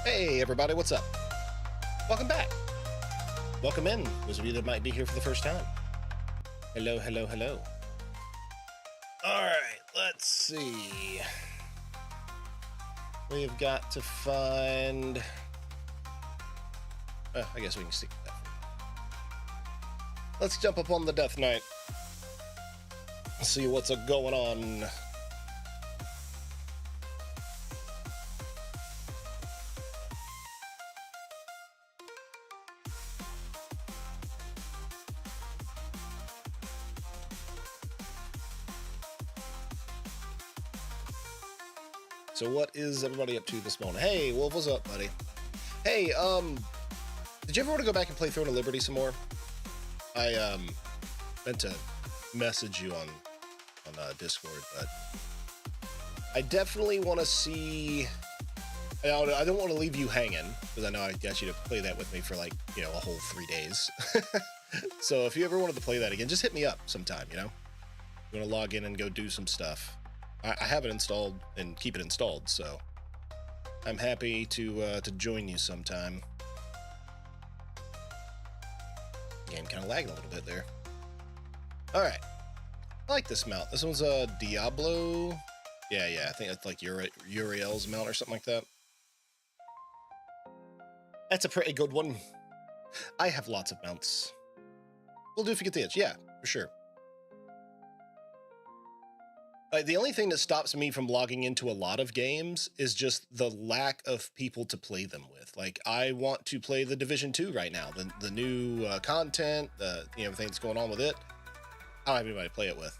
Hey everybody, what's up? Welcome back. Welcome in, those of you that might be here for the first time. Hello, hello, hello. Alright, let's see. We've got to find... I guess we can stick with that. Let's jump up on the Death Knight. See what's going on. So what is everybody up to this morning? Hey, Wolf, what's up, buddy? Hey, did you ever want to go back and play Throne of Liberty some more? I, meant to message you on Discord, but I definitely want to see... I don't want to leave you hanging, because I know I got you to play that with me for, like, you know, a whole 3 days. So if you ever wanted to play that again, just hit me up sometime, you know? You want to log in and go do some stuff. I have it installed and keep it installed, so I'm happy to join you sometime. Game kind of lagging a little bit there. All right, I like this mount. This one's a Diablo. Yeah, I think it's like Uriel's mount or something like that. That's a pretty good one. I have lots of mounts. We'll do if you get the itch. Yeah, for sure. The only thing that stops me from logging into a lot of games is just the lack of people to play them with. Like, I want to play the Division 2 right now, the new content, everything that's going on with it. I don't have anybody to play it with.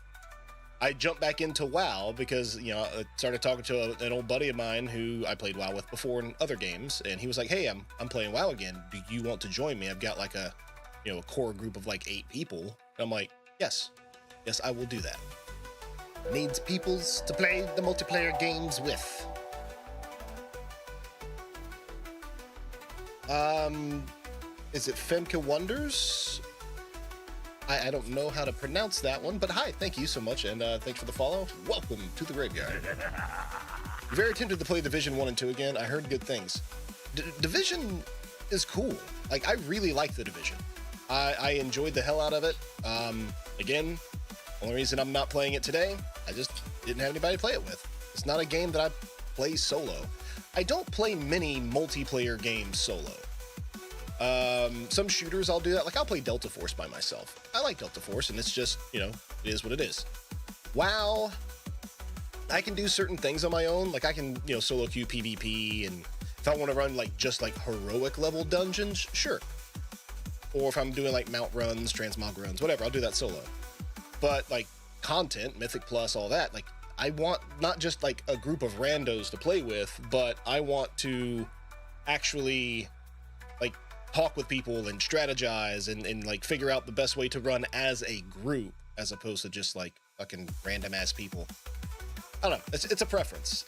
I jumped back into WoW because, I started talking to an old buddy of mine who I played WoW with before in other games, and he was like, "Hey, I'm playing WoW again. Do you want to join me? I've got like a core group of like 8 people." And I'm like, yes, I will do that. Needs peoples to play the multiplayer games with. Is it Femke Wonders? I don't know how to pronounce that one, but hi, thank you so much, and thanks for the follow. Welcome to the graveyard. Very tempted to play Division 1 and 2 again. I heard good things. Division is cool. Like, I really like the Division. I enjoyed the hell out of it. Again, only reason I'm not playing it today, I just didn't have anybody to play it with. It's not a game that I play solo. I don't play many multiplayer games solo. Some shooters I'll do that. Like, I'll play Delta Force by myself. I like Delta Force, and it's just, it is what it is. WoW, I can do certain things on my own. Like, I can, solo queue PvP, and if I want to run, like, just, like, heroic level dungeons, sure. Or if I'm doing, like, mount runs, transmog runs, whatever, I'll do that solo. But, like, content, Mythic Plus, all that, like, I want not just, like, a group of randos to play with, but I want to actually, like, talk with people and strategize and like, figure out the best way to run as a group, as opposed to just, like, fucking random-ass people. I don't know. It's a preference.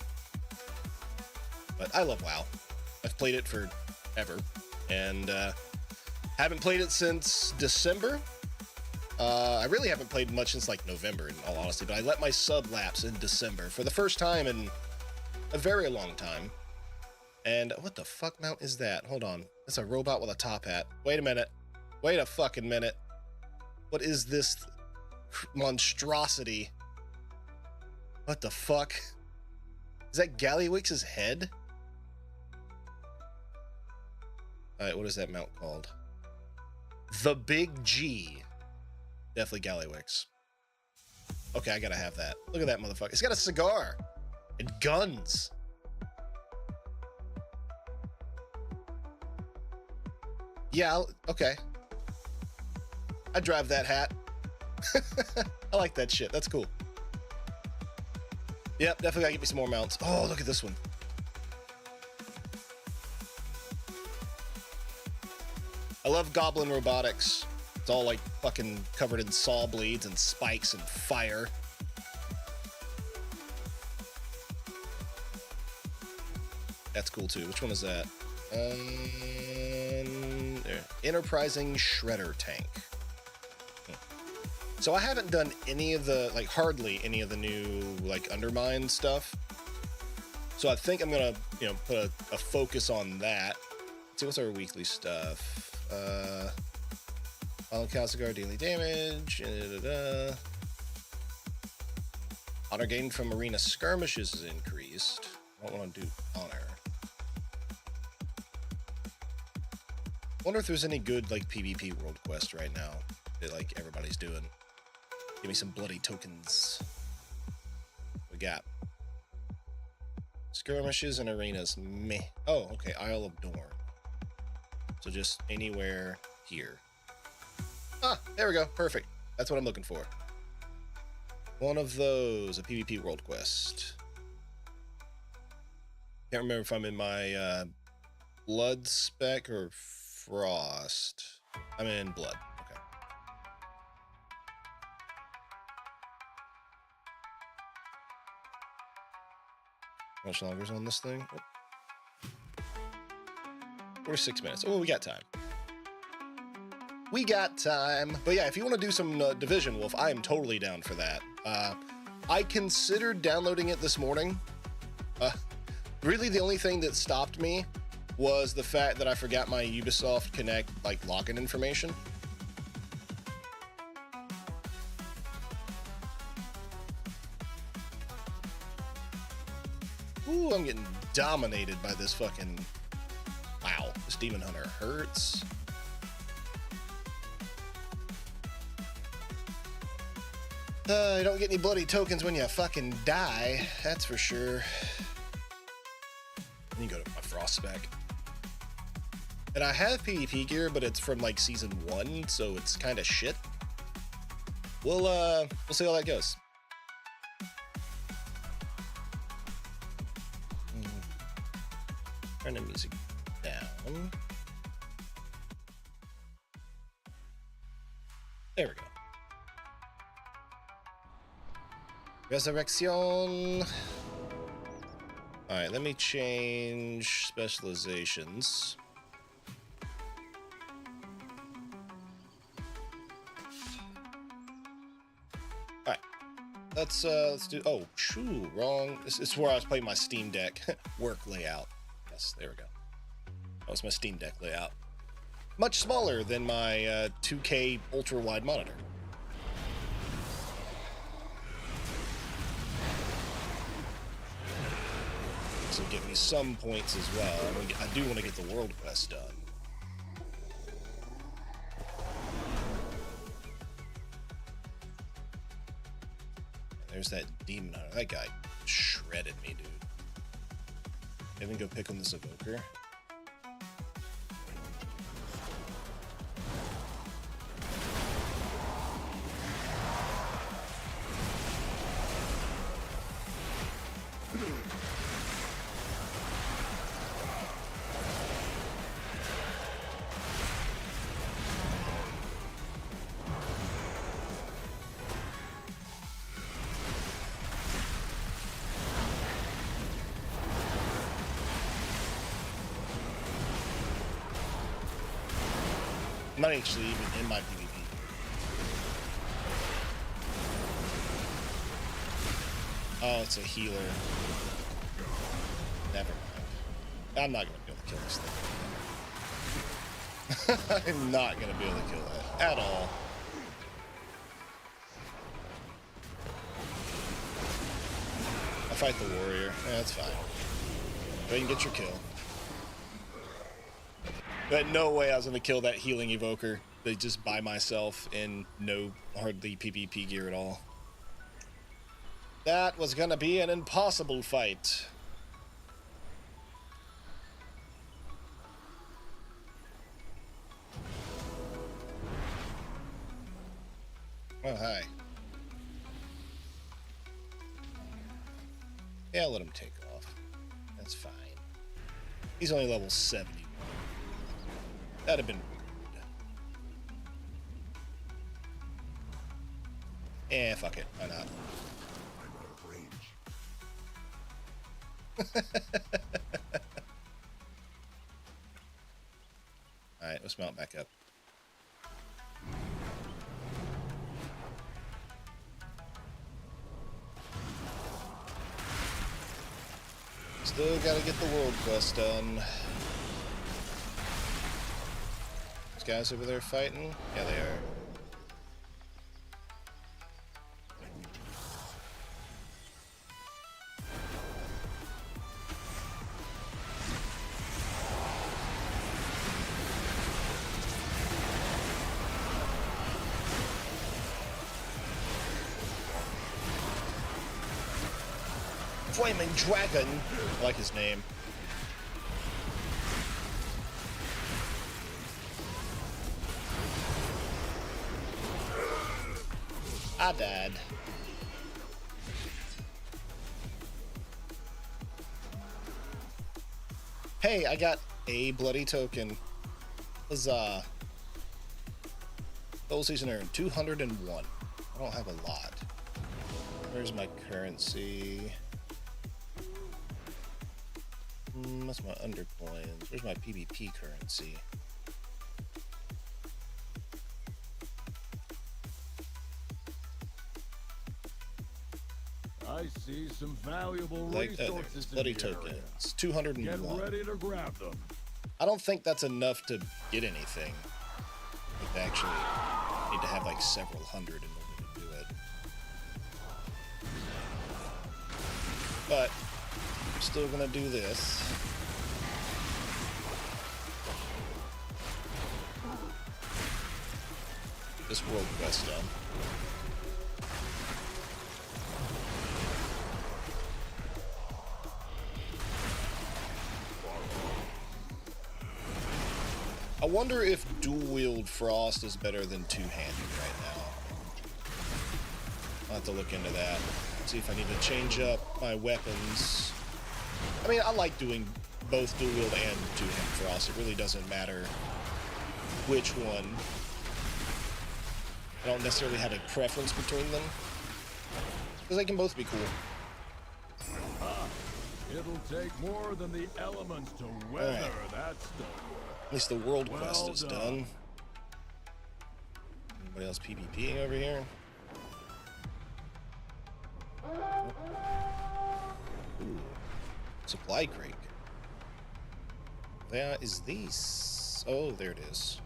But I love WoW. I've played it forever, and haven't played it since December. I really haven't played much since, like, November, in all honesty, but I let my sub lapse in December for the first time in a very long time. And what the fuck mount is that? Hold on. That's a robot with a top hat. Wait a minute. Wait a fucking minute. What is this monstrosity? What the fuck? Is that Gallywix's head? Alright, what is that mount called? The Big G. Definitely Gallywix. Okay, I gotta have that. Look at that motherfucker. It's got a cigar and guns. Yeah, okay. I drive that hat. I like that shit. That's cool. Yep, definitely gotta get me some more mounts. Oh, look at this one. I love Goblin Robotics. It's all, like, fucking covered in saw blades and spikes and fire. That's cool, too. Which one is that? There. Enterprising Shredder Tank. So I haven't done any of the, like, hardly any of the new, like, Undermine stuff. So I think I'm gonna, put a focus on that. Let's see, what's our weekly stuff? All Calcigar daily damage. Honor gained from arena skirmishes is increased. I don't want to do honor. Wonder if there's any good like PvP world quest right now that like everybody's doing. Give me some bloody tokens. We got skirmishes and arenas. Meh. Oh, okay. Isle of Dorn. So just anywhere here. Ah, there we go. Perfect. That's what I'm looking for. One of those, a PvP world quest. Can't remember if I'm in my blood spec or frost. I'm in blood. Okay. How much longer is on this thing? Oh. 46 minutes. Oh, we got time. We got time. But yeah, if you want to do some Division Wolf, I am totally down for that. I considered downloading it this morning. Really, the only thing that stopped me was the fact that I forgot my Ubisoft Connect like login information. Ooh, I'm getting dominated by this fucking... Wow, this Demon Hunter hurts. You don't get any bloody tokens when you fucking die, that's for sure. Let me go to my frost spec. And I have PvP gear, but it's from like season 1, so it's kind of shit. We'll see how that goes. Turn the music down. There we go. Resurrection. Alright, let me change specializations. Alright. Let's do... Oh, shoo, wrong. This is where I was playing my Steam Deck work layout. Yes, there we go. That was my Steam Deck layout. Much smaller than my 2K ultra-wide monitor. So give me some points as well. I do want to get the world quest done. There's that demon hunter. That guy shredded me, dude. Even go pick on this evoker. I'm not actually even in my PvP. Oh, it's a healer. Never mind. I'm not going to be able to kill this thing. I'm not going to be able to kill that at all. I fight the warrior. Yeah, that's fine. Go ahead and get your kill. But no way I was going to kill that healing evoker just by myself in no hardly PvP gear at all. That was going to be an impossible fight. Oh, hi. Yeah, I'll let him take off. That's fine. He's only level 70. That'd have been rude. Eh, fuck it. Why not? Alright, let's mount back up. Still gotta get the world quest done. These guys over there fighting? Yeah, they are. Flaming Dragon! I like his name. I died. Hey, I got a bloody token. Huzzah. Goal season earned 201. I don't have a lot. Where's my currency? That's my undercoins. Where's my PvP currency? I see some valuable resources bloody in the tokens. area. 201. Get ready to grab them. I don't think that's enough to get anything. Like, actually need to have like several hundred in order to do it. But I'm still gonna do this. This world quest done. I wonder if dual-wield Frost is better than two-handed right now. I'll have to look into that. See if I need to change up my weapons. I mean, I like doing both dual-wield and two-handed Frost. It really doesn't matter which one. I don't necessarily have a preference between them, because they can both be cool. It'll take more than the elements to weather that storm. At least the world quest is done. Anybody else PvPing over here? Ooh. Supply crate. Where is this? Oh, there it is.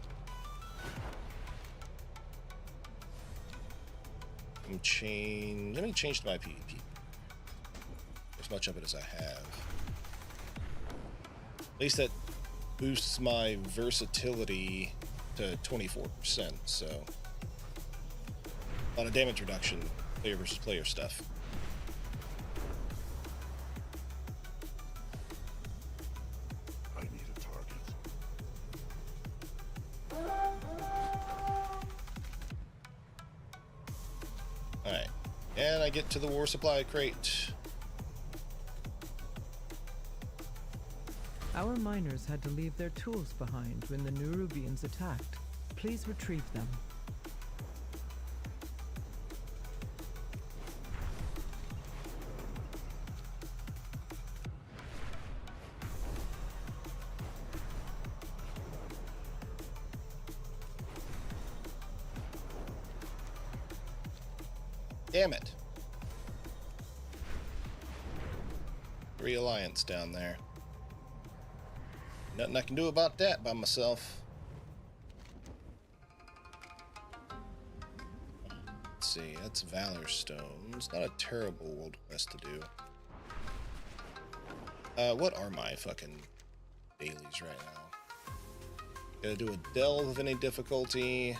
Let me change to my PvP. As much of it as I have. At least that boosts my versatility to 24%, so a lot of damage reduction, player versus player stuff. I need a target. Alright, and I get to the war supply crate. Our miners had to leave their tools behind when the Nerubians attacked. Please retrieve them. Damn it. 3 Alliance down there. Nothing I can do about that by myself. Let's see, that's Valor Stones. Not a terrible world quest to do. What are my fucking dailies right now? Gotta do a delve of any difficulty.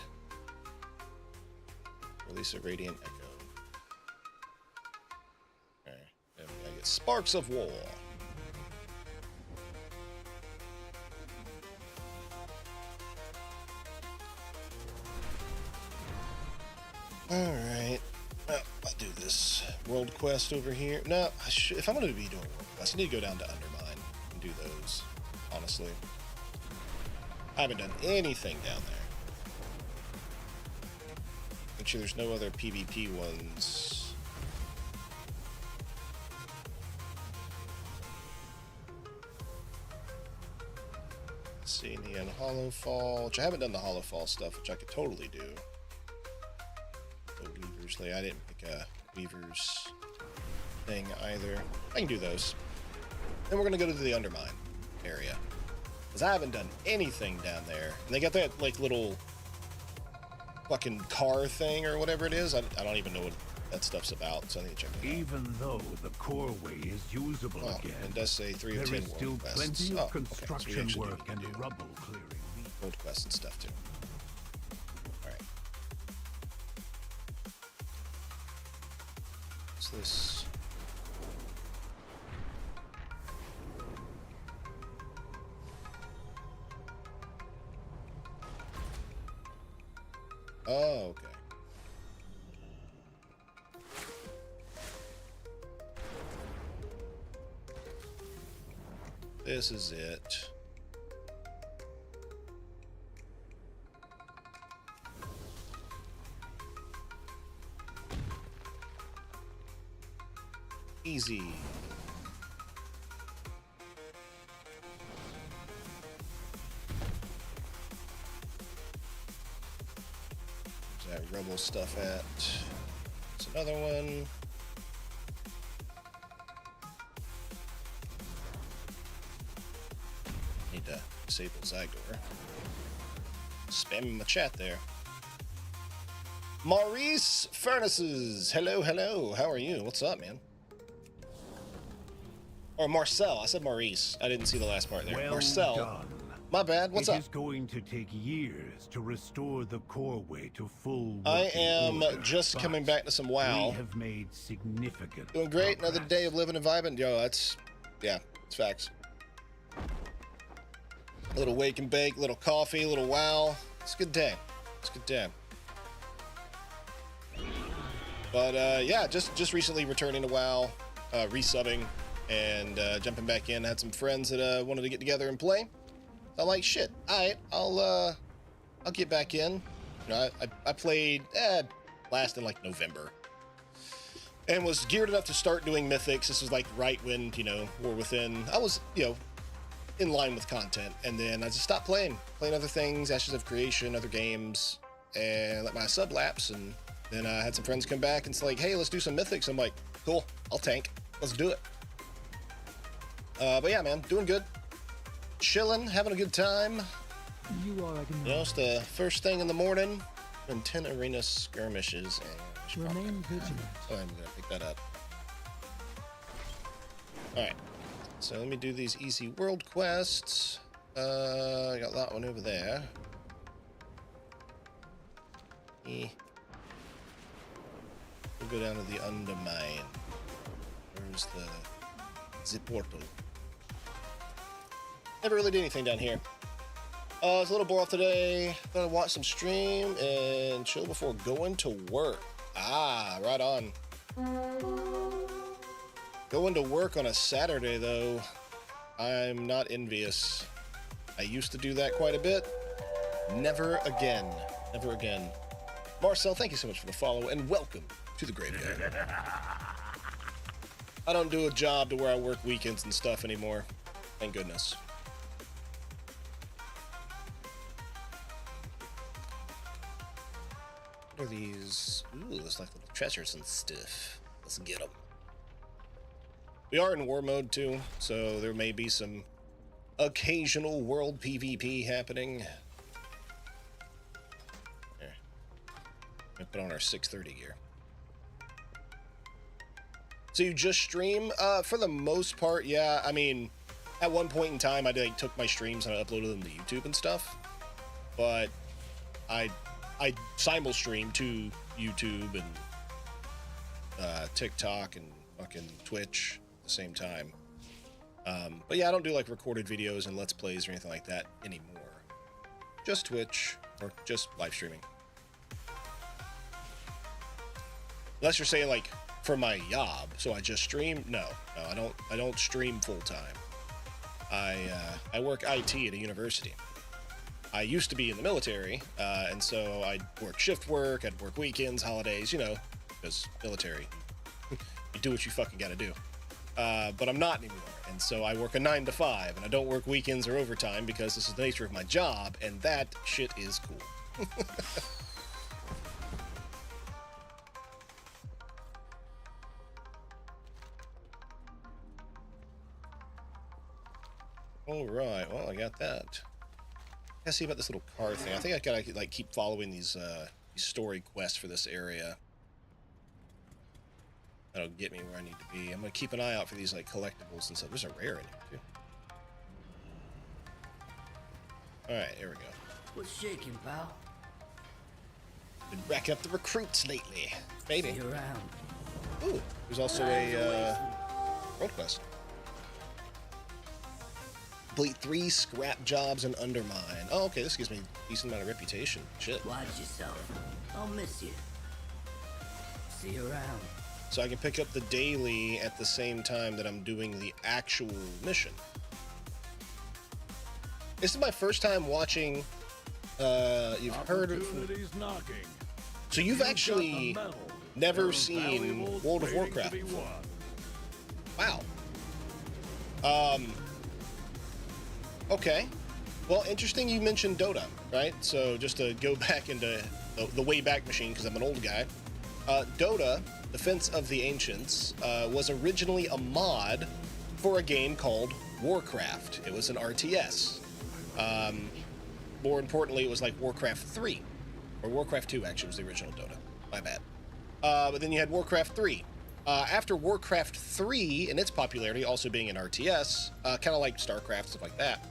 Release a Radiant Echo. Alright, then we gotta get Sparks of War. Alright, well, I'll do this world quest over here. No, if I'm going to be doing world quests, I need to go down to Undermine and do those, honestly. I haven't done anything down there. Make sure there's no other PvP ones. Let's see, Neon Hollow Fall, which I haven't done the Hollow Fall stuff, which I could totally do. Weavers, like, I didn't pick a Weavers thing either. I can do those. Then we're gonna go to the Undermine area. Because I haven't done anything down there. And they got that, like, little fucking car thing or whatever it is. I don't even know what that stuff's about, so I need to check it out. Even though the core way is usable again, it does say 3 of there 10 is still world quests. plenty of Okay, so we construction actually work do and rubble clearing. world quests and stuff, too. Alright. What's this? Oh, okay. This is it. Easy. Where's that rebel stuff at? There's another one. Need to disable Zygor. Spamming my chat there. Maurice Furnaces. Hello, hello. How are you? What's up, man? Or Marcel. I said Maurice. I didn't see the last part there. Well Marcel. done. My bad. What's up? It is going to take years to restore the core way to full I working am order, just but coming back to some WoW. We have made significant Doing great. progress. Another day of living and vibing. Yo, that's, yeah, it's facts. A little wake and bake, little coffee, little WoW. It's a good day. It's a good day. But yeah, just recently returning to WoW, resubbing, and jumping back in. I had some friends that wanted to get together and play. I'm like, shit. All right, I'll get back in. You know, I played last in like November, and was geared enough to start doing mythics. This was like right when, you know, War Within. I was, you know, in line with content, and then I just stopped playing other things, Ashes of Creation, other games, and let my sub lapse. And then I had some friends come back and it's like, hey, let's do some mythics. I'm like, cool, I'll tank. Let's do it. But yeah, man, doing good. Chilling, having a good time. You are You know, it's the first thing in the morning. And 10 arena skirmishes. And remain vigilant. so I'm gonna pick that up. Alright. So let me do these easy world quests. I got that one over there. We'll go down to the Undermine. Where's the portal? Never really did anything down here. I was a little bored off today. Thought I'd watch some stream and chill before going to work. Ah, right on. Going to work on a Saturday, though, I'm not envious. I used to do that quite a bit. Never again. Never again. Marcel, thank you so much for the follow, and welcome to the graveyard. I don't do a job to where I work weekends and stuff anymore. Thank goodness. What are these? Ooh, looks like little treasures and stuff. Let's get them. We are in war mode too, so there may be some occasional world PvP happening. Here. We put on our 630 gear. So you just stream? For the most part, yeah. I mean, at one point in time, I took my streams and I uploaded them to YouTube and stuff. But I simul stream to YouTube and TikTok and fucking Twitch at the same time. But yeah, I don't do like recorded videos and Let's Plays or anything like that anymore. Just Twitch or just live streaming. Unless you're saying like for my job, so I just stream. No, I don't stream full time. I work IT at a university. I used to be in the military, and so I'd work shift work, I'd work weekends, holidays, you know, because military, you do what you fucking gotta do. But I'm not anymore, and so I work a 9 to 5, and I don't work weekends or overtime because this is the nature of my job, and that shit is cool. All right. Well, I got that. Gotta see about this little car thing. I think I gotta like keep following these story quests for this area. That'll get me where I need to be. I'm gonna keep an eye out for these like collectibles and stuff. There's a rare in here too. All right, here we go. What's shaking, pal? Been racking up the recruits lately, baby. See you around. Ooh, there's also a world quest. Complete 3 scrap jobs and undermine. Oh, okay, this gives me a decent amount of reputation. Shit. Watch yourself. I'll miss you. See you around. So I can pick up the daily at the same time that I'm doing the actual mission. This is my first time watching. You've heard of. Knocking. So you've actually never seen World of Warcraft. Wow. Okay. Well, interesting you mentioned Dota, right? So just to go back into the Wayback Machine, because I'm an old guy. Dota, Defense of the Ancients, was originally a mod for a game called Warcraft. It was an RTS. More importantly, it was like Warcraft 3. Or Warcraft 2, actually, was the original Dota. My bad. But then you had Warcraft 3. After Warcraft 3 and its popularity also being an RTS, kind of like StarCraft, stuff like that,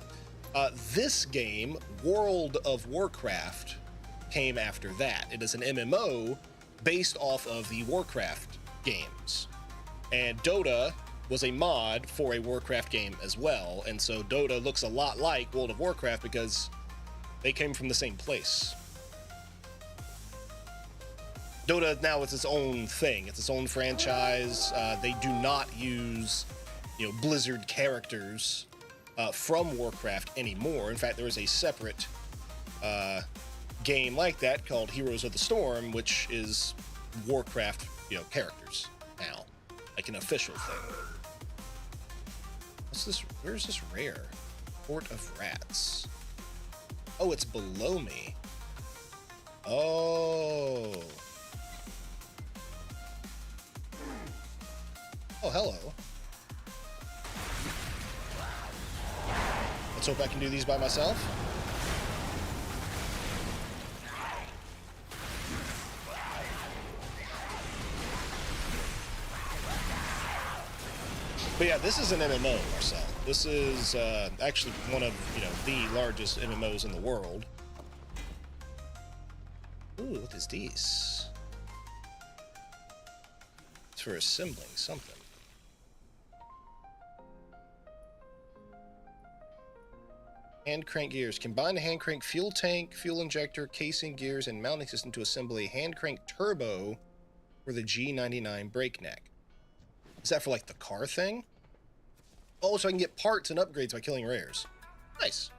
this game, World of Warcraft, came after that. It is an MMO based off of the Warcraft games. And Dota was a mod for a Warcraft game as well, and so Dota looks a lot like World of Warcraft because they came from the same place. Dota now is its own thing. It's its own franchise. They do not use, Blizzard characters from Warcraft anymore. In fact, there is a separate game like that called Heroes of the Storm, which is Warcraft, characters now, like an official thing. What's this? Where's this rare? Port of Rats. Oh, it's below me. Oh. Oh, hello. Let's hope I can do these by myself. But yeah, this is an MMO, Marcel. This is actually one of, the largest MMOs in the world. Ooh, what is these? It's for assembling something. Hand crank gears. Combine the hand crank fuel tank, fuel injector, casing gears, and mounting system to assemble a hand crank turbo for the G99 breakneck. Is that for like the car thing? Oh, so I can get parts and upgrades by killing rares. Nice.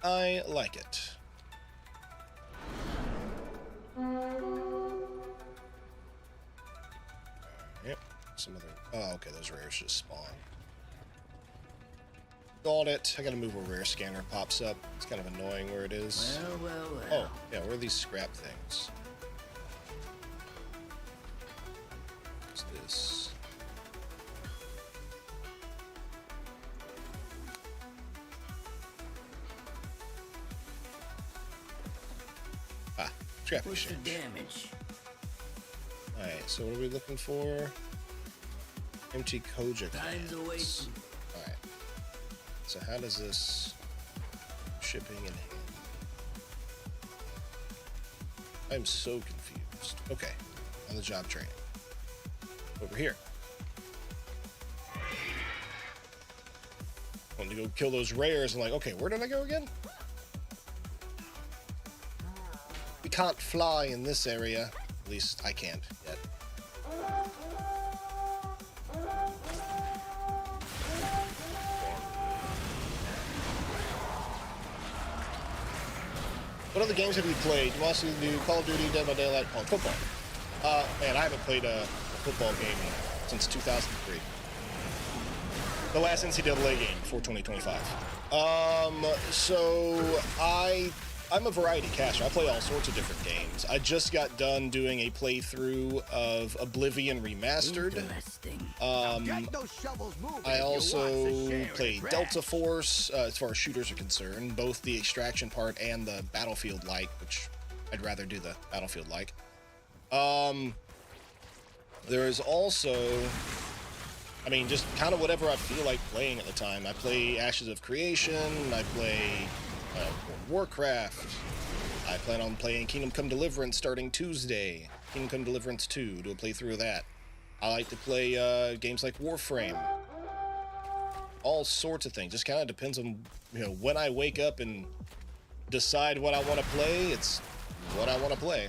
I like it. Yep. Some other. Oh, okay. Those rares just spawn. Got it. I gotta move where rare scanner pops up. It's kind of annoying where it is. Well. Oh, yeah. Where are these scrap things? What's this? Ah, scrap What's the exchange. damage? Alright, so what are we looking for? Empty Koja Time's a cans. wasting. Alright. So how does this shipping and handling? I'm so confused. Okay, on the job training. Over here. I want to go kill those rares and like, okay, where did I go again? We can't fly in this area. At least I can't yet. What other games have you played? You mostly do Call of Duty, Dead by Daylight, football. Man, I haven't played a football game since 2003. The last NCAA game before 2025. So I I'm a variety caster. I play all sorts of different games. I just got done doing a playthrough of Oblivion Remastered. Interesting. I also played Delta Force, as far as shooters are concerned, both the extraction part and the Battlefield-like, which I'd rather do the Battlefield-like. There is also, I mean, just kind of whatever I feel like playing at the time. I play Ashes of Creation, I play Warcraft. I plan on playing Kingdom Come Deliverance starting Tuesday. Kingdom Come Deliverance 2, do a playthrough of that. I like to play games like Warframe. All sorts of things. Just kind of depends on, you know, when I wake up and decide what I want to play, it's what I want to play.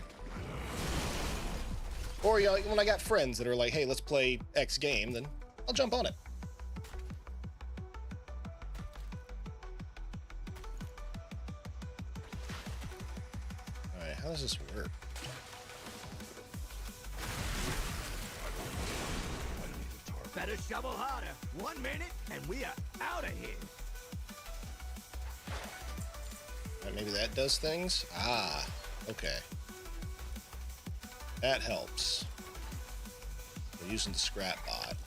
Or, you know, when I got friends that are like, hey, let's play X game, then I'll jump on it. How does this work? Better shovel harder. 1 minute, and we are out of here. Maybe that does things? Ah, okay. That helps. We're using the scrap bot.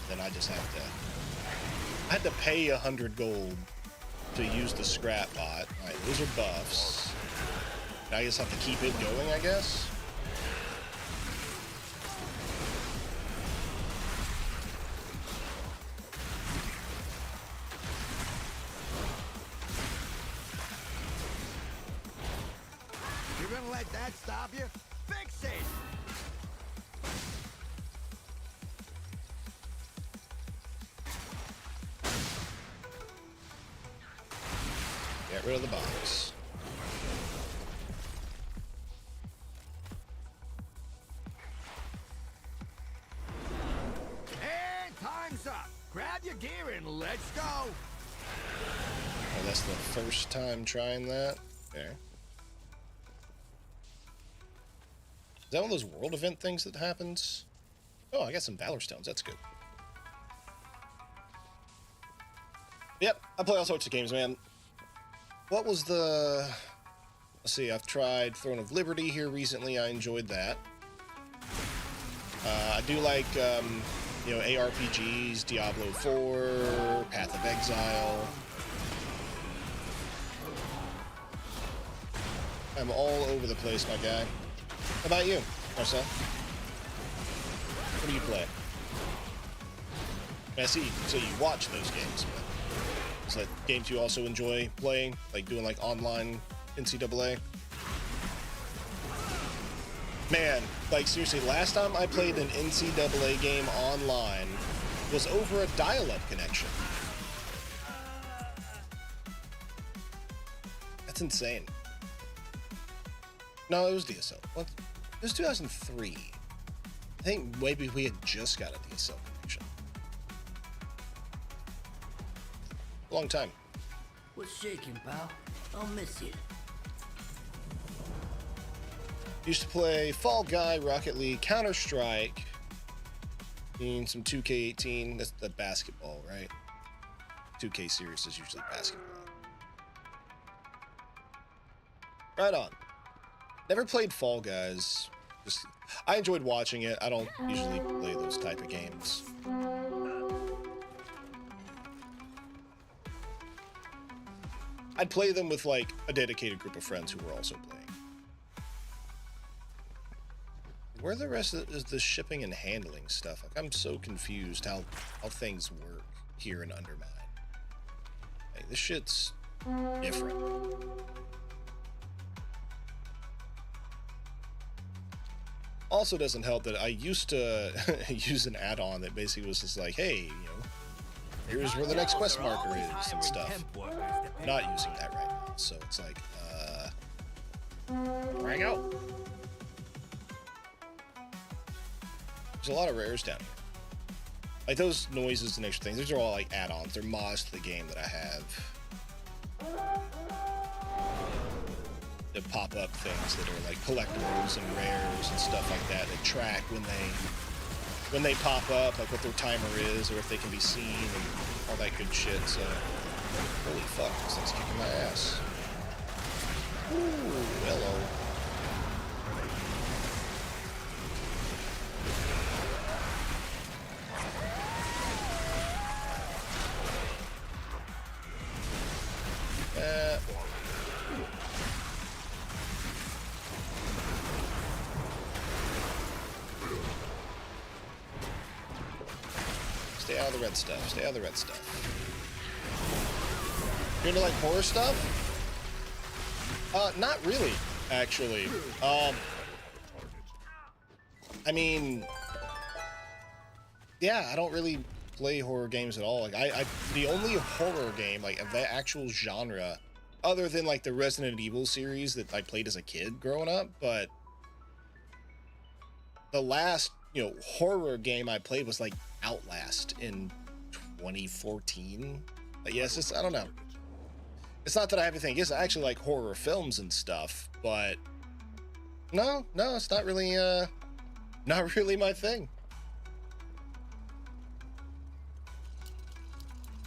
Then I just have to... I had to pay 100 gold to use the scrap bot. Alright, those are buffs. Now I just have to keep it going, I guess? You're gonna let that stop you? Fix it! Get rid of the box. And time's up. Grab your gear and let's go. Oh, that's the first time trying that? Okay. Is that one of those world event things that happens? Oh, I got some Valor Stones. That's good. Yep, I play all sorts of games, man. What was the... Let's see, I've tried Throne of Liberty here recently. I enjoyed that. I do like, you know, ARPGs, Diablo 4, Path of Exile. I'm all over the place, my guy. How about you, Marcel? What do you play? I see, so you watch those games, but is that games you also enjoy playing? Like doing like online NCAA? Man, like seriously, last time I played an NCAA game online was over a dial-up connection. That's insane. No, it was DSL. What? It was 2003. I think maybe we had just got a DSL connection. Long time. What's shaking, pal? I'll miss you. Used to play Fall Guy, Rocket League, Counter-Strike, and some 2K18. That's the basketball, right? 2K series is usually basketball. Right on. Never played Fall Guys. Just, I enjoyed watching it. I don't usually play those type of games. I'd play them with like a dedicated group of friends who were also playing. Where the rest of the shipping and handling stuff? Like, I'm so confused how things work here in Undermine. Like, this shit's different. Also doesn't help that I used to use an add-on that basically was just like, hey, you know, here's where the next quest marker is and stuff. Not using that right now, so it's like, hang out. There's a lot of rares down here. Like those noises and extra things, those are all like add-ons. They're mods to the game that I have. That pop up things that are like collectibles and rares and stuff like that that track when they pop up, like what their timer is or if they can be seen and all that good shit. So holy fuck, this thing's kicking my ass. Ooh, hello. Stay out of the red stuff. Stay out of the red stuff. You into like horror stuff? Not really, actually. I mean, yeah, I don't really play horror games at all. Like, the only horror game, like, of that actual genre, other than, like, the Resident Evil series that I played as a kid growing up, but the last, you know, horror game I played was, like, Outlast in 2014. But yes, it's, I don't know. It's not that I have anything. Yes, I actually like horror films and stuff, but no, it's not really my thing.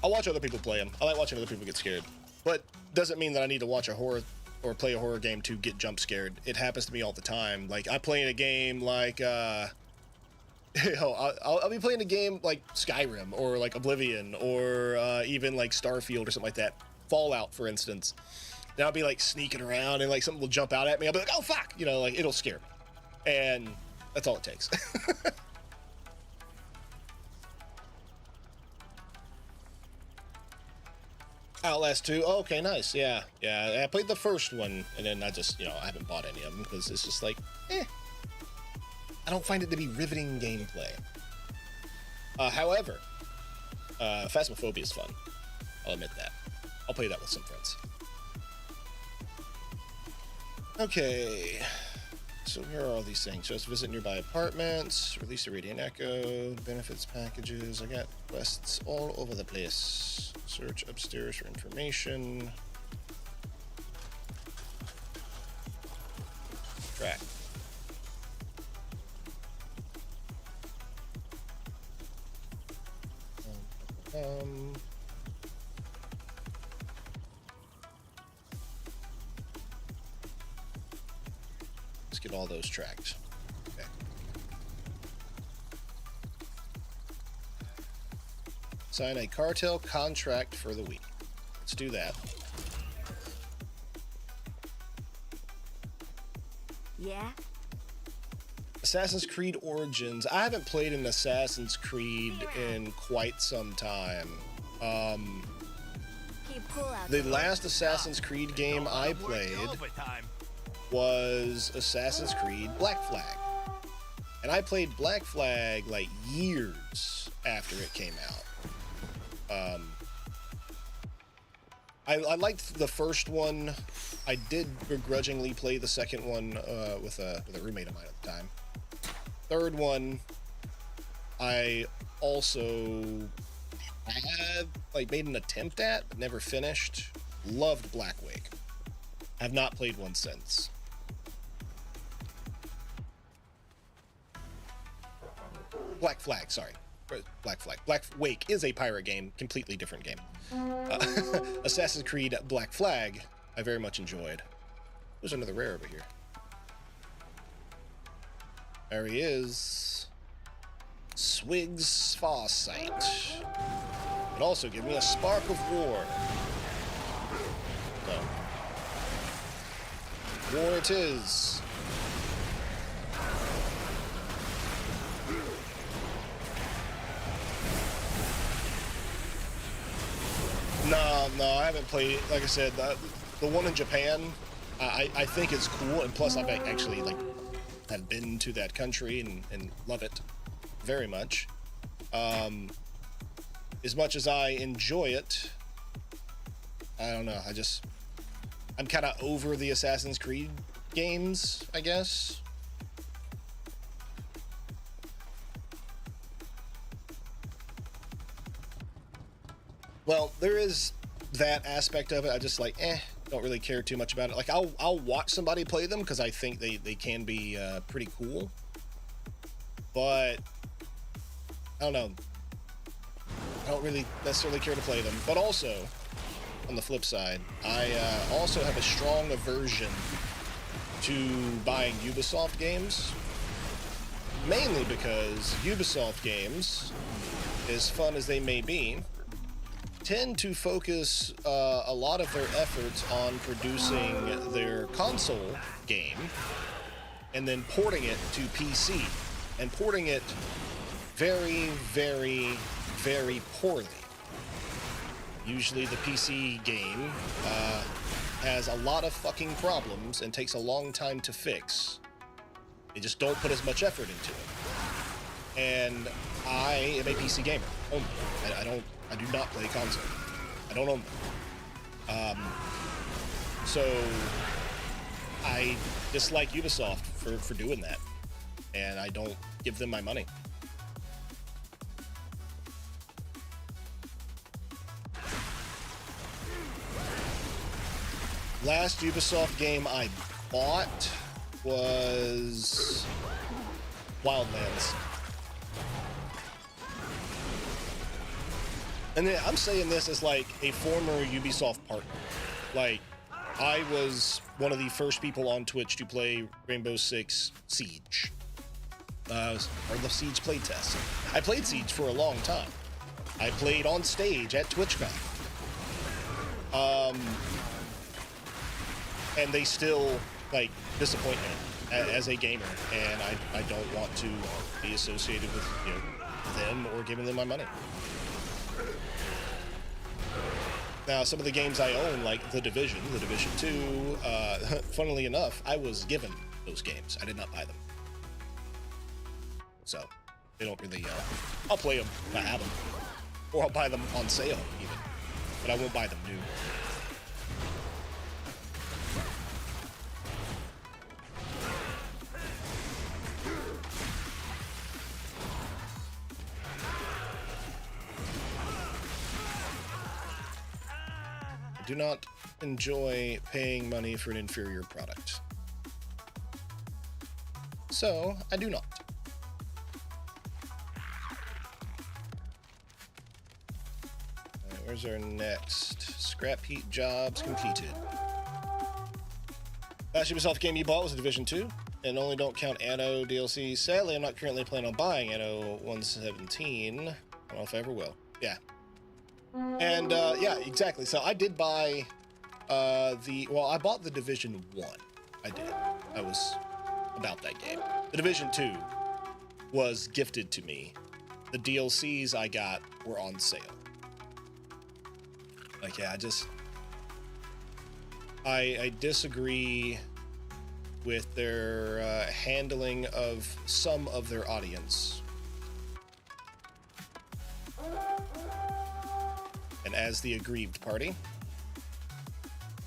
I'll watch other people play them. I like watching other people get scared, but doesn't mean that I need to watch a horror or play a horror game to get jump scared. It happens to me all the time. Like, I play in a game like, you know, I'll be playing a game like Skyrim or like Oblivion or even like Starfield or something like that. Fallout, for instance. Then I'll be like sneaking around and like something will jump out at me. I'll be like, oh fuck, you know, like it'll scare me. And that's all it takes. Outlast 2. Oh, okay, nice. Yeah. I played the first one and then I just, you know, I haven't bought any of them because it's just like, I don't find it to be riveting gameplay. However, Phasmophobia is fun. I'll admit that. I'll play that with some friends. Okay. So here are all these things. Just visit nearby apartments, release a radiant echo, benefits packages. I got quests all over the place. Search upstairs for information. Track. Let's get all those tracked. Okay. Sign a cartel contract for the week. Let's do that. Yeah? Assassin's Creed Origins. I haven't played an Assassin's Creed in quite some time. Keep cool out The there. last Assassin's Creed game I played was Assassin's Creed Black Flag. And I played Black Flag like years after it came out. I liked the first one. I did begrudgingly play the second one with a roommate of mine at the time. Third one, I also had like made an attempt at, but never finished. Loved Black Wake. Have not played one since. Black Flag, sorry. Black Flag. Black Wake is a pirate game, completely different game. Assassin's Creed Black Flag, I very much enjoyed. There's another rare over here. There he is. Swig's Farsight. But also give me a Spark of War. So, war it is. No, I haven't played it. Like I said, the one in Japan, I think it's cool, and plus I've actually like have been to that country and love it very much. As much as I enjoy it, I don't know. I'm kind of over the Assassin's Creed games, I guess. Well, there is that aspect of it. I just like, don't really care too much about it. Like, I'll watch somebody play them because I think they can be pretty cool. But I don't know. I don't really necessarily care to play them. But also, on the flip side, I also have a strong aversion to buying Ubisoft games, mainly because Ubisoft games, as fun as they may be, tend to focus a lot of their efforts on producing their console game and then porting it to PC, and porting it very, very, very poorly. Usually the PC game has a lot of fucking problems and takes a long time to fix. They just don't put as much effort into it. And I am a PC gamer only. I do not play console. I don't own them. So I dislike Ubisoft for doing that, and I don't give them my money. Last Ubisoft game I bought was Wildlands. And then I'm saying this as like a former Ubisoft partner. Like, I was one of the first people on Twitch to play Rainbow Six Siege. Or the Siege playtest. I played Siege for a long time. I played on stage at TwitchCon. And they still, like, disappoint me as a gamer, and I don't want to be associated with, you know, them or giving them my money. Now, some of the games I own, like The Division 2, funnily enough, I was given those games. I did not buy them. So, they don't really, I'll play them if I have them. Or I'll buy them on sale, even. But I won't buy them new. Do not enjoy paying money for an inferior product. So, I do not. Alright, where's our next? Scrap heap jobs completed. Last Ubisoft game you bought was a Division 2, and only don't count Anno DLC. Sadly, I'm not currently planning on buying Anno 117. I don't know if I ever will. Yeah. And, yeah, exactly. So I did buy, I bought the Division 1. I did. I was about that game. The Division 2 was gifted to me. The DLCs I got were on sale. Like, yeah, I disagree with their, handling of some of their audience. And as the aggrieved party,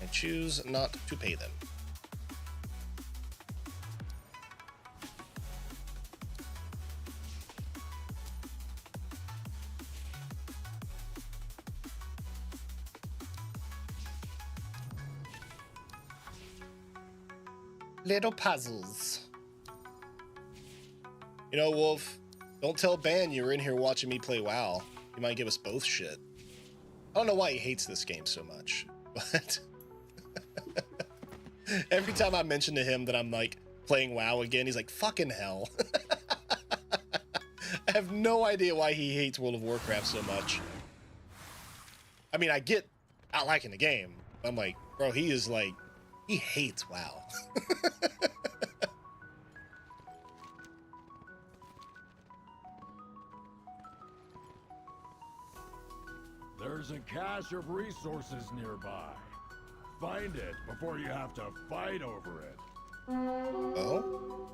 I choose not to pay them. Little puzzles. You know, Wolf, don't tell Ban you were in here watching me play WoW. You might give us both shit. I don't know why he hates this game so much, but every time I mention to him that I'm like playing WoW again, he's like, fucking hell. I have no idea why he hates World of Warcraft so much. I mean, I get not liking the game. I'm like, bro, he is like, he hates WoW. There's a cache of resources nearby. Find it before you have to fight over it. Oh?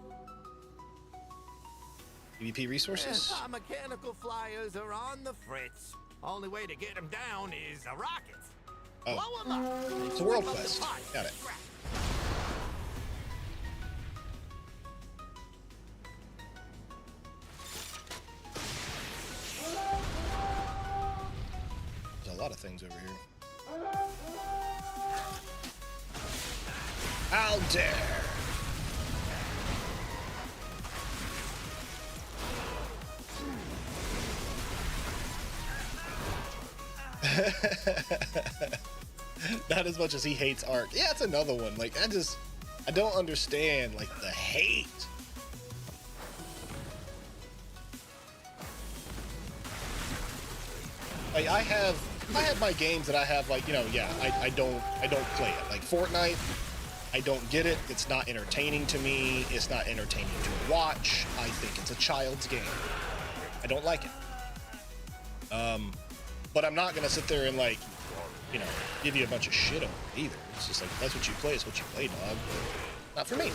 PvP resources? Our mechanical flyers are on the fritz. Only way to get them down is a rocket. Oh. Blow 'em up. It's a world Pick up the quest. pie. Got it. There's a lot of things over here. How dare! Not as much as he hates Ark. Yeah, it's another one. Like, I don't understand, like, the hate. Like, I have my games that I have, like, you know, yeah, I don't play it. Like, Fortnite, I don't get it. It's not entertaining to me. It's not entertaining to watch. I think it's a child's game. I don't like it. But I'm not gonna sit there and, like, you know, give you a bunch of shit on it either. It's just like, that's what you play, it's what you play, dog. Not for me.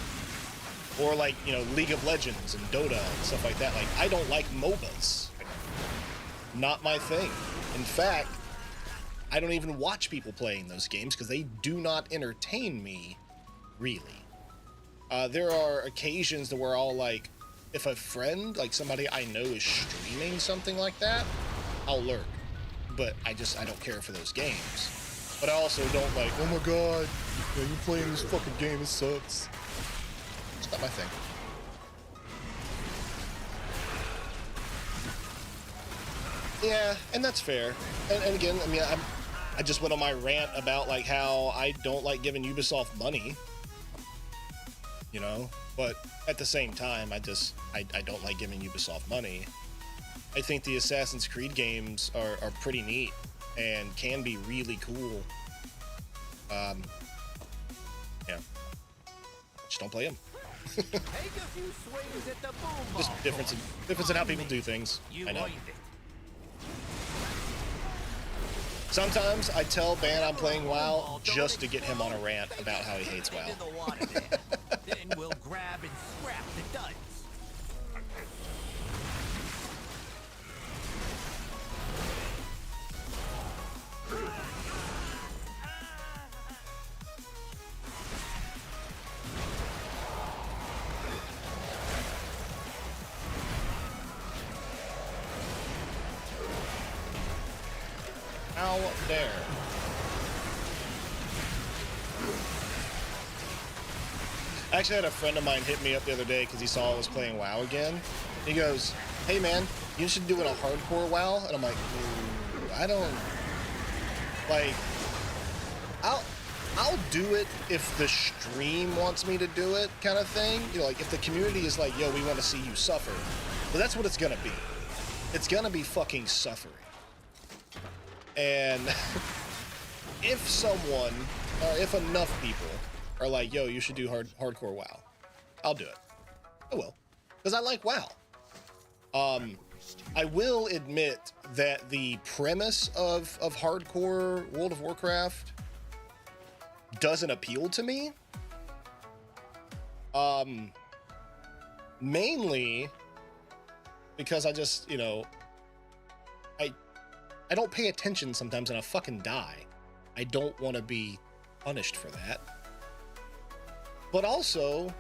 Or like, you know, League of Legends and Dota and stuff like that. Like, I don't like MOBAs. Not my thing. In fact, I don't even watch people playing those games because they do not entertain me, really. There are occasions where I'll, like, if a friend, like somebody I know is streaming something like that, I'll lurk. But I don't care for those games. But I also don't like, oh my god, you playing this fucking game, it sucks. It's not my thing. Yeah, and that's fair. And again, I mean, I just went on my rant about, like, how I don't like giving Ubisoft money. You know? But at the same time, I don't like giving Ubisoft money. I think the Assassin's Creed games are pretty neat and can be really cool. Yeah. Just don't play them. Take a few swings at the boom ball. Just difference in how people do things. I know. Sometimes I tell Ban I'm playing WoW just to get him on a rant about how he hates WoW. Then we'll grab and scrap the duds. Out there. I actually had a friend of mine hit me up the other day because he saw I was playing WoW again. He goes, hey man, you should do it a hardcore WoW. And I'm like, I don't, like, I'll do it if the stream wants me to do it, kind of thing. You know, like, if the community is like, yo, we want to see you suffer. But that's what it's gonna be. It's gonna be fucking suffering. And if someone, or if enough people are like, yo, you should do hardcore WoW, I'll do it. I will. Because I like WoW. I will admit that the premise of hardcore World of Warcraft doesn't appeal to me. Mainly because I just, you know, I don't pay attention sometimes and I fucking die. I don't want to be punished for that. But also,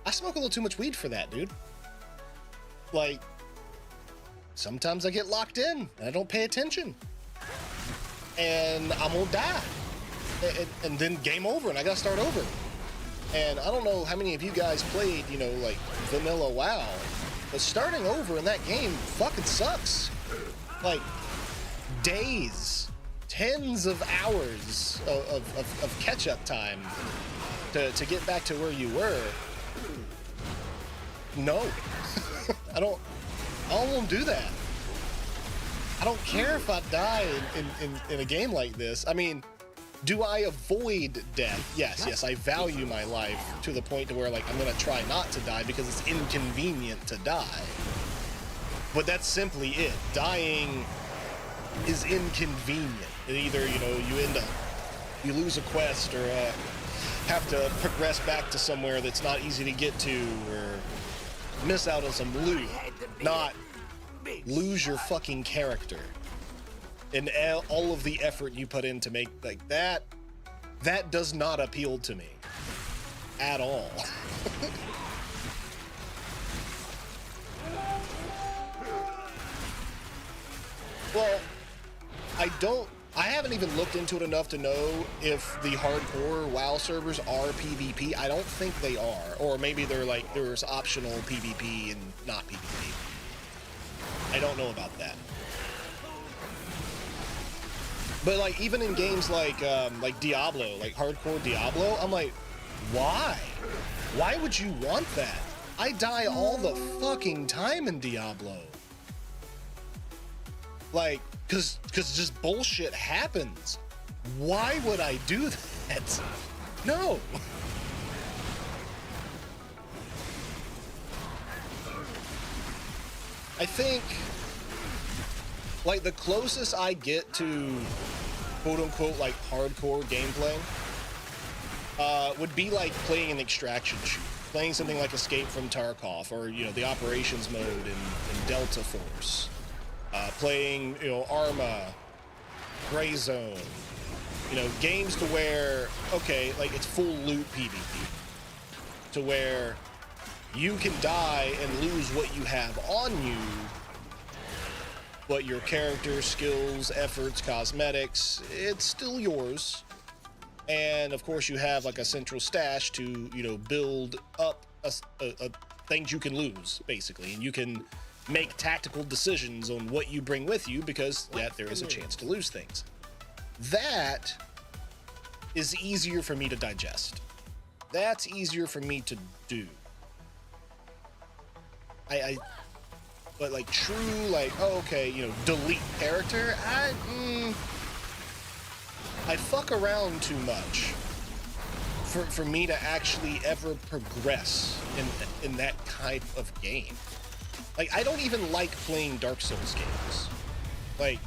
I smoke a little too much weed for that, dude. Like, sometimes I get locked in and I don't pay attention. And I'm gonna die. And then game over and I gotta start over. And I don't know how many of you guys played, you know, like, vanilla WoW, but starting over in that game fucking sucks. Like, days, tens of hours of catch-up time to get back to where you were. No. I don't want to do that. I don't care if I die in a game like this. I mean, do I avoid death? Yes, I value my life to the point to where, like, I'm gonna try not to die because it's inconvenient to die. But that's simply it. Dying is inconvenient. And either, you know, you lose a quest or have to progress back to somewhere that's not easy to get to, or miss out on some loot, not lose your fucking character and all of the effort you put in to make, like, that does not appeal to me at all. Well, I haven't even looked into it enough to know if the hardcore WoW servers are PvP. I don't think they are. Or maybe they're like, there's optional PvP and not PvP. I don't know about that. But like even in games like Diablo, like hardcore Diablo, I'm like, why? Why would you want that? I die all the fucking time in Diablo. Like, cause just bullshit happens. Why would I do that? No. I think, like, the closest I get to quote-unquote, like, hardcore gameplay would be like playing an extraction shoot. Playing something like Escape from Tarkov, or, you know, the operations mode in Delta Force. Playing, you know, Arma, Gray Zone. You know, games to where, okay, like, it's full loot PvP. To where you can die and lose what you have on you, but your character, skills, efforts, cosmetics, it's still yours. And of course you have like a central stash to, you know, build up a things you can lose, basically. And you can make tactical decisions on what you bring with you because, yeah, there is a chance to lose things. That is easier for me to digest. That's easier for me to do. But like true, like, oh, okay, you know, delete character, I'd fuck around too much for me to actually ever progress in that type of game. Like, I don't even like playing Dark Souls games. Like,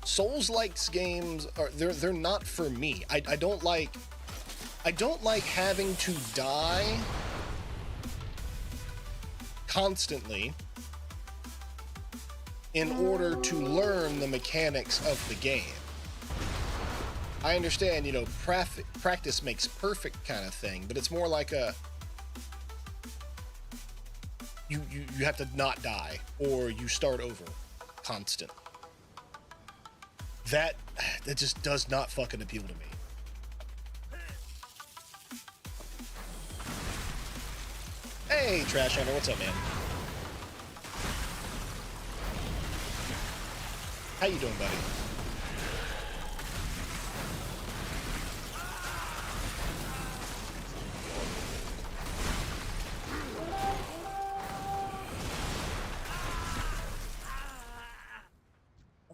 Souls-likes games are they're not for me. I don't like having to die constantly in order to learn the mechanics of the game. I understand, you know, practice makes perfect kind of thing, but it's more like a you have to not die or you start over constant. That just does not fucking appeal to me. Hey, Trash Hunter, what's up, man? How you doing, buddy?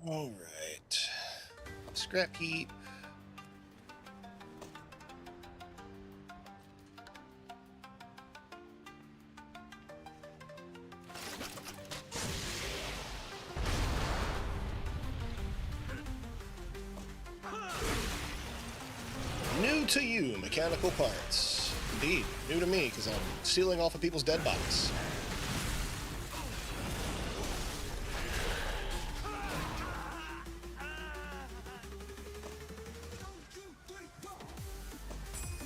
All right. Scrap heap. New to you, mechanical parts. Indeed, new to me, because I'm stealing off of people's dead bodies.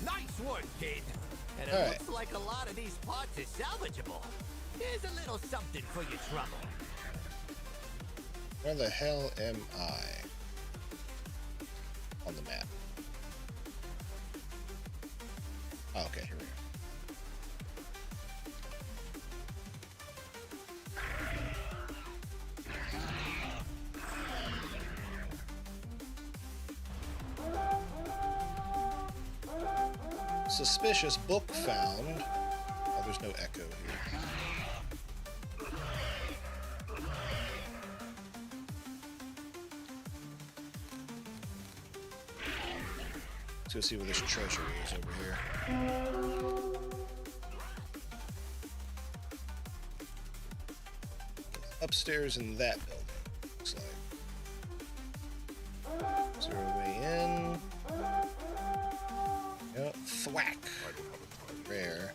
Nice work, kid. And it All looks like a lot of these parts is salvageable. Here's a little something for your trouble. Where the hell am I on the map? Oh, okay, here we go. Suspicious book found. Oh, there's no echo here. Let's go see where this treasure is over here. Upstairs in that building, looks like. Is there a way in? Yep, thwack. Rare.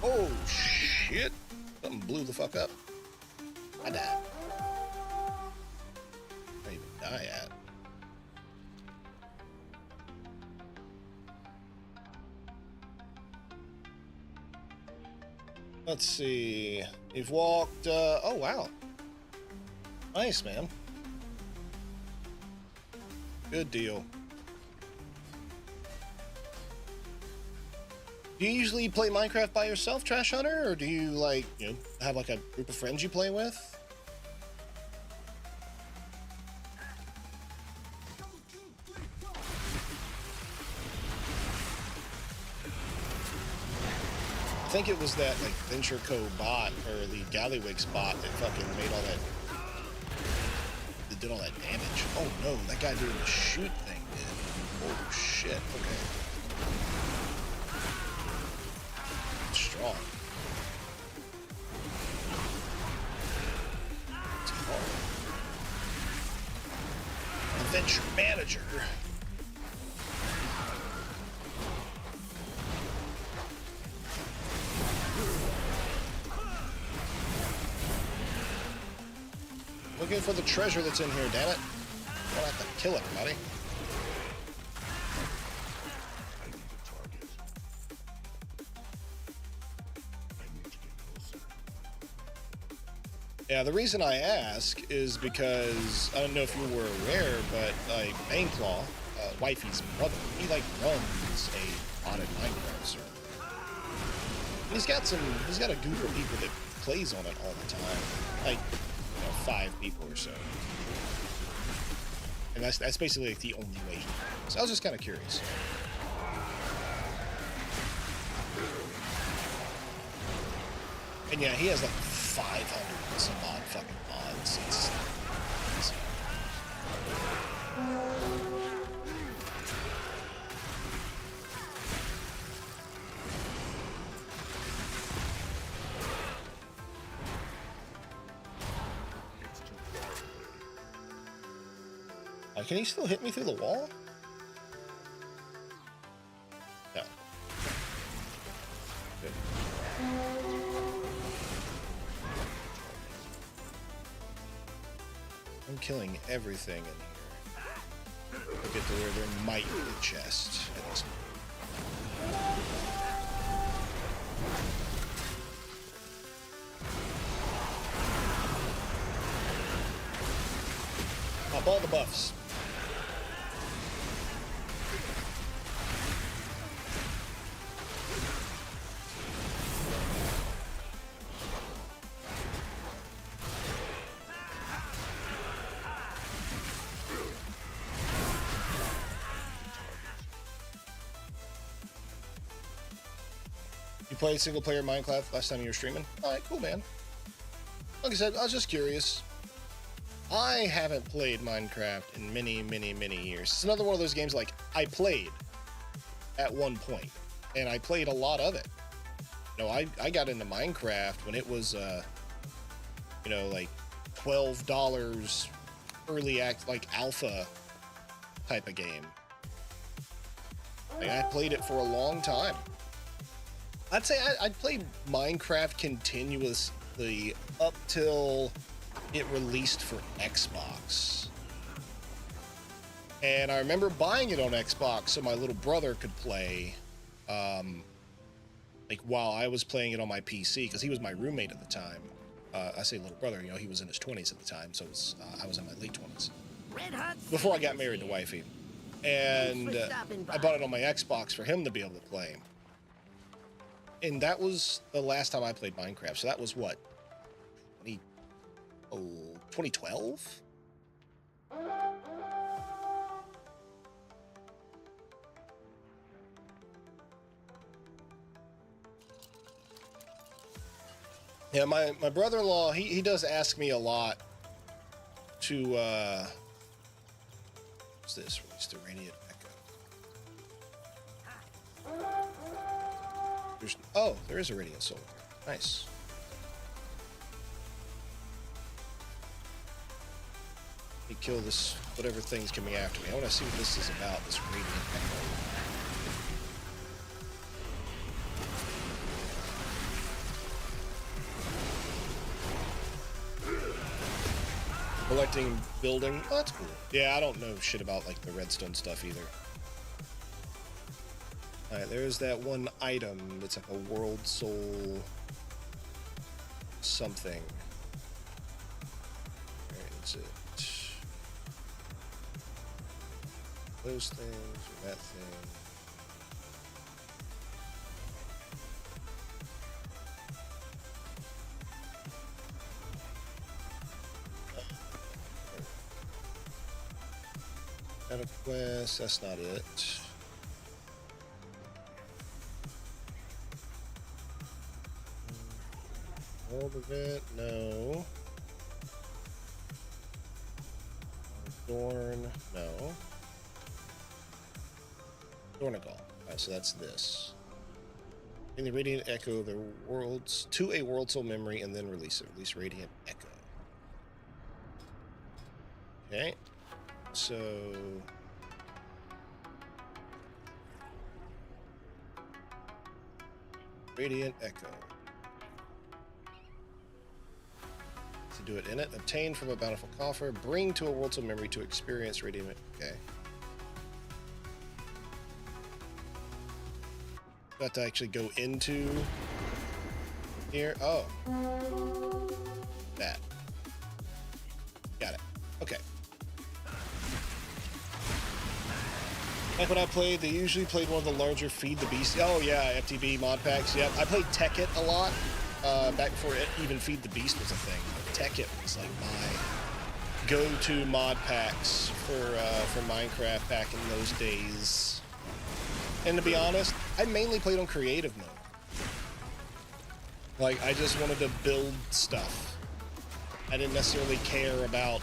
Oh shit! Something blew the fuck up. I died. I didn't even die at. Let's see. You've walked. Oh wow. Nice, man. Good deal. Do you usually play Minecraft by yourself, Trash Hunter, or do you like, you know, have like a group of friends you play with? I think it was that like Venture Co bot or the Gallywix bot that fucking made all that, that did all that damage. Oh no, that guy doing the shoot thing did. Oh shit. Okay. Strong. It's hard. Adventure manager. Looking for the treasure that's in here, damn it. I'll have to kill everybody. Yeah, the reason I ask is because I don't know if you were aware, but like Mainclaw, Wifey's brother, he like runs a modded Minecraft server. And he's got a group of people that plays on it all the time, like 5 people or so. And that's basically like the only way he runs. So I was just kind of curious. And yeah, he has like 500 and some odd fucking mods. It's crazy. Can he still hit me through the wall? No. Good. I'm killing everything in here. We'll get to where there might be a chest. Pop all the buffs. You played single-player Minecraft last time you were streaming? Alright, cool, man. Like I said, I was just curious. I haven't played Minecraft in many, many, many years. It's another one of those games like I played at one point, and I played a lot of it. You know, I got into Minecraft when it was, you know, like $12 early act, like alpha type of game. Like, I played it for a long time. I'd say I'd played Minecraft continuously up till it released for Xbox. And I remember buying it on Xbox so my little brother could play, like while I was playing it on my PC, because he was my roommate at the time. I say little brother, you know, he was in his 20s at the time, so it was, I was in my late 20s. Before I got married to Wifey. And I bought it on my Xbox for him to be able to play. And that was the last time I played Minecraft. So that was what? 2012? Yeah, my brother-in-law, he does ask me a lot to, what's this? Release the Radiant Echo. There is a Radiant Soul here. Nice. Let me kill this, whatever thing's coming after me. I want to see what this is about, this Radiant Echo. Collecting building. Oh, that's cool. Yeah, I don't know shit about like the redstone stuff either. Alright, there's that one item. It's like a world soul something. Alright, is it? Those things or that thing. Battle quest, that's not it. Orb event, no. Dorn, no. Dornagal. Alright, so that's this. In the Radiant Echo the worlds to a World Soul memory and then release it. Release Radiant Echo. Okay. So Radiant Echo. To do it in it. Obtain from a bountiful coffer. Bring to a World Soul memory to experience Radiant. Okay. Got to actually go into here. Oh. That. Got it. Okay. Like when I played, they usually played one of the larger Feed the Beast. Oh yeah, FTB mod packs. Yep. I played Tekkit a lot back before even Feed the Beast was a thing. Tekkit was like my go-to mod packs for Minecraft back in those days. And to be honest, I mainly played on creative mode. Like, I just wanted to build stuff. I didn't necessarily care about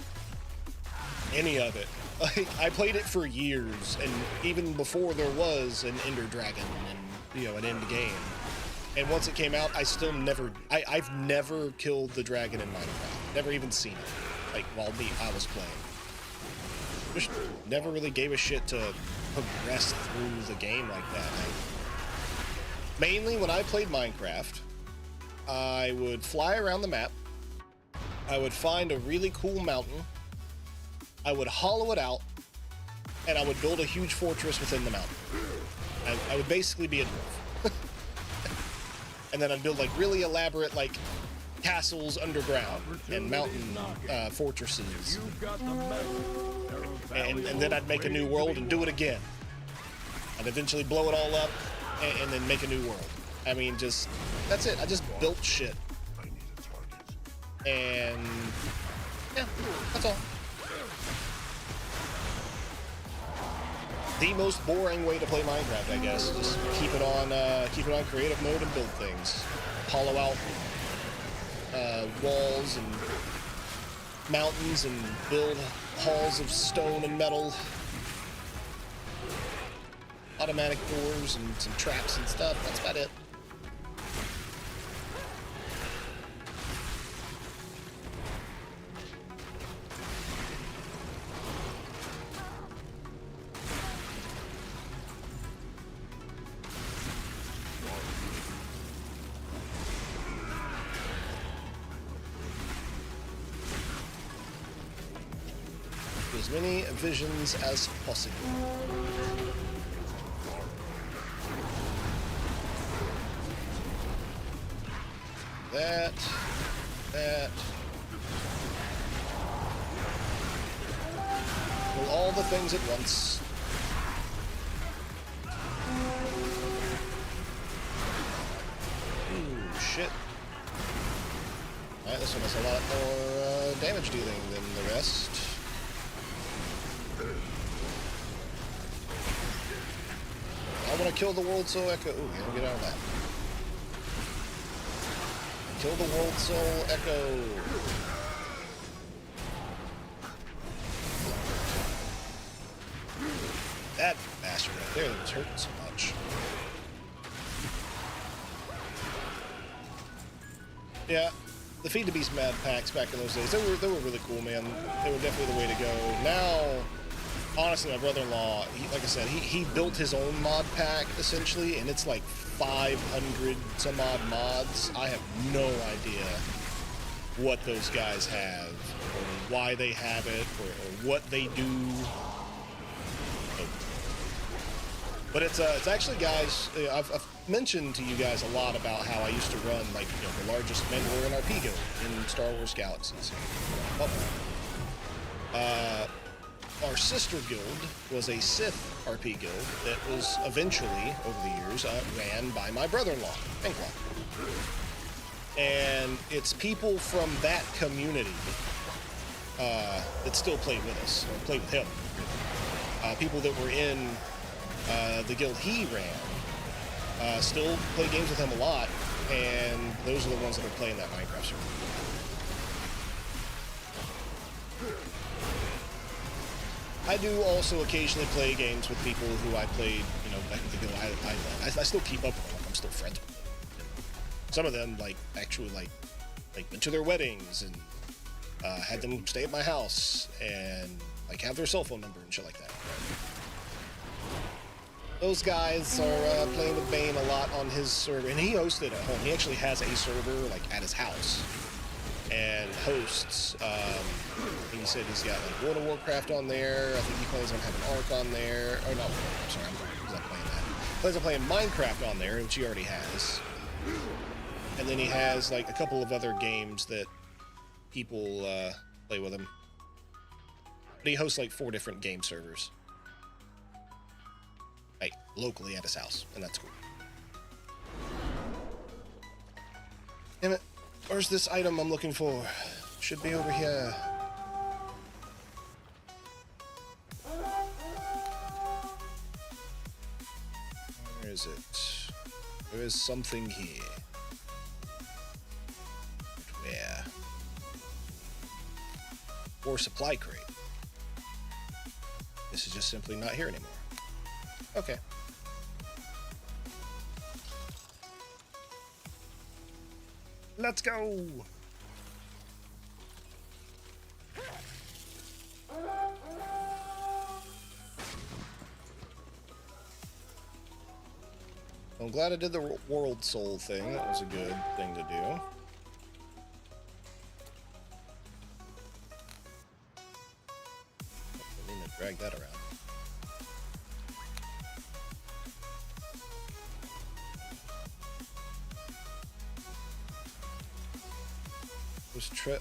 any of it. Like, I played it for years, and even before there was an Ender Dragon and, you know, an end game. And once it came out, I still never... I've never killed the dragon in Minecraft. Never even seen it. Like, while I was playing. Just never really gave a shit to progress through the game like that. Mainly when I played Minecraft, I would fly around the map, I would find a really cool mountain, I would hollow it out, and I would build a huge fortress within the mountain. I would basically be a dwarf. And then I'd build like really elaborate like castles underground and mountain fortresses. And then I'd make a new world and do it again. I'd eventually blow it all up and then make a new world. I mean, just, that's it. I just built shit. And yeah, that's all. The most boring way to play Minecraft, I guess. Just keep it on creative mode and build things. Hollow out walls and mountains and build halls of stone and metal. Automatic doors and some traps and stuff. That's about it. As many visions as possible. That. Kill all the things at once. Ooh, shit. Alright, this one has a lot more damage dealing than the rest. I want to kill the World Soul Echo. Ooh, yeah, get out of that. Kill the World Soul Echo. That bastard right there that was hurting so much. Yeah, the Feed the Beast Mad packs back in those days, they were really cool, man. They were definitely the way to go. Now, honestly, my brother-in-law, like I said, he built his own mod pack, essentially, and it's like 500 some odd mods. I have no idea what those guys have, or why they have it, or what they do. But it's actually, guys, I've mentioned to you guys a lot about how I used to run, like, you know, the largest Mandalorian RP guild in Star Wars Galaxies. Oh. Our sister guild was a Sith RP guild that was eventually, over the years, ran by my brother-in-law, Enclaw. And it's people from that community that still play with us, or play with him. People that were in the guild he ran still play games with him a lot, and those are the ones that are playing that Minecraft server. I do also occasionally play games with people who I played, you know, back in the guild I still keep up with them. I'm still friends with them. Some of them, like, actually, like went to their weddings and had them stay at my house and, like, have their cell phone number and shit like that. Those guys are playing with Bane a lot on his server, and he hosts it at home. He actually has a server, like, at his house and hosts. He said he's got, like, World of Warcraft on there. I think he plans on having Ark on there. Oh, no, I'm sorry, he's not playing that. He plans on playing Minecraft on there, which he already has. And then he has, like, a couple of other games that people play with him. But he hosts, like, 4 different game servers. Like, locally at his house, and that's cool. Damn it. Where's this item I'm looking for? Should be over here. Where is it? There is something here. Where? Or supply crate. This is just simply not here anymore. Okay. Let's go! I'm glad I did the World Soul thing. That was a good thing to do. I need to drag that around.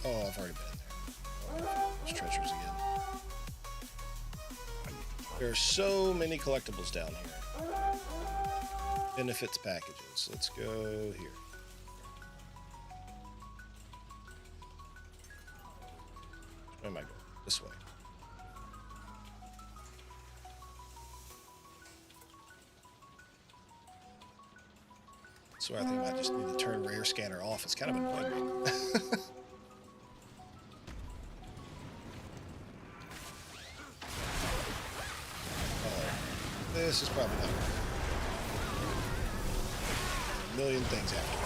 Oh, I've already been in there. Oh, there's treasures again. There are so many collectibles down here. Benefits packages. Let's go here. Where am I going? This way. So I think I just need to turn rare scanner off. It's kind of annoying. This is probably not right. A million things after.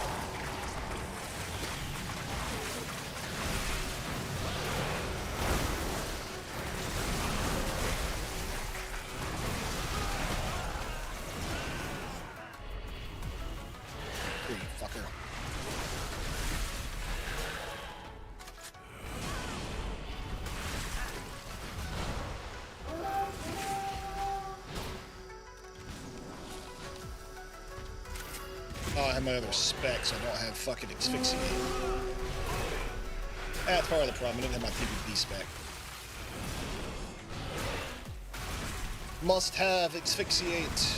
Here, you fucker. Oh, I have my other specs. I don't have fucking asphyxiate. That's part of the problem. I didn't have my PvP spec. Must have asphyxiate.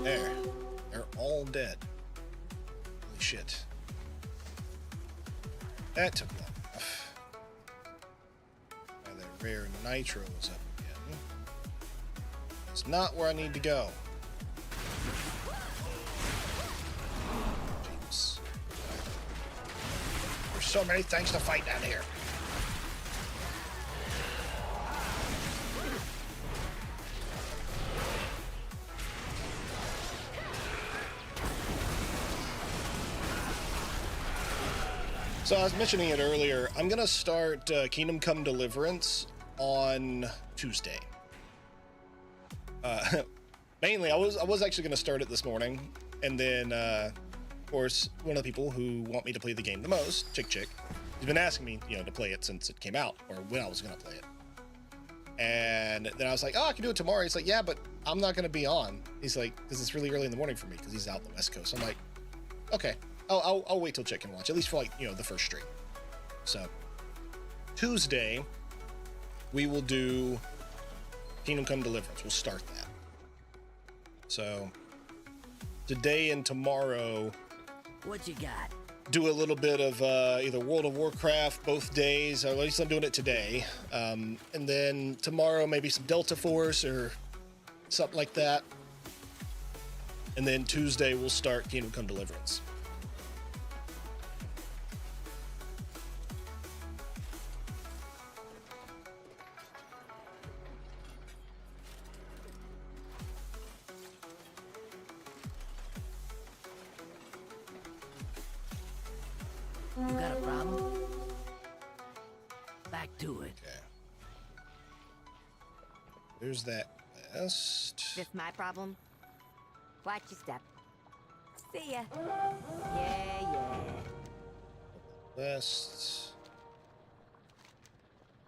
There. They're all dead. Holy shit. That took long enough. Now that rare nitro is up again. It's not where I need to go. Jeez. There's so many things to fight down here. So I was mentioning it earlier, I'm going to start Kingdom Come Deliverance on Tuesday. Mainly, I was actually going to start it this morning, and then, of course, one of the people who want me to play the game the most, Chick, he's been asking me, to play it since it came out, or when I was going to play it. And then I was like, oh, I can do it tomorrow. He's like, yeah, but I'm not going to be on. He's like, because it's really early in the morning for me because he's out on the West Coast. I'm like, okay, I'll wait till Chick can watch, at least for like, the first stream. So Tuesday, we will do Kingdom Come Deliverance. We'll start that. So today and tomorrow, What you got? do a little bit of either World of Warcraft both days, or at least I'm doing it today. And then tomorrow, maybe some Delta Force or something like that. And then Tuesday, we'll start Kingdom Come Deliverance. You got a problem? Back to it. Okay. There's that list. This my problem? Watch your step. See ya. Yeah. List.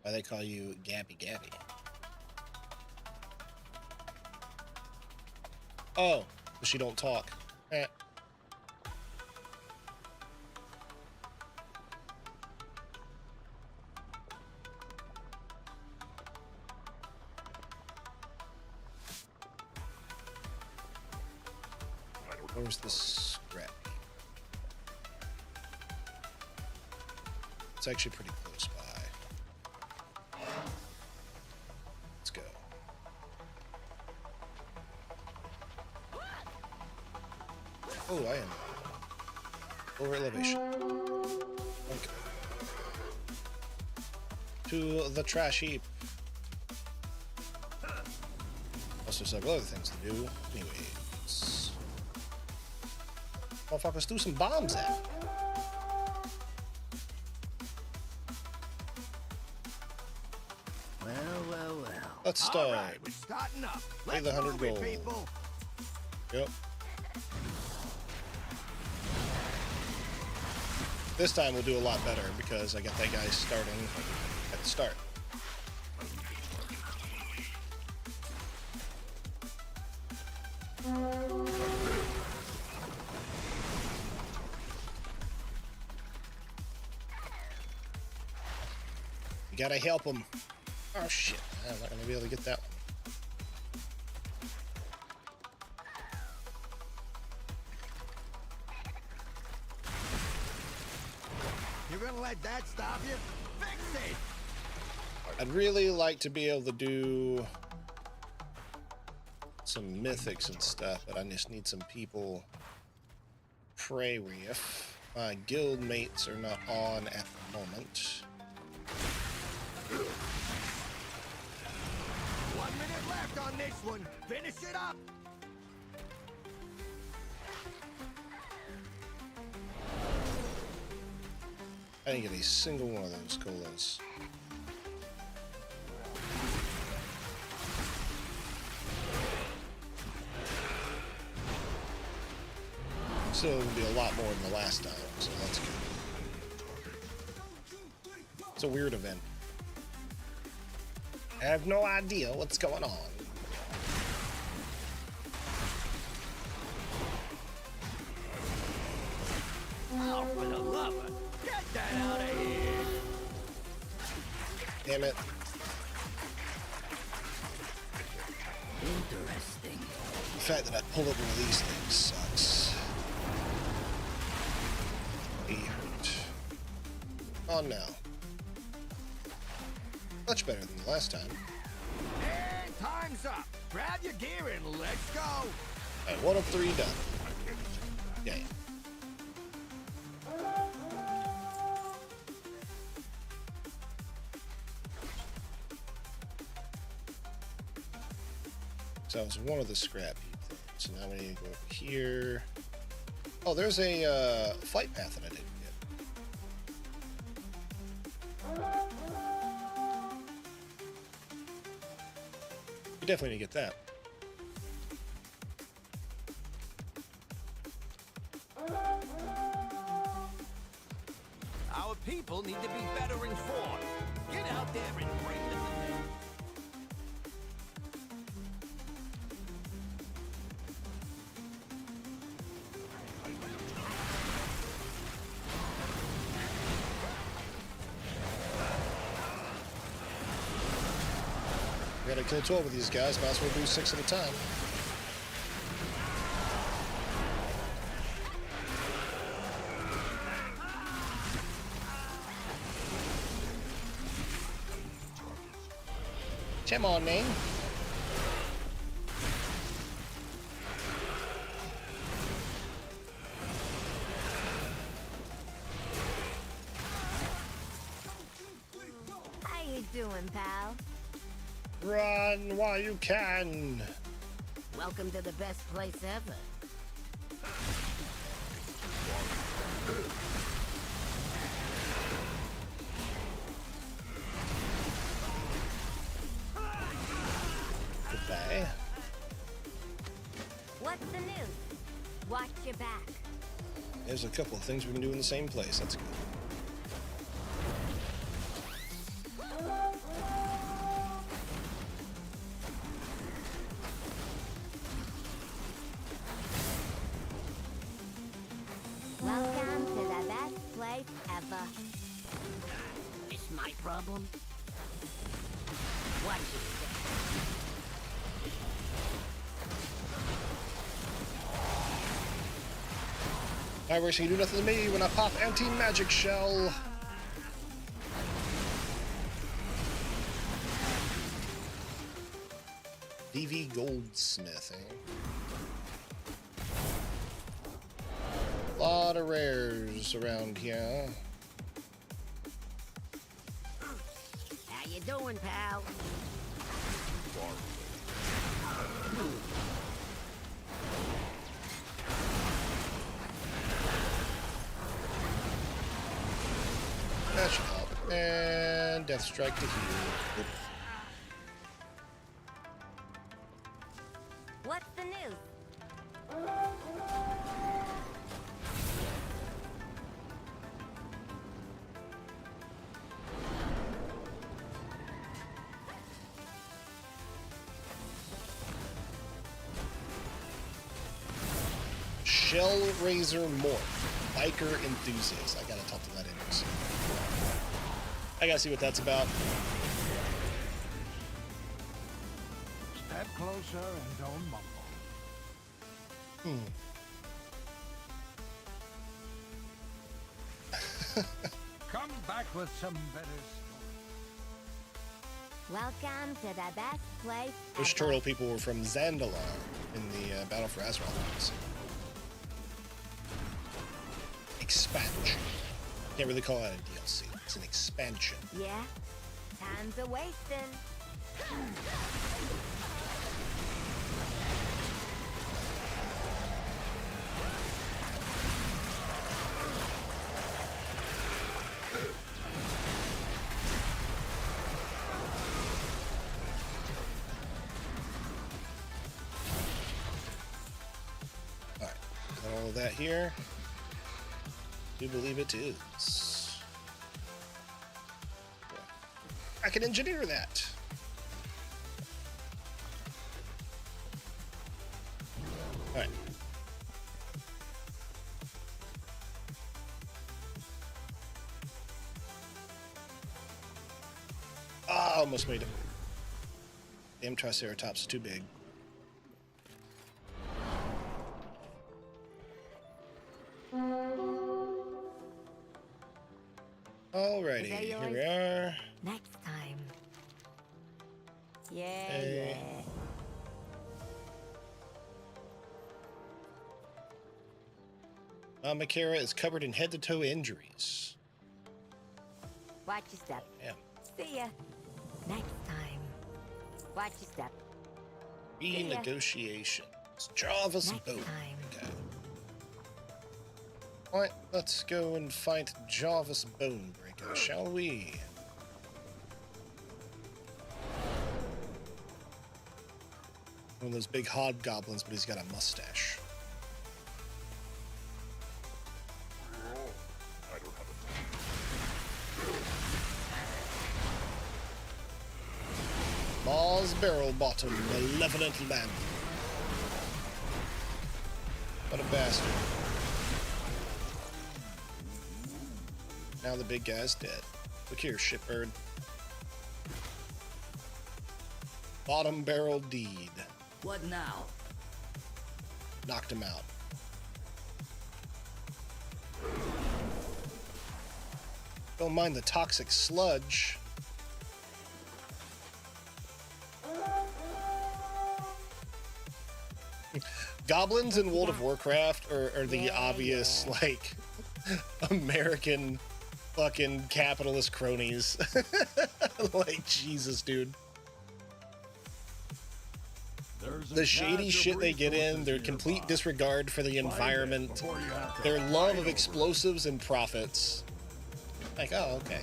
Why they call you Gabby Gabby? Oh, but she don't talk. Eh. Where's the scrap heap? It's actually pretty close by. Let's go. Oh, I am over elevation. Okay. To the trash heap. Also, several other things to do. Anyways. Motherfuckers threw some bombs at me. Well. Let's All start. right, we're starting up. Pay Let's the 100 move it, gold. people. Yep. This time we'll do a lot better because I got that guy starting at the start. You gotta help him. Oh shit, I'm not gonna be able to get that one. You're gonna let that stop you? Fix it! I'd really like to be able to do some mythics and stuff, but I just need some people pray with. My guild mates are not on at the moment. 1 minute left on this one. Finish it up. I didn't get a single one of those colas. Still gonna be a lot more than the last time, so that's good. It's a weird event. I have no idea what's going on. Oh, for the lover. Get that out of here. Damn it. Interesting. The fact that I pulled up one of these things sucks. He hurt. On now. Much better than the last time. And time's up. Grab your gear and let's go. Alright, 1 of 3 done. Yay. So that was one of the scrap heap things. So now we need to go over here. Oh, there's a flight path that I didn't get. You definitely need to get that. Our people need to be better informed. Get out there and bring them the news. We gotta kill 12 of these guys, might as well do 6 at a time. Come on, Name. How you doing, pal? Run while you can. Welcome to the best place ever. Goodbye. What's the news? Watch your back. There's a couple of things we can do in the same place. That's good. Welcome to the best place ever. It's my problem. Watch it. Irish can do nothing to me when I pop anti-magic shell. DV Goldsmith, eh? Lot of rares around here. How you doing, pal? That should help. And Death Strike to heal. Oop. What's the news? Shell Razor Morph. Biker Enthusiast. I gotta talk to that NPC. I gotta see what that's about. Step closer and don't mumble. Come back with some better story. Welcome to the best place Those ever. turtle people were from Zandalar in the Battle for Azeroth games. Expansion. Can't really call that a DLC. It's an expansion. Yeah? Time's a wasting. Alright. Got all of that here. Do believe it is. I can engineer that. Alright. Ah, almost made it. Damn Triceratops is too big. Alrighty, Is that here yours? we are. Next time. Yeah, Hey. yeah. Makara is covered in head-to-toe injuries. Watch your step. Yeah. See ya. Next time. Watch your step. ya. Renegotiations. Java's Next boat. time. Okay. Alright, let's go and fight Java's Bonebreaker, shall we? One of those big hobgoblins, but he's got a mustache. Mars Barrel Bottom, Malevolent Land. What a bastard. Now the big guy's dead. Look here, shitbird. Bottom barrel deed. What now? Knocked him out. Don't mind the toxic sludge. Goblins in World of Warcraft are the obvious, like, American fucking capitalist cronies. Like, Jesus, dude. The shady shit they get in, their complete disregard for the environment, their love of explosives and profits. Like, oh, okay.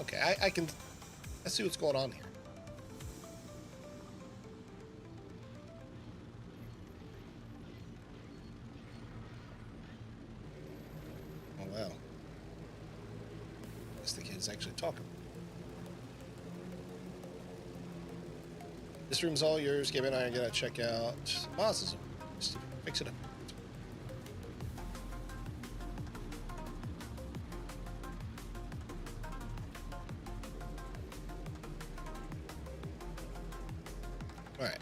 Okay, I see what's going on here. Oh, wow. I guess the kid's actually talking. This room's all yours. Gabe and I gotta check out Maz's room. Just fix it up. Alright.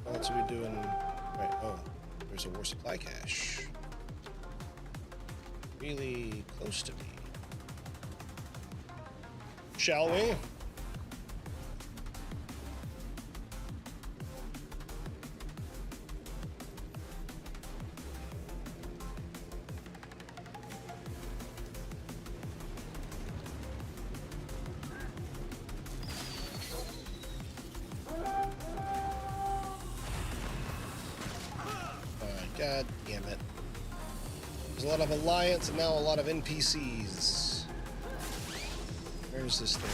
What else are we doing? Right, oh, there's a war supply cache. Really close to me. Shall we? God damn it. There's a lot of Alliance and now a lot of NPCs. Where's this thing?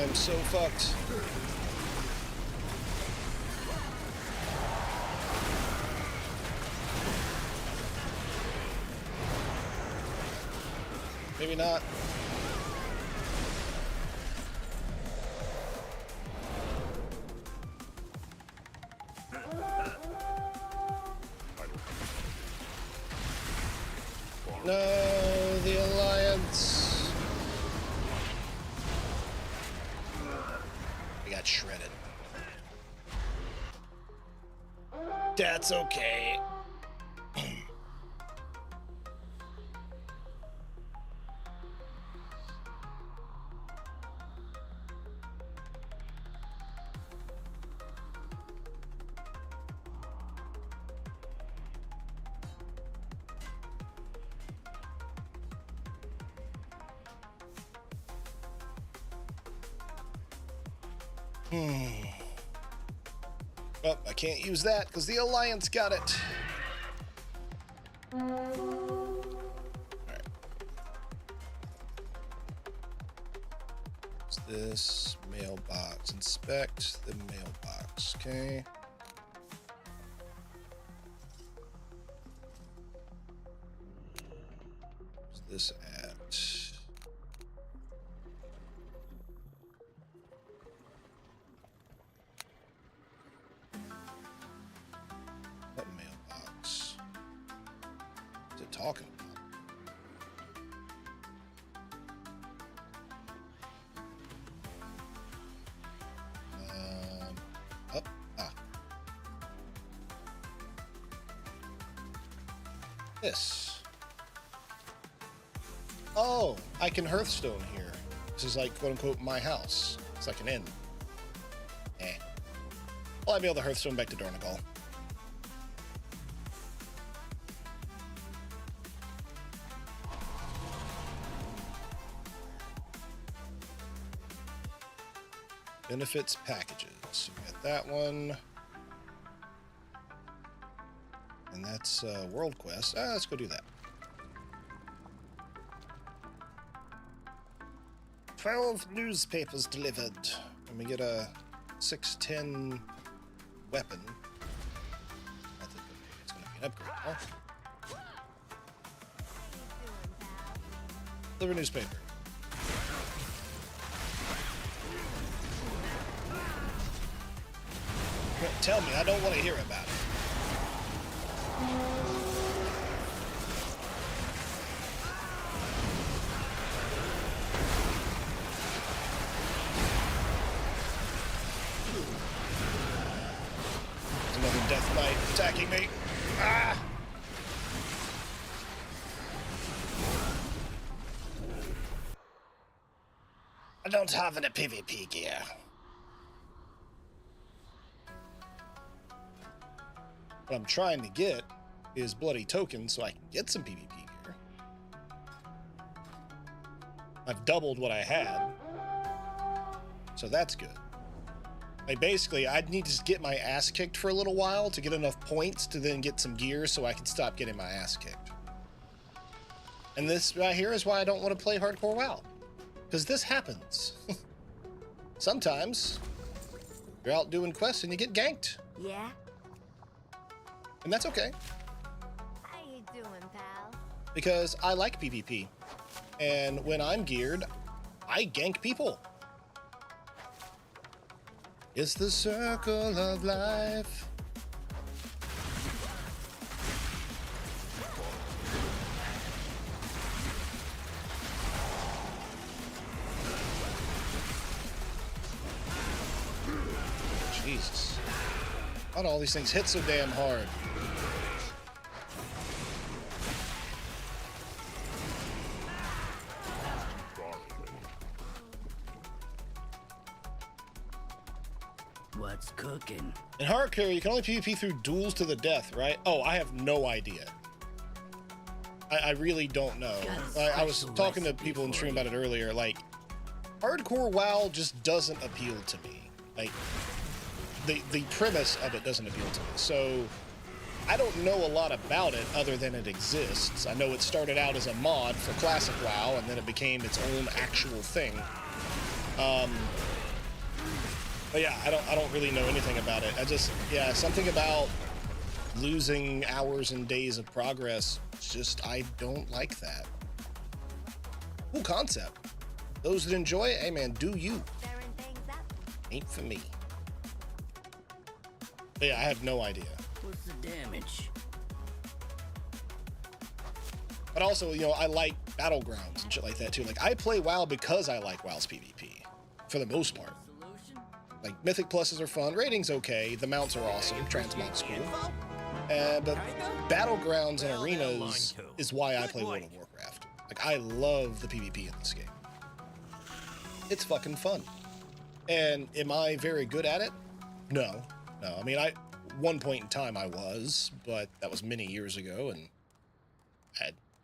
I'm so fucked. Maybe not. No, the Alliance. We got shredded. That's okay. Oh, I can't use that because the Alliance got it. Alright. What's this? Mailbox. Inspect the mailbox. Okay. What's this at? Talking about. This. Oh, I can Hearthstone here. This is like quote unquote my house. It's like an inn. Well, I'd be able to Hearthstone back to Dornigal. Benefits packages. So we got that one. And that's World Quest. Let's go do that. 12 newspapers delivered. And we get a 610 weapon. I think it's going to be an upgrade, huh? Deliver newspaper. Tell me, I don't want to hear about it. Knight attacking me. Ah! I don't have any PvP gear. What I'm trying to get is bloody tokens so I can get some PvP gear. I've doubled what I had, so that's good. Like, basically, I'd need to just get my ass kicked for a little while to get enough points to then get some gear so I can stop getting my ass kicked. And this right here is why I don't want to play hardcore WoW. Because this happens. Sometimes you're out doing quests and you get ganked. Yeah? And that's okay. How you doing, pal? Because I like PvP. And when I'm geared, I gank people. It's the circle of life. Jesus. Why do all these things hit so damn hard? What's cooking? In hardcore, you can only PvP through duels to the death, right? Oh, I have no idea. I really don't know. I was talking to people in stream about it earlier. Like, hardcore WoW just doesn't appeal to me. Like, the premise of it doesn't appeal to me. So, I don't know a lot about it other than it exists. I know it started out as a mod for classic WoW, and then it became its own actual thing. But yeah, I don't really know anything about it. Something about losing hours and days of progress. It's just, I don't like that. Cool concept. Those that enjoy it, hey man, do you. Stirring things up? Ain't for me. But yeah, I have no idea. What's the damage? But also, you know, I like battlegrounds and shit like that too. Like, I play WoW because I like WoW's PvP, for the most part. Solution? Like, Mythic Pluses are fun, rating's okay, the mounts are awesome, Transmog's cool. But battlegrounds and arenas is why I play World of Warcraft. Like, I love the PvP in this game. It's fucking fun. And am I very good at it? No. I mean, one point in time I was, but that was many years ago, and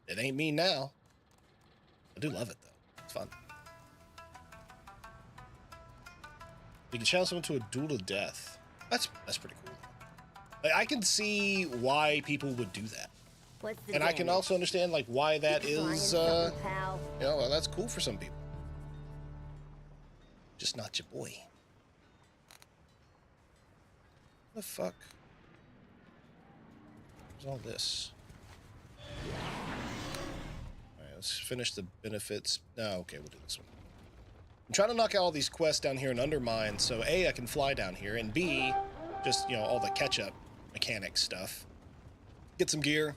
it ain't me now. I do love it, though. It's fun. You can challenge someone to a duel to death. That's pretty cool. Like, I can see why people would do that. What's the And I can damage? also understand, like, why that Flying is, something, pal. you know, well, that's cool for some people. Just not your boy. What the fuck? What's all this? Alright, let's finish the benefits. No, okay, we'll do this one. I'm trying to knock out all these quests down here in Undermine, so A, I can fly down here, and B, just, you know, all the catch-up mechanic stuff. Get some gear.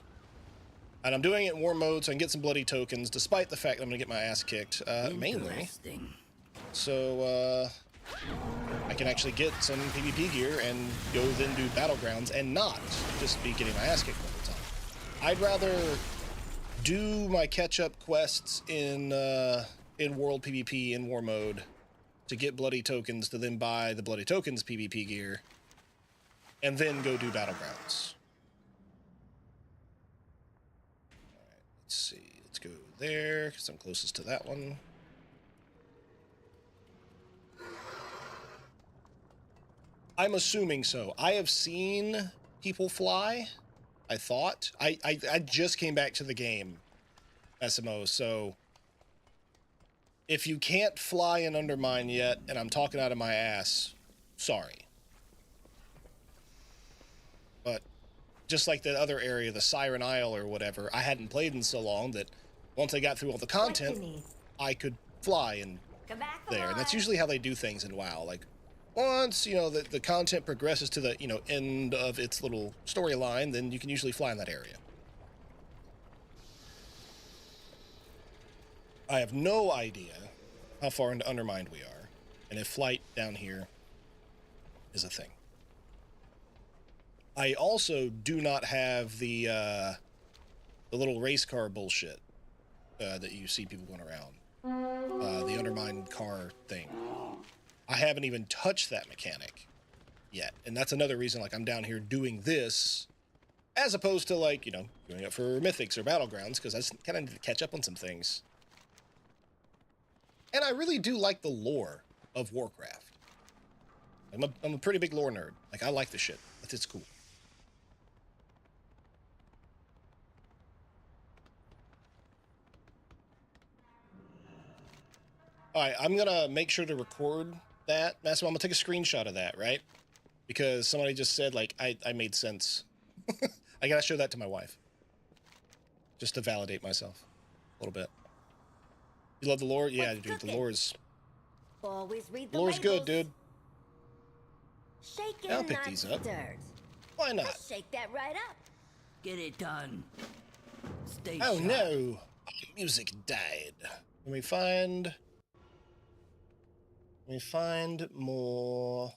And I'm doing it in war mode so I can get some bloody tokens, despite the fact that I'm gonna get my ass kicked, mainly. Interesting. So, I can actually get some PvP gear and go then do battlegrounds and not just be getting my ass kicked all the time. I'd rather do my catch-up quests in World PvP in war mode to get bloody tokens to then buy the bloody tokens PvP gear and then go do battlegrounds. Alright, let's see. Let's go there because I'm closest to that one. I'm assuming so. I have seen people fly, I thought. I just came back to the game, SMO, so if you can't fly in Undermine yet, and I'm talking out of my ass, sorry. But just like the other area, the Siren Isle or whatever, I hadn't played in so long that once I got through all the content, I could fly in Come back there. And that's alive. usually how they do things in WoW. Like, once, you know, the content progresses to the, you know, end of its little storyline, then you can usually fly in that area. I have no idea how far into Undermined we are, and if flight down here is a thing. I also do not have the little race car bullshit that you see people going around. The undermined car thing. I haven't even touched that mechanic yet. And that's another reason, like, I'm down here doing this as opposed to, like, you know, doing it for Mythics or Battlegrounds, because I just kind of need to catch up on some things. And I really do like the lore of Warcraft. I'm a pretty big lore nerd. Like, I like the shit. It's cool. All right, I'm going to make sure to record that. That's why I'm going to take a screenshot of that, right? Because somebody just said, like, I made sense. I got to show that to my wife. Just to validate myself a little bit. You love the lore? Yeah, dude, the lore is... Always read the Lore's good, dude. Shake it, I'll pick these up. stirred. Why not? Let's shake that right up. Get it done. Stay Oh, sharp. no. Music died. Let me find more...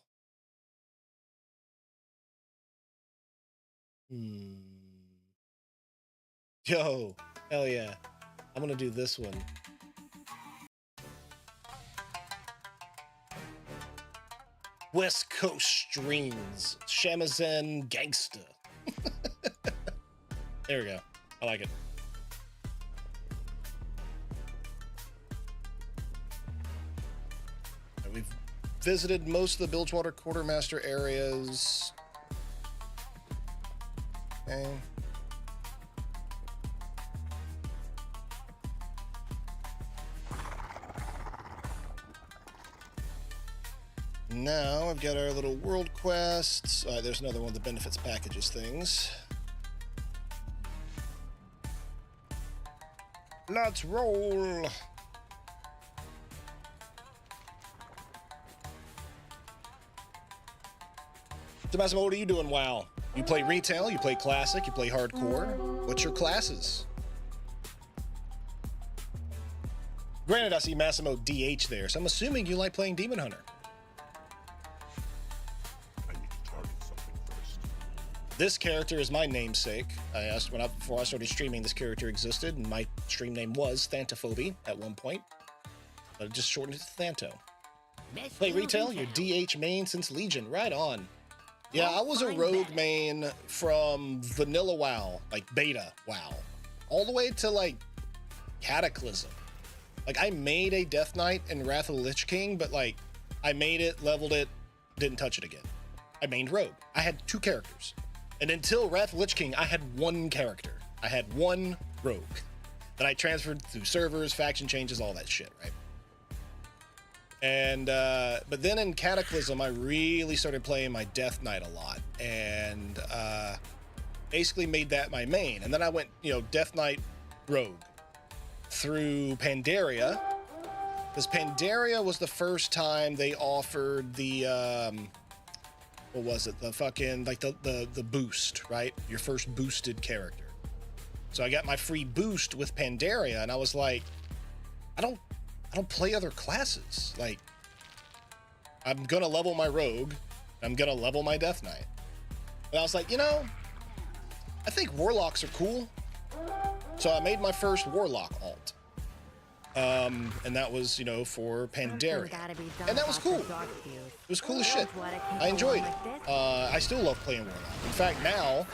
Yo, hell yeah. I'm gonna do this one. West Coast Streams. Shamazan Gangsta. There we go. I like it. And we've visited most of the Bilgewater Quartermaster areas. Okay. Now I've got our little world quests. There's another one of the benefits packages things. Let's roll. So Massimo, what are you doing? WoW? You play retail, you play classic, you play hardcore. What's your classes? Granted, I see Massimo DH there, so I'm assuming you like playing Demon Hunter. This character is my namesake. I asked before I started streaming, this character existed, and my stream name was Thantophobia at one point. But I just shortened it to Thanto. Play retail, your DH main since Legion. Right on. Yeah, I was a rogue main from vanilla WoW, like beta WoW, all the way to like Cataclysm. Like I made a Death Knight in Wrath of the Lich King, but like I made it, leveled it, didn't touch it again. I mained rogue. I had 2 characters. And until Wrath of the Lich King, I had 1 character. I had 1 rogue that I transferred through servers, faction changes, all that shit, right? And, but then in Cataclysm, I really started playing my Death Knight a lot and, basically made that my main. And then I went, you know, Death Knight rogue through Pandaria, because Pandaria was the first time they offered the, what was it? The fucking, like the boost, right? Your first boosted character. So I got my free boost with Pandaria and I was like, I don't play other classes. Like, I'm gonna level my rogue. I'm gonna level my Death Knight. And I was like, you know, I think warlocks are cool. So I made my first warlock alt. And that was, you know, for Pandaria. And that was cool. It was cool as shit. I enjoyed it. I still love playing warlock. In fact, now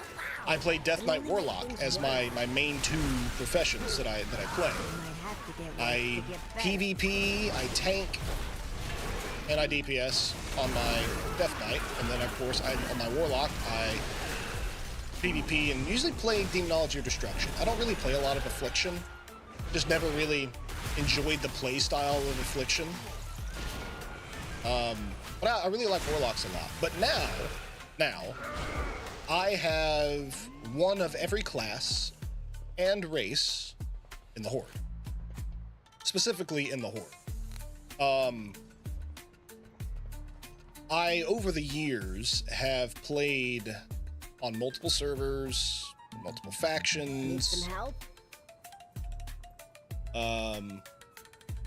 I play Death Knight Warlock as my main 2 professions that I play. I PvP, I tank, and I DPS on my Death Knight, and then of course on my Warlock I PvP and usually play Demonology or Destruction. I don't really play a lot of Affliction. Just never really enjoyed the play style of Affliction. But I really like Warlocks a lot. But now I have 1 of every class and race in the Horde. Specifically in the Horde. I, over the years, have played on multiple servers, multiple factions. Need some help?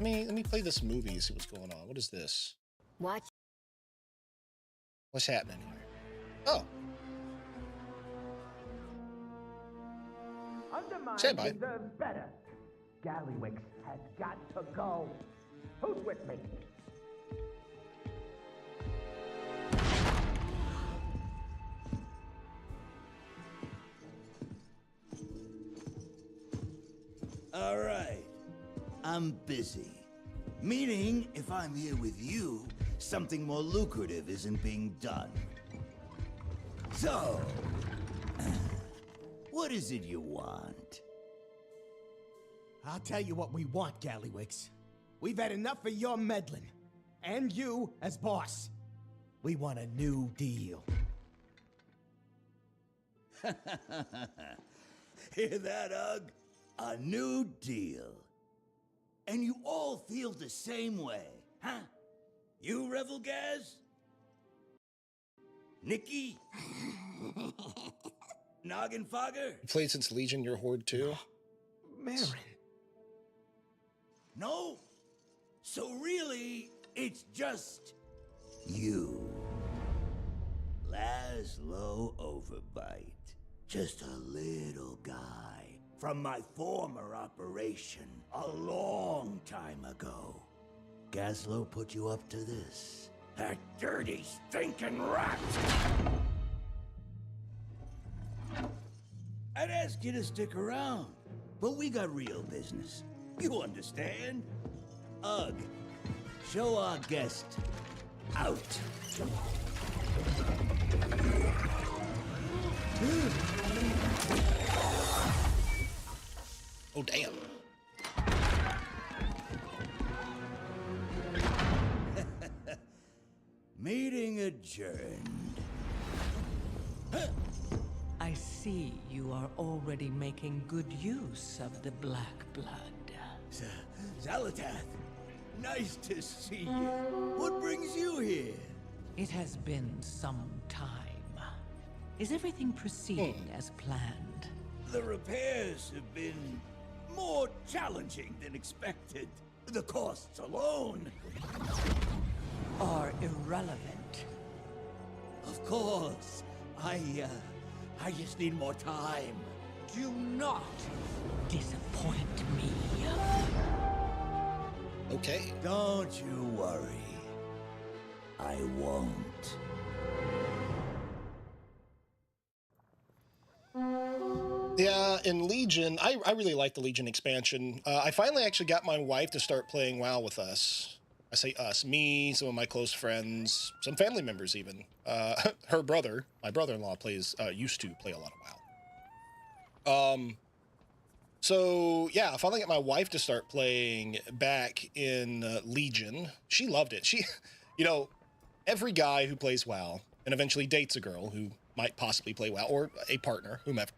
Let me play this movie, see what's going on. What is this? Watch. What's happening here? Oh. Stand by. deserves better. Gallywix has got to go. Who's with me? All right. I'm busy. Meaning, if I'm here with you, something more lucrative isn't being done. So, what is it you want? I'll tell you what we want, Gallywix. We've had enough of your meddling. And you as boss. We want a new deal. Hear that, Ugg? A new deal. And you all feel the same way, huh? You, Revel Gaz? Nikki? Noggin Fogger? You played since Legion, your horde too? Marin. No? So really, it's just you. Laszlo Overbite. Just a little guy from my former operation a long time ago. Gazlo put you up to this. That dirty, stinking rat! I'd ask you to stick around, but we got real business. You understand? Ugh. Show our guest out. Oh, damn. Meeting adjourned. I see you are already making good use of the black blood. Zalatath, nice to see you. What brings you here? It has been some time. Is everything proceeding as planned? The repairs have been more challenging than expected. The costs alone. Are irrelevant. Of course. I just need more time. Do not disappoint me. Okay. Don't you worry. I won't. Yeah, in Legion, I really like the Legion expansion. I finally actually got my wife to start playing WoW with us. I say us, me, some of my close friends, some family members even. Her brother, my brother-in-law used to play a lot of WoW. So yeah, I finally got my wife to start playing back in Legion. She loved it. She, you know, every guy who plays WoW and eventually dates a girl who might possibly play WoW, or a partner, whomever.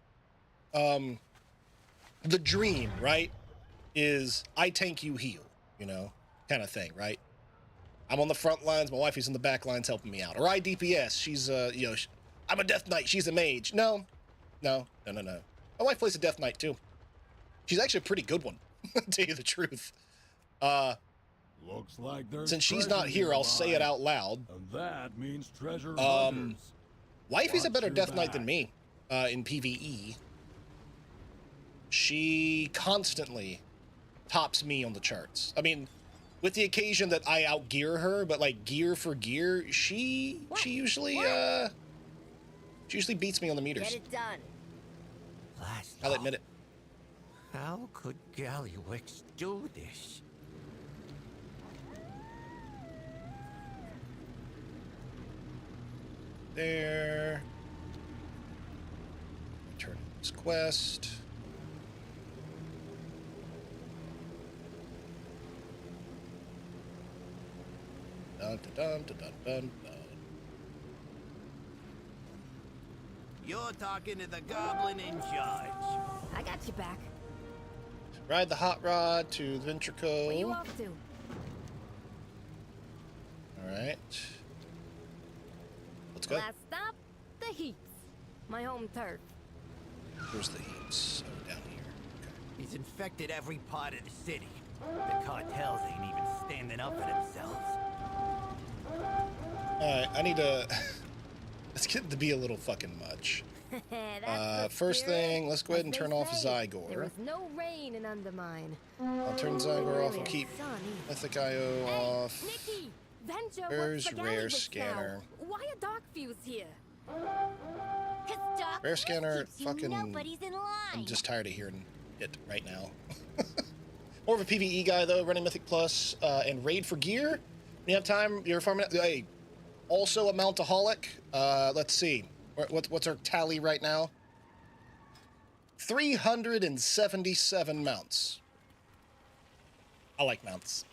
The dream, right, is I tank, you heal, you know, kind of thing, right? I'm on the front lines, my wife is in the back lines helping me out. Or I DPS, she's, you know, I'm a Death Knight, she's a mage. No. My wife plays a Death Knight too. She's actually a pretty good one, to tell you the truth. Looks like there's Since she's not here, I'll say it out loud. And that means treasure hunters. Wifey's a better Watch your Death Knight back. than me, in PvE. She constantly tops me on the charts. I mean, with the occasion that I outgear her, but like gear for gear, she usually beats me on the meters. Get it done. I'll admit it. How could Gallywix do this? There. Return this quest. Dun, dun, dun, dun, dun, dun. You're talking to the goblin in charge. I got you back. Ride the hot rod to the Ventrico. Where you off to? All right. Let's go. Last stop, the Heaps. My home turf. Where's the heaps? Oh, down here. He's infected every part of the city. The cartels ain't even standing up for themselves. All right, I need to. It's getting to be a little fucking much. That's the First spirit. thing, let's go ahead and As turn they off say, Zygor. There was no rain in Undermine. I'll turn Zygor off. We'll Really keep sunny. Mythic IO Hey, off. Nikki! Venture, Where's what's the Rare Gallywix Scanner? now? Why a dark fuse here? Rare Scanner, fucking... Nobody's in line. I'm just tired of hearing it right now. More of a PvE guy, though, running Mythic Plus and Raid for gear. When you have time, you're farming... Hey, also a Mountoholic. Let's see. What's our tally right now? 377 mounts. I like mounts.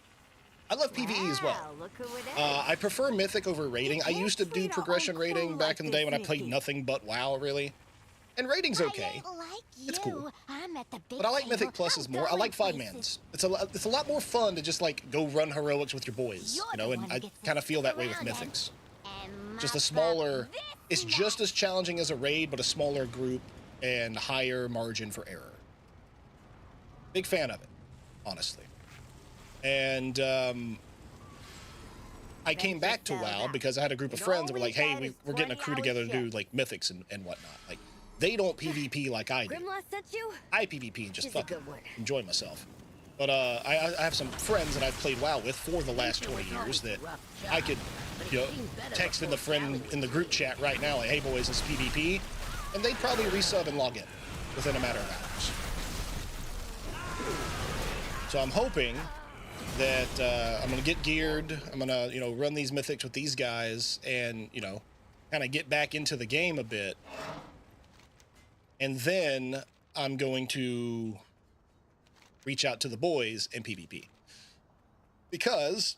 I love PvE as well. Look who it is. I prefer Mythic over raiding. I used to do progression raiding back in the day when I played nothing but WoW, really. And raiding's okay. It's cool. But I like Mythic Pluses more. I like 5-mans. It's a lot more fun to just like go run heroics with your boys, you know, and I kind of feel that way with Mythics. Just a smaller, it's just as challenging as a raid, but a smaller group and higher margin for error. Big fan of it, honestly. And I came back to WoW because I had a group of friends that were like, hey, we're getting a crew together to do like mythics and whatnot. Like, they don't PvP like I do. Grimlock sent you? I PvP and just She's a fucking good one. enjoy myself. But I have some friends that I've played WoW with for the last 20 years that I could, you know, text in the friend in the group chat right now, like, hey boys, it's PvP, and they'd probably resub and log in within a matter of hours. So I'm hoping that I'm gonna get geared. I'm gonna, you know, run these mythics with these guys, and you know, kind of get back into the game a bit, and then I'm going to reach out to the boys in PvP. Because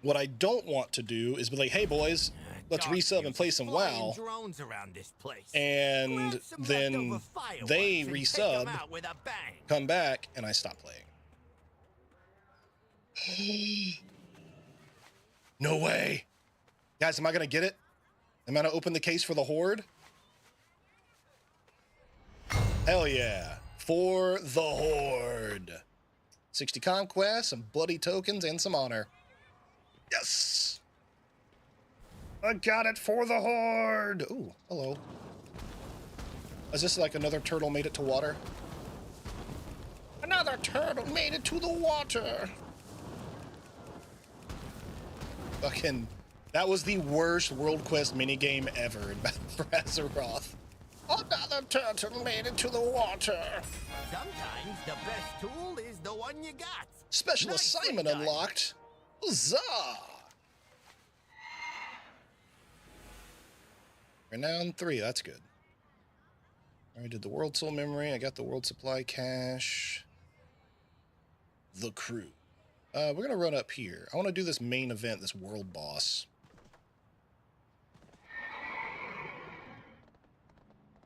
what I don't want to do is be like, hey boys, let's resub and play some WoW, drones around this place. and Grab some then leftover fireworks they and take 'em resub, out with a bang. come back, and I stop playing. No way. Guys, am I gonna get it? Am I gonna open the case for the Horde? Hell yeah. For the Horde. 60 conquests, some bloody tokens, and some honor. Yes! I got it for the Horde! Ooh, hello. Is this like another turtle made it to water? Another turtle made it to the water! Fucking, that was the worst World Quest minigame ever in Battle for Azeroth. Another turtle made it to the water. Sometimes the best tool is the one you got. Special Nicely assignment done. unlocked. Huzzah! Renown 3, that's good. I did the World Soul Memory. I got the World Supply Cache. The crew. We're going to run up here. I want to do this main event, this world boss.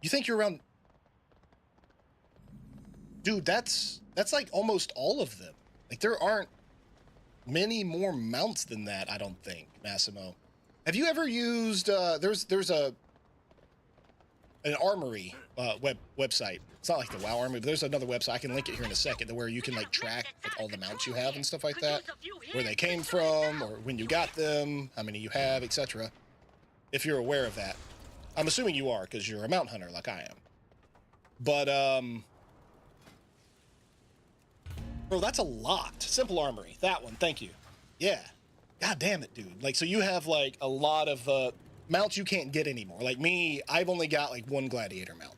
You think you're around... Dude, that's like almost all of them. Like, there aren't many more mounts than that, I don't think, Massimo. Have you ever used... there's an armory website. It's not like the WoW Armory, but there's another website. I can link it here in a second, where you can like track like, all the mounts you have and stuff like that, where they came from, or when you got them, how many you have, etc. If you're aware of that, I'm assuming you are because you're a mount hunter like I am. But bro, that's a lot. Simple Armory, that one. Thank you. Yeah. God damn it, dude. Like, so you have like a lot of mounts you can't get anymore. Like me, I've only got like one gladiator mount.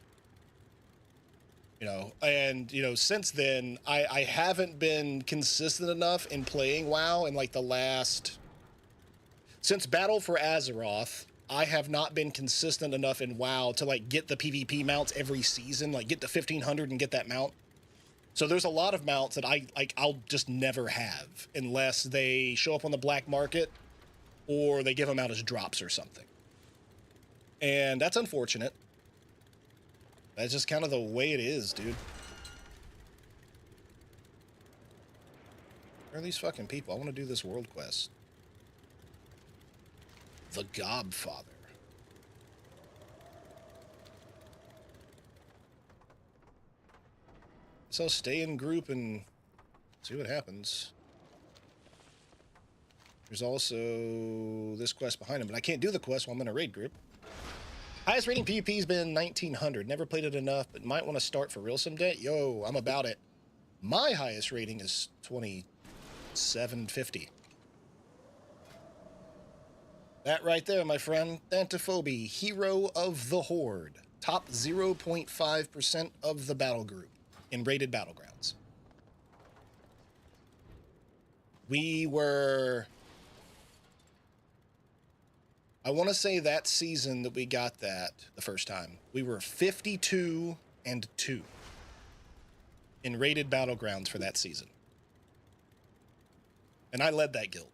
You know, and, you know, since then, I haven't been consistent enough in playing WoW in, like, the last... Since Battle for Azeroth, I have not been consistent enough in WoW to, like, get the PvP mounts every season, like, get to 1500 and get that mount. So there's a lot of mounts that I'll just never have unless they show up on the black market or they give them out as drops or something. And that's unfortunate. That's just kind of the way it is, dude. Where are these fucking people? I want to do this world quest. The Godfather. So stay in group and see what happens. There's also this quest behind him, but I can't do the quest while I'm in a raid group. Highest rating PvP has been 1900. Never played it enough, but might want to start for real someday. Yo, I'm about it. My highest rating is 2750. That right there, my friend. Thantophobia, Hero of the Horde. Top 0.5% of the battle group in rated battlegrounds. We were... I want to say that season that we got that the first time, we were 52-2 in rated battlegrounds for that season. And I led that guild.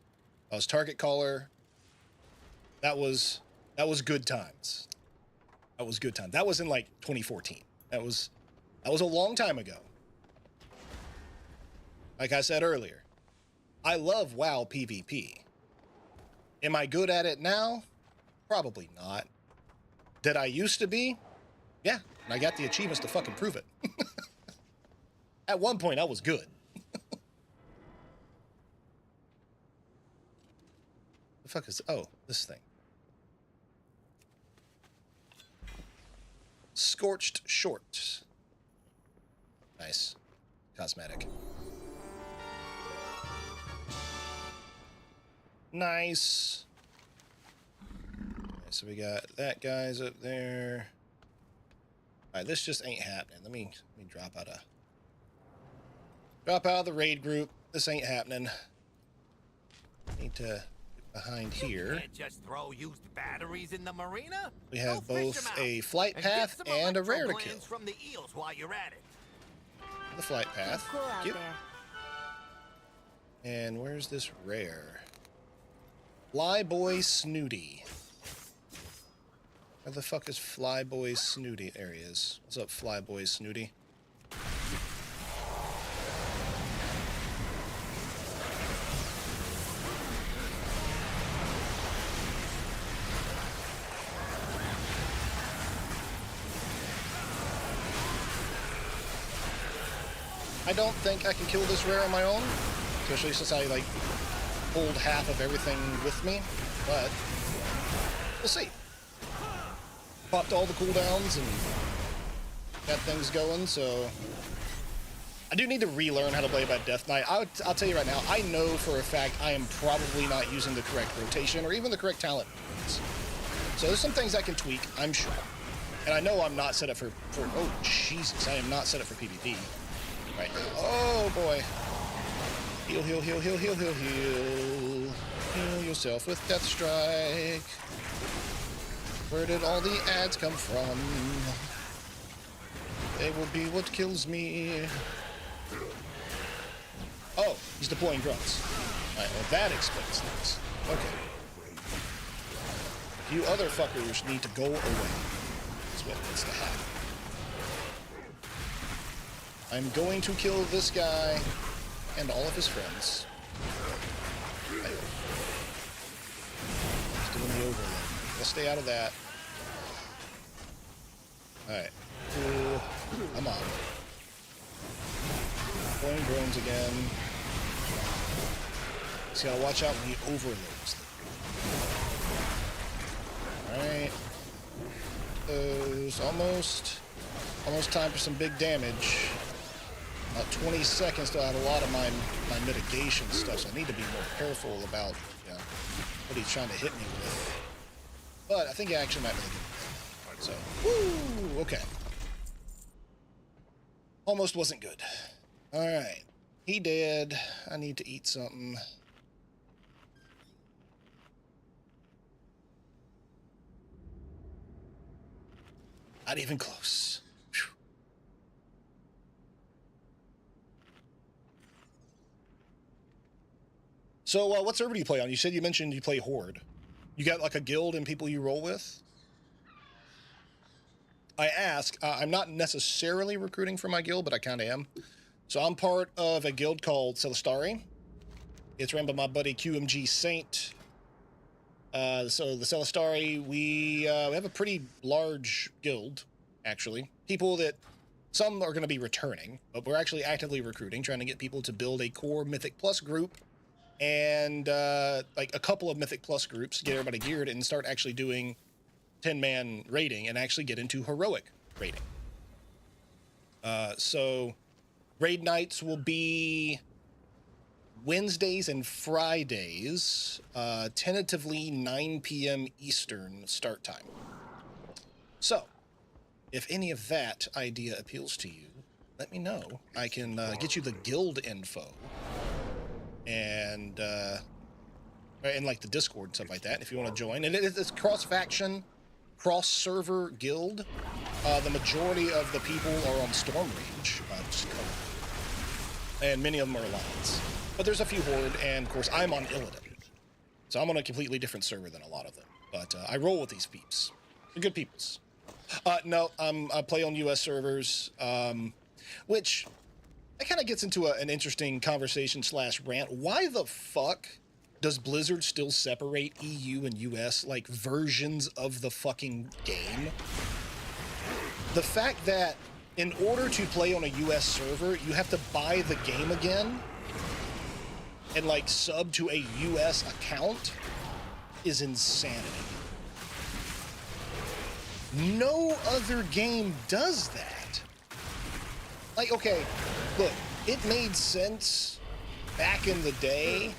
I was target caller. That was good times. That was good time. That was in like 2014. That was a long time ago. Like I said earlier, I love WoW PvP. Am I good at it now? Probably not. Did I used to be? Yeah, and I got the achievements to fucking prove it. At one point, I was good. The fuck is... Oh, this thing. Scorched Short. Nice. Cosmetic. Nice. So we got that guy's up there. All right, this just ain't happening. Let me drop out of the raid group. This ain't happening. Need to get behind here. You can't just throw used batteries in the marina. We have Go fish both 'em out a flight and get path some and a rare to electro kill. glands from the eels while you're at it. The flight path. Cool out Cute. there. And where's this rare? Flyboy Snooty. Where the fuck is Flyboy Snooty? There he is. What's up, Flyboy Snooty? I don't think I can kill this rare on my own, especially since I like pulled half of everything with me, but we'll see. Popped all the cooldowns and got things going, so I do need to relearn how to play about Death Knight. I'll tell you right now, I know for a fact I am probably not using the correct rotation or even the correct talent. So there's some things I can tweak, I'm sure. And I know I'm not set up for oh Jesus, I am not set up for PvP right now. Oh boy. Heal, heal, heal, heal, heal, heal, heal. Heal yourself with Death Strike. Where did all the ads come from? They will be what kills me. Oh, he's deploying drones. Alright, well that explains things. Okay. You other fuckers need to go away. That's what needs to happen. I'm going to kill this guy and all of his friends. He's doing the overload. Let's stay out of that. Alright. Cool. I'm on. Deploying drones again. Just gotta watch out when he overloads them. Alright. Those almost time for some big damage. About 20 seconds till I have a lot of my mitigation stuff, so I need to be more careful about, you know, what he's trying to hit me with. But I think he actually might be good. So, woo! Okay. Almost wasn't good. Alright. He dead. I need to eat something. Not even close. Whew. So, what server do you play on? You mentioned you play Horde. You got like a guild and people you roll with? I ask, I'm not necessarily recruiting for my guild, but I kind of am. So I'm part of a guild called Celestari. It's ran by my buddy QMG Saint. So the Celestari, we have a pretty large guild, actually. People that, some are going to be returning, but we're actually actively recruiting, trying to get people to build a core Mythic Plus group and like a couple of Mythic Plus groups, get everybody geared and start actually doing 10-man rating and actually get into heroic rating. So raid nights will be Wednesdays and Fridays, tentatively 9 p.m. Eastern start time. So, if any of that idea appeals to you, let me know. I can get you the guild info and like the Discord and stuff like that. And if you want to join, and it's cross-faction, cross-server guild. The majority of the people are on Stormrage, and many of them are Alliance. But there's a few Horde, and of course I'm on Illidan. So I'm on a completely different server than a lot of them. But I roll with these peeps. They're good peeps. No, I play on US servers, which that kind of gets into an interesting conversation / rant. Why the fuck does Blizzard still separate EU and US like versions of the fucking game? The fact that in order to play on a US server, you have to buy the game again and like sub to a US account is insanity. No other game does that. Like, okay, look, it made sense back in the day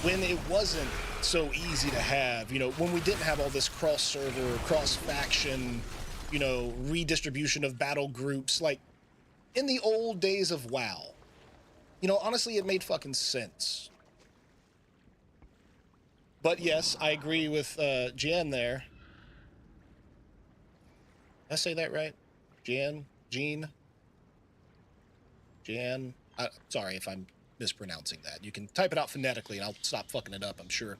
when it wasn't so easy to have, you know, when we didn't have all this cross-server, cross-faction, you know, redistribution of battle groups, like in the old days of WoW. You know, honestly, it made fucking sense. But yes, I agree with Jan there. Did I say that right? Jan? Sorry if I'm mispronouncing that. You can type it out phonetically and I'll stop fucking it up, I'm sure.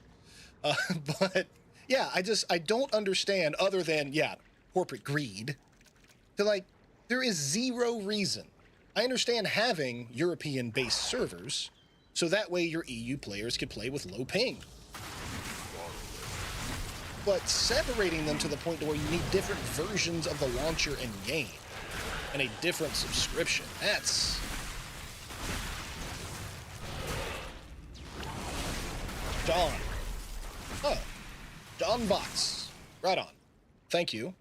But yeah, I don't understand other than, yeah, corporate greed. To like, there is zero reason. I understand having European-based servers, so that way your EU players could play with low ping. But separating them to the point to where you need different versions of the launcher and game, and a different subscription, that's... John. Oh, John Box. Right on. Thank you,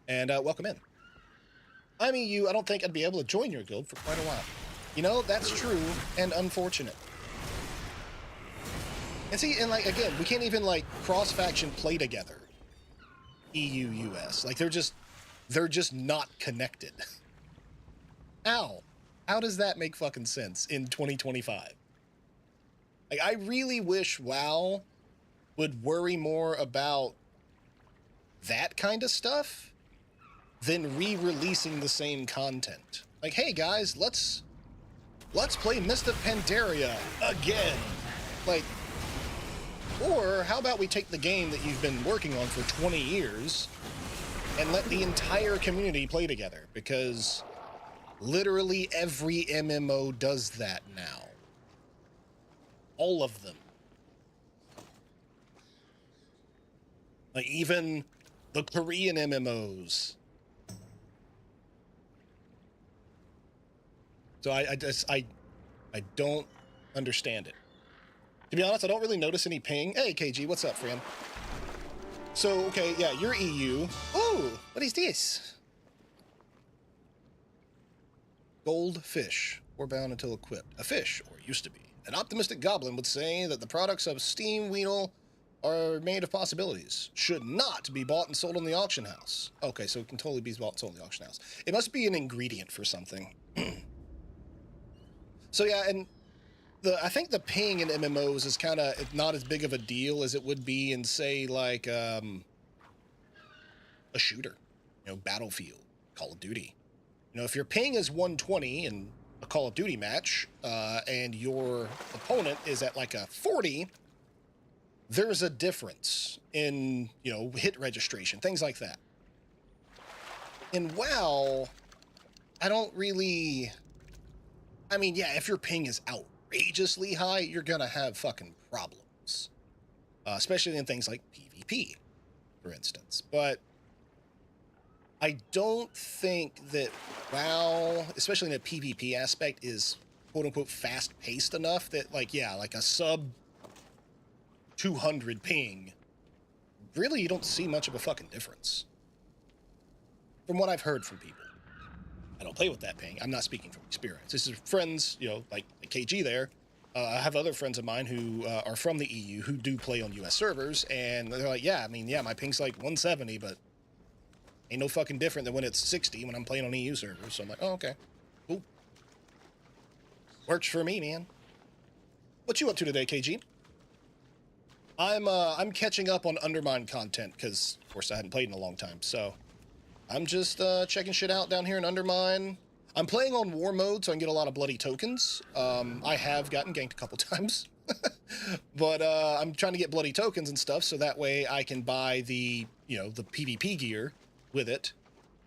and welcome in. I'm EU, I don't think I'd be able to join your guild for quite a while. You know, that's true and unfortunate. And see, and like, again, we can't even like cross-faction play together. EU, US. Like, they're just not connected. How? How does that make fucking sense in 2025? Like, I really wish WoW would worry more about that kind of stuff than re-releasing the same content. Like, hey guys, let's play Mist of Pandaria again. Like, or how about we take the game that you've been working on for 20 years and let the entire community play together? Because literally every MMO does that now. All of them. Like, even the Korean MMOs. So I don't understand it. To be honest, I don't really notice any ping. Hey, KG, what's up, friend? So, okay, yeah, you're EU. Oh, what is this? Goldfish, or bound until equipped. A fish, or used to be. An optimistic goblin would say that the products of Steam Weedle are made of possibilities. Should not be bought and sold in the auction house. Okay, so it can totally be bought and sold in the auction house. It must be an ingredient for something. So yeah, and I think the ping in MMOs is kind of not as big of a deal as it would be in, say, like a shooter, you know, Battlefield, Call of Duty. You know, if your ping is 120 in a Call of Duty match, and your opponent is at like a 40, there's a difference in, you know, hit registration, things like that. In WoW, I don't really... I mean, yeah, if your ping is outrageously high, you're gonna have fucking problems. Especially in things like PvP, for instance. But I don't think that WoW, especially in a PvP aspect, is quote-unquote fast-paced enough that, like, yeah, like a sub 200 ping really you don't see much of a fucking difference. From what I've heard from people. I don't play with that ping. I'm not speaking from experience. This is friends, you know, like KG there. I have other friends of mine who are from the EU who do play on US servers, and they're like, yeah, I mean, yeah, my ping's like 170, but ain't no fucking different than when it's 60 when I'm playing on EU servers. So I'm like, oh, okay, cool. Works for me, man. What you up to today, KG? I'm catching up on Undermine content because, of course, I hadn't played in a long time. So I'm just checking shit out down here in Undermine. I'm playing on war mode, so I can get a lot of bloody tokens. I have gotten ganked a couple times, but I'm trying to get bloody tokens and stuff, so that way I can buy the, you know, the PvP gear with it,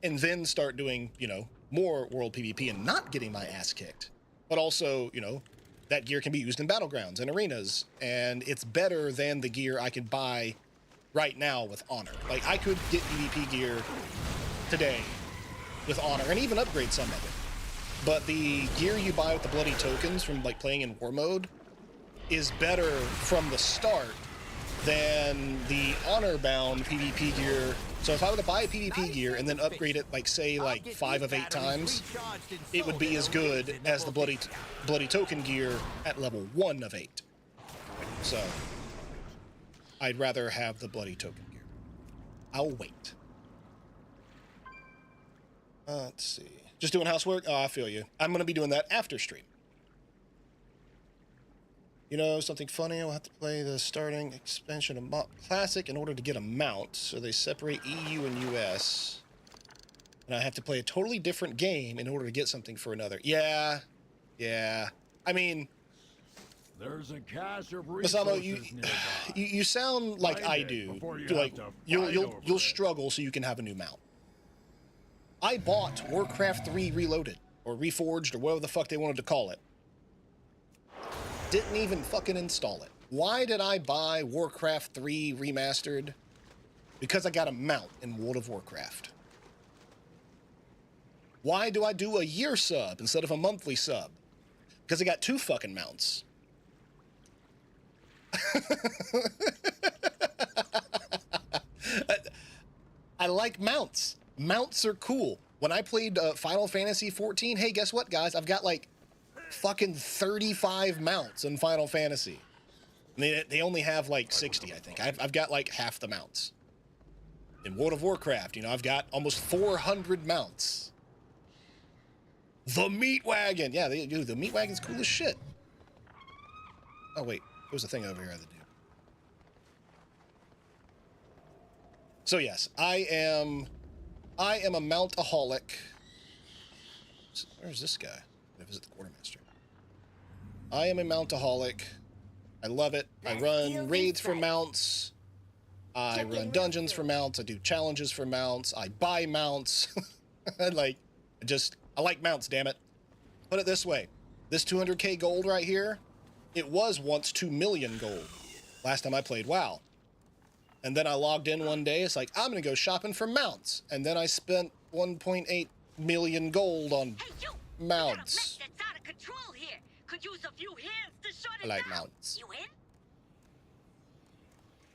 and then start doing, you know, more world PvP and not getting my ass kicked. But also, you know, that gear can be used in battlegrounds and arenas, and it's better than the gear I can buy right now with Honor. Like, I could get PvP gear today with Honor and even upgrade some of it. But the gear you buy with the bloody tokens from, like, playing in war mode is better from the start than the honor-bound PvP gear. So if I were to buy a PvP gear and then upgrade it, like, say, like 5 of 8 times, it would be as good as the bloody token gear at level 1 of 8. So I'd rather have the bloody token gear. I'll wait. Let's see. Just doing housework? Oh, I feel you. I'm going to be doing that after stream. You know, something funny, I'll have to play the starting expansion of Classic in order to get a mount, so they separate EU and US. And I have to play a totally different game in order to get something for another. Yeah. I mean... There's a cache of Masamo, resources you sound like I do. Like, you'll struggle so you can have a new mount. I bought Warcraft 3 Reloaded, or Reforged, or whatever the fuck they wanted to call it. Didn't even fucking install it. Why did I buy Warcraft 3 Remastered? Because I got a mount in World of Warcraft. Why do I do a year sub instead of a monthly sub? Because I got 2 fucking mounts. I like mounts. Mounts are cool. When I played Final Fantasy 14, hey, guess what, guys? I've got like fucking 35 mounts in Final Fantasy. And they only have like 60, I think. I've got like half the mounts. In World of Warcraft, you know, I've got almost 400 mounts. The Meat Wagon! Yeah, the Meat Wagon's cool as shit. Oh, wait. There's a thing over here I had to do. So, yes, I am a Mountoholic. Where's this guy? I visit the quartermaster. I am a Mountoholic. I love it. I run raids for mounts. I run dungeons for mounts. I do challenges for mounts. I buy mounts. I like mounts, damn it. Put it this way. This 200k gold right here, it was once 2 million gold. Last time I played WoW. And then I logged in one day. It's like, I'm going to go shopping for mounts. And then I spent 1.8 million gold on mounts. I like mounts.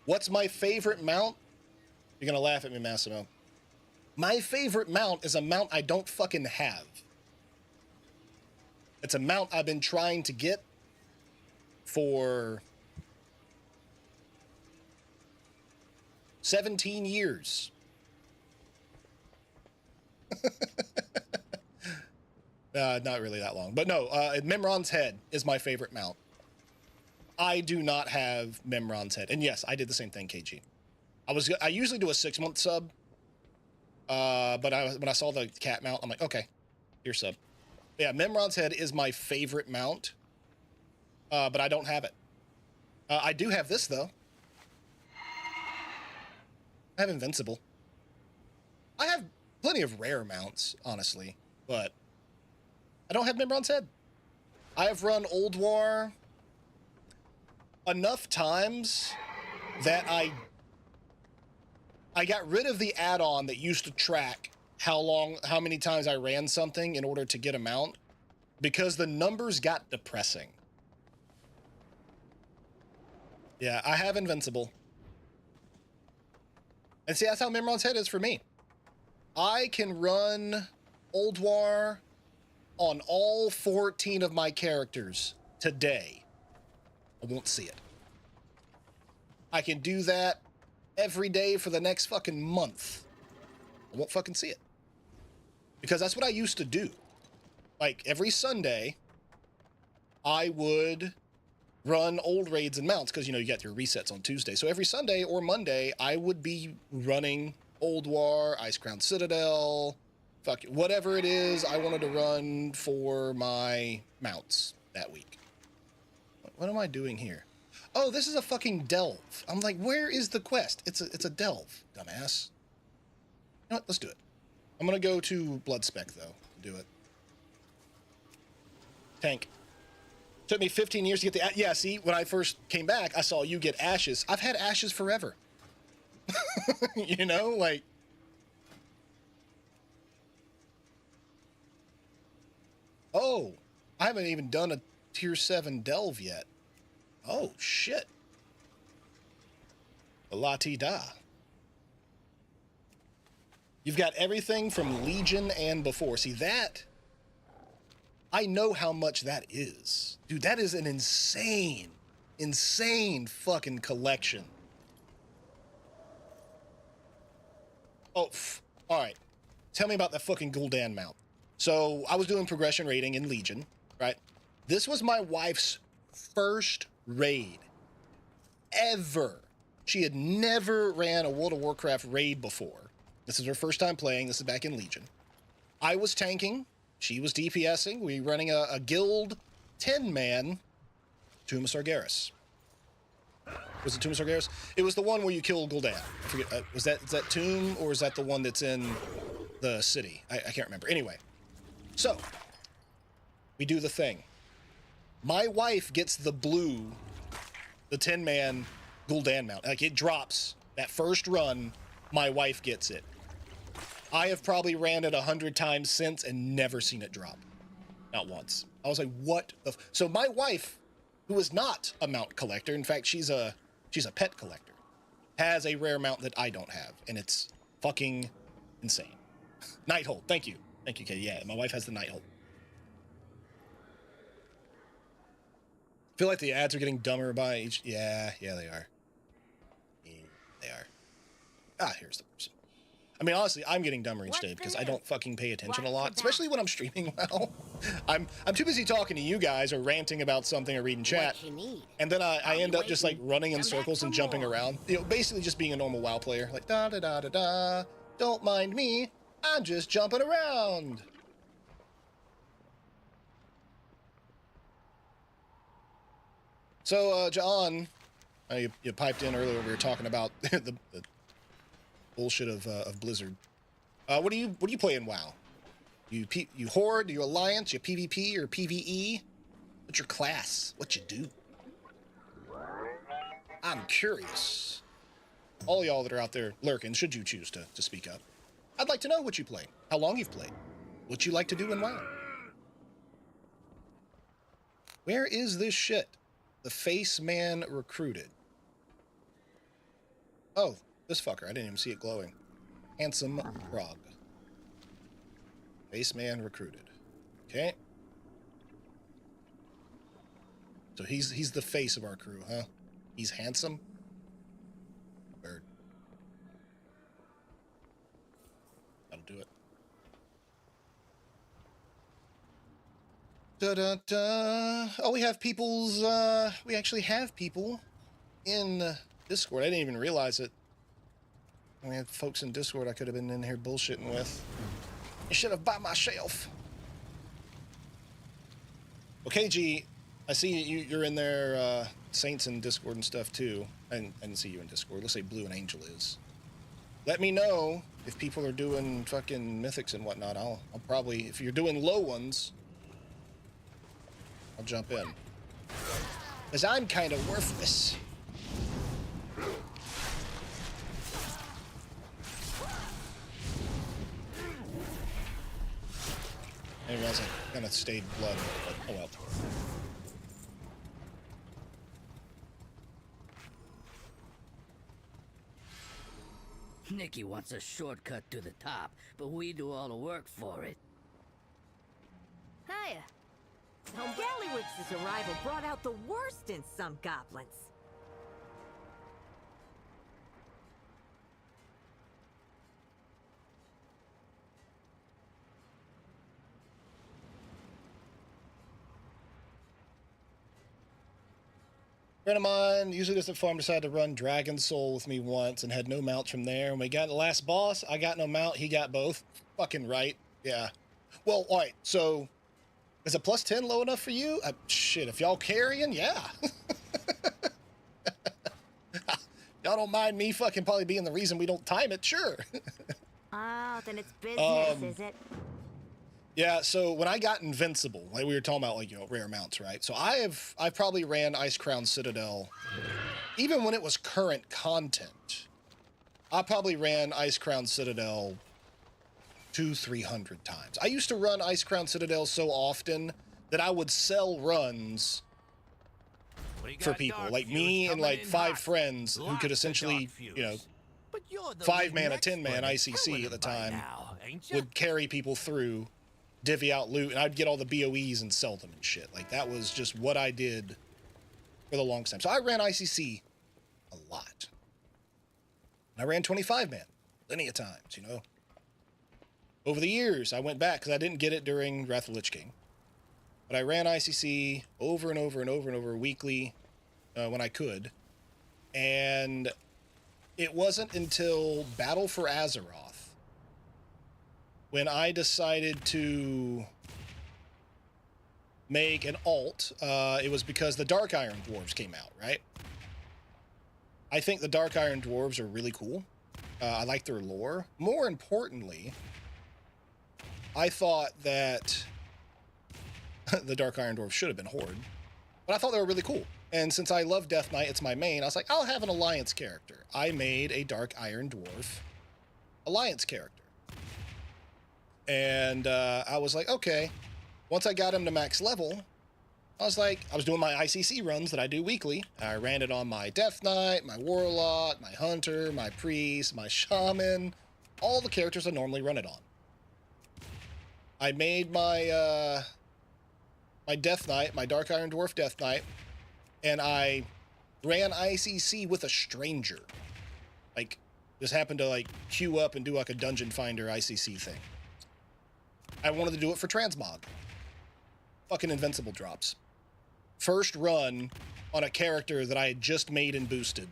What's my favorite mount? You're going to laugh at me, Massimo. My favorite mount is a mount I don't fucking have. It's a mount I've been trying to get for 17 years. Not really that long. But no, Memron's Head is my favorite mount. I do not have Memron's Head. And yes, I did the same thing, KG. I usually do a 6-month sub. But when I saw the cat mount, I'm like, okay, here's sub. Yeah, Memron's Head is my favorite mount. But I don't have it. I do have this, though. I have Invincible. I have plenty of rare mounts, honestly, but I don't have Memron's Head. I have run Old War enough times that I got rid of the add-on that used to track how many times I ran something in order to get a mount, because the numbers got depressing. Yeah, I have Invincible. And see, that's how Mimron's Head is for me. I can run Old War on all 14 of my characters today. I won't see it. I can do that every day for the next fucking month. I won't fucking see it. Because that's what I used to do. Like, every Sunday, I would run old raids and mounts, because, you know, you got your resets on Tuesday. So every Sunday or Monday, I would be running Old War, Ice Crown Citadel, fuck it, whatever it is I wanted to run for my mounts that week. What am I doing here? Oh, this is a fucking delve. I'm like, where is the quest? It's a delve, dumbass. You know what? Let's do it. I'm gonna go to Blood Spec, though, to do it. Tank. Took me 15 years to get the... Yeah, see, when I first came back, I saw you get ashes. I've had ashes forever. You know, like... Oh, I haven't even done a tier 7 delve yet. Oh, shit. La-ti-da. You've got everything from Legion and before. See, that... I know how much that is. Dude, that is an insane, insane fucking collection. Oh, all right. Tell me about that fucking Gul'dan mount. So, I was doing progression raiding in Legion, right? This was my wife's first raid ever. She had never ran a World of Warcraft raid before. This is her first time playing. This is back in Legion. I was tanking. She was DPSing. We were running a guild 10-man Tomb of Sargeras. Was it Tomb of Sargeras? It was the one where you kill Gul'dan. I forget. Is that Tomb, or is that the one that's in the city? I can't remember. Anyway, so we do the thing. My wife gets the 10-man Gul'dan mount. Like, it drops that first run. My wife gets it. I have probably ran it 100 times since and never seen it drop. Not once. I was like, what the... So my wife, who is not a mount collector, in fact, she's a pet collector, has a rare mount that I don't have, and it's fucking insane. Nighthold. Thank you. Thank you, Katie. Yeah, my wife has the Nighthold. I feel like the ads are getting dumber by each... Yeah, they are. Yeah, they are. Ah, here's the person. I mean, honestly, I'm getting dumber each day because I don't fucking pay attention a lot, especially when I'm streaming well. I'm too busy talking to you guys or ranting about something or reading chat, and then I end up just like running in circles and jumping around. You know, basically just being a normal WoW player, like da da da da da. Don't mind me, I'm just jumping around. So, John, you piped in earlier. We were talking about the bullshit of Blizzard. What do you play in WoW? You Horde, you Alliance, you PvP or PvE? What's your class? What you do? I'm curious. All y'all that are out there lurking, should you choose to speak up, I'd like to know what you play, how long you've played, what you like to do in WoW. Where is this shit? The Face Man recruited. Oh, this fucker. I didn't even see it glowing. Handsome Frog. Face Man recruited. Okay. So he's the face of our crew, huh? He's handsome? Bird. That'll do it. Da-da-da. Oh, we have people's, we actually have people in Discord. I didn't even realize it. We had folks in Discord I could have been in here bullshitting with. You should have bought my shelf. Okay, G, I see you're in there, Saints in Discord and stuff too. I didn't see you in Discord. Let's say Blue and Angel is. Let me know if people are doing fucking mythics and whatnot. I'll probably, if you're doing low ones, I'll jump in. Because I'm kind of worthless. I didn't realize I kind of stayed blood, but oh well. Nikki wants a shortcut to the top, but we do all the work for it. Hiya. Now, Gallywix's arrival brought out the worst in some goblins. Friend of mine usually does the farm, decided to run Dragon Soul with me once and had no mounts from there. When we got the last boss, I got no mount, he got both. Fucking right. Yeah. Well, all right, so is a plus 10 low enough for you? Shit, if y'all carrying, yeah. Y'all don't mind me fucking probably being the reason we don't time it, sure. Oh, then it's business, is it? Yeah, so when I got Invincible, like we were talking about, like, you know, rare mounts, right? So I've probably ran Ice Crown Citadel, even when it was current content. I probably ran Ice Crown Citadel 200-300 times. I used to run Ice Crown Citadel so often that I would sell runs for people, like me and like 5 friends who could essentially, you know, 5-man, 10-man ICC at the time would carry people through, divvy out loot, and I'd get all the BOEs and sell them and shit. Like, that was just what I did for the longest time. So I ran ICC a lot. And I ran 25-man plenty of times, you know. Over the years, I went back because I didn't get it during Wrath of the Lich King. But I ran ICC over and over and over and over weekly when I could. And it wasn't until Battle for Azeroth when I decided to make an alt. It was because the Dark Iron Dwarves came out, right? I think the Dark Iron Dwarves are really cool. I like their lore. More importantly, I thought that the Dark Iron Dwarves should have been Horde, but I thought they were really cool. And since I love Death Knight, it's my main, I was like, I'll have an Alliance character. I made a Dark Iron Dwarf Alliance character. And I was like, okay. Once I got him to max level, I was like, I was doing my ICC runs that I do weekly. I ran it on my Death Knight, my Warlock, my Hunter, my Priest, my Shaman, all the characters I normally run it on. I made my my Death Knight, my Dark Iron Dwarf Death Knight, and I ran ICC with a stranger. Like, just happened to, like, queue up and do, like, a Dungeon Finder ICC thing. I wanted to do it for Transmog. Fucking Invincible drops. First run on a character that I had just made and boosted.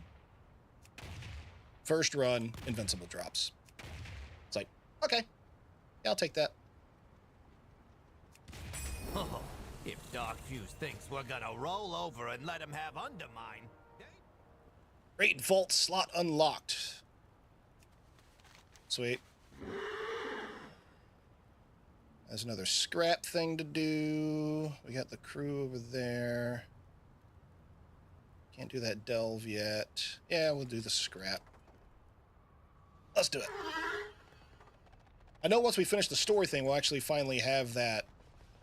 First run, Invincible drops. It's like, okay, yeah, I'll take that. Oh, if Darkfuse thinks we're gonna roll over and let him have Undermine... Great Vault slot unlocked. Sweet. There's another scrap thing to do. We got the crew over there. Can't do that delve yet. Yeah, we'll do the scrap. Let's do it. I know once we finish the story thing, we'll actually finally have that,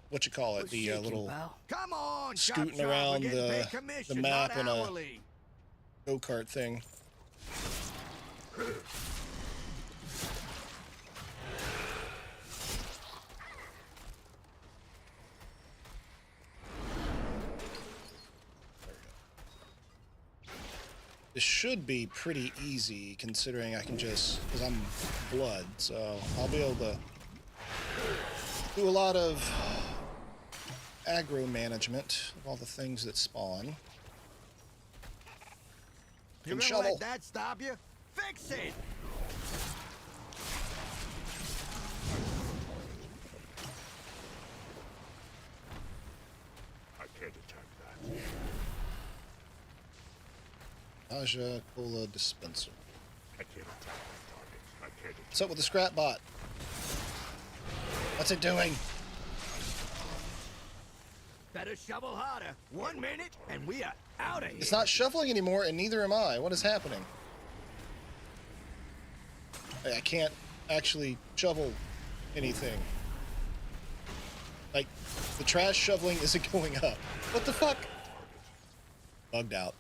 what you call it, the little Come on, scooting around the map in a go-kart thing. This should be pretty easy, considering I can just, because I'm blood, so I'll be able to do a lot of aggro management of all the things that spawn. You gonna shovel. let that stop you? Fix it! I can't attack that. Aja Cola Dispenser. I can't attack that target. I can't attack. What's up with the scrap bot? What's it doing? Better shovel harder. 1 minute, and we are out of here. It's not shoveling anymore, and neither am I. What is happening? I can't actually shovel anything. Like, the trash shoveling isn't going up. What the fuck? Bugged out.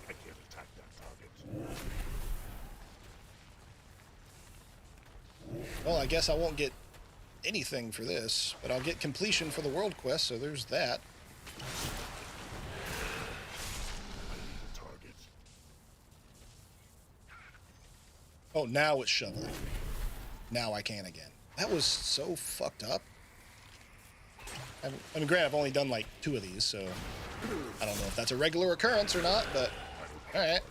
I can't Well, I guess I won't get anything for this, but I'll get completion for the world quest, so there's that. Oh, now it's shoveling. Now I can again. That was so fucked up. I mean, granted, I've only done like 2 of these, so I don't know if that's a regular occurrence or not, but alright.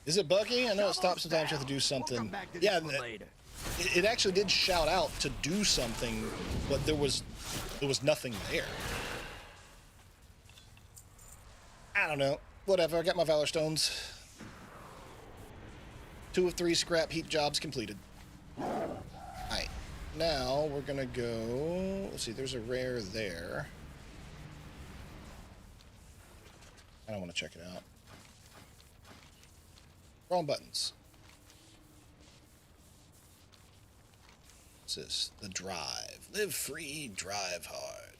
Is it buggy? I know it stops sometimes. You have to do something. Yeah, it actually did shout out to do something, but there was nothing there. I don't know. Whatever. I got my Valor Stones. 2 of 3 scrap heap jobs completed. Alright. Now we're gonna go. Let's see. There's a rare there. I don't want to check it out. Wrong buttons. What's this? The drive. Live free, drive hard.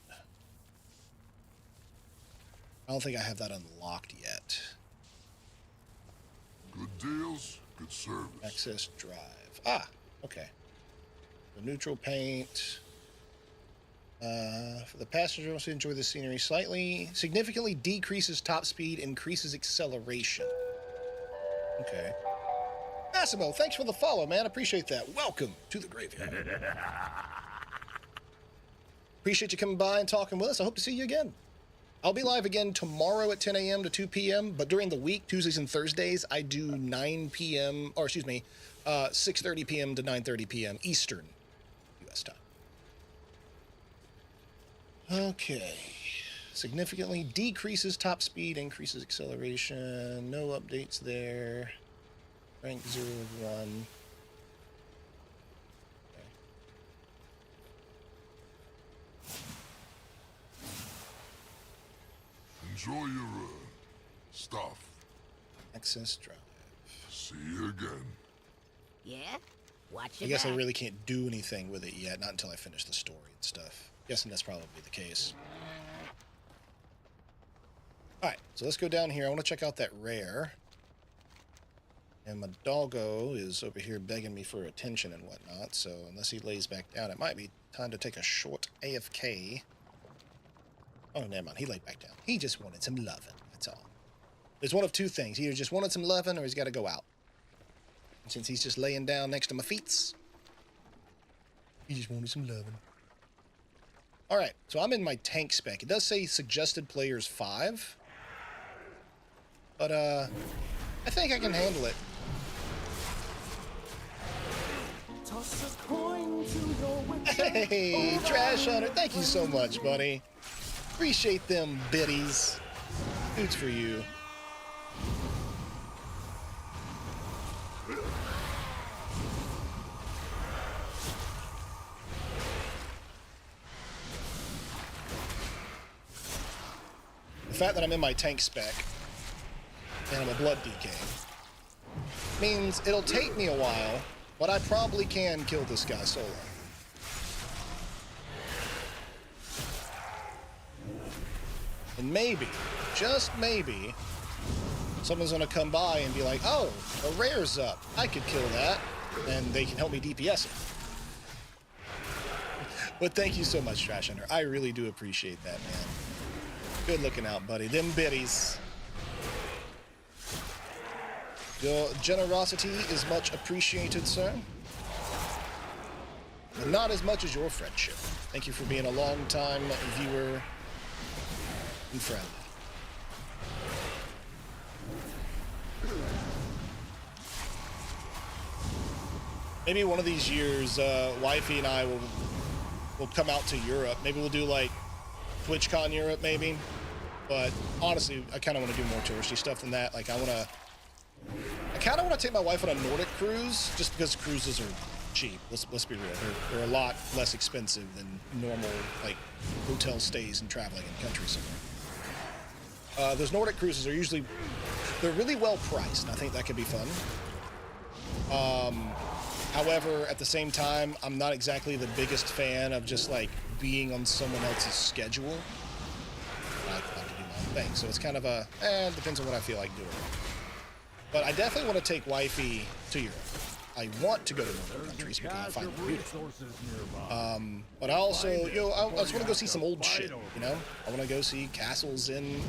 I don't think I have that unlocked yet. Good deals, good service. Access drive. Ah, okay. The neutral paint. For the passenger who wants to enjoy the scenery slightly, significantly decreases top speed, increases acceleration. Okay. Massimo, thanks for the follow, man. Appreciate that. Welcome to the graveyard. Appreciate you coming by and talking with us. I hope to see you again. I'll be live again tomorrow at 10 a.m. to 2 p.m., but during the week, Tuesdays and Thursdays, I do 9 p.m., or excuse me, 6:30 p.m. to 9:30 p.m. Eastern U.S. time. Okay. Significantly decreases top speed, increases acceleration. No updates there. Rank 0 of 1. Enjoy your stuff. Access drive. See you again. Yeah? Watch I your guess I back. really can't do anything with it yet, not until I finish the story and stuff. Guessing that's probably the case. Alright, so let's go down here. I want to check out that rare. And my doggo is over here begging me for attention and whatnot, so unless he lays back down, it might be time to take a short AFK. Oh, never mind. He laid back down. He just wanted some loving. That's all. There's one of 2 things. He either just wanted some loving or he's got to go out. And since he's just laying down next to my feet, he just wanted some loving. All right. So I'm in my tank spec. It does say suggested players 5. But, I think I can handle it. Hey, Trash Hunter. Thank you so much, buddy. Appreciate them biddies. Boots for you. The fact that I'm in my tank spec and I'm a blood DK means it'll take me a while, but I probably can kill this guy solo. And maybe, just maybe, someone's gonna come by and be like, oh, a rare's up. I could kill that, and they can help me DPS it. But thank you so much, Trash Hunter. I really do appreciate that, man. Good looking out, buddy. Them biddies. Your generosity is much appreciated, sir. But not as much as your friendship. Thank you for being a long-time viewer and friend. Maybe one of these years, Wifey and I will come out to Europe. Maybe we'll do like TwitchCon Europe, maybe. But honestly, I kind of want to do more touristy stuff than that. Like I kind of want to take my wife on a Nordic cruise, just because cruises are cheap. Let's be real. They're a lot less expensive than normal like hotel stays and traveling in countries somewhere. Those Nordic cruises are they're really well priced, and I think that could be fun. However, at the same time, I'm not exactly the biggest fan of just like being on someone else's schedule. I like to do my own thing, so it's kind of depends on what I feel like doing. But I definitely want to take wifey to Europe. I want to go to northern countries because I find them beautiful. But I also, I just want to go see some old shit, you know? I want to go see castles in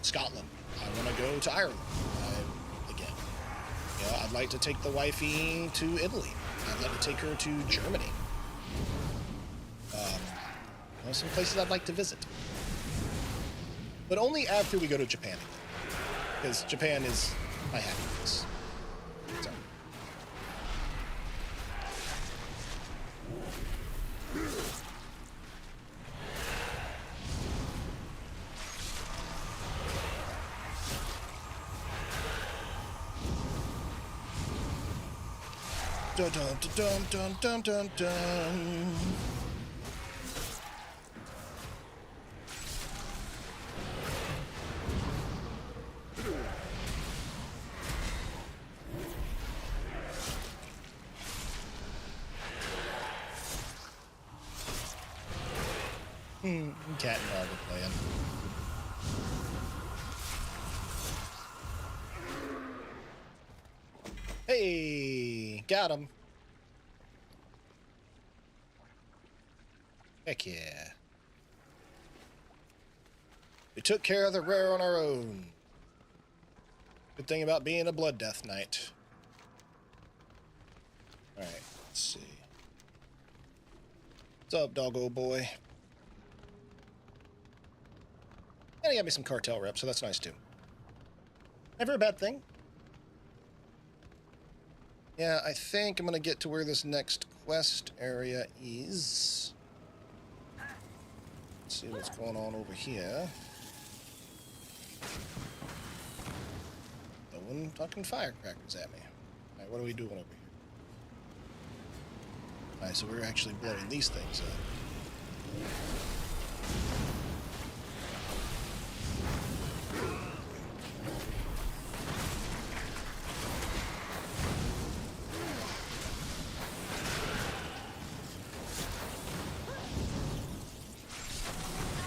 Scotland. I want to go to Ireland again. Yeah, I'd like to take the wifey to Italy. I'd like to take her to Germany. Some places I'd like to visit. But only after we go to Japan again. Because Japan is my happy place. So. Dun dun dun dun dun dun dun. Cat and dog are playing. Hey, got him. Heck yeah. We took care of the rare on our own. Good thing about being a Blood Death Knight. Alright, let's see. What's up, doggo boy? And he got me some cartel reps, so that's nice too. Never a bad thing. Yeah, I think I'm gonna get to where this next quest area is. Let's see what's going on over here. No one talking firecrackers at me. Alright, what are we doing over here? Alright, so we're actually blowing these things up.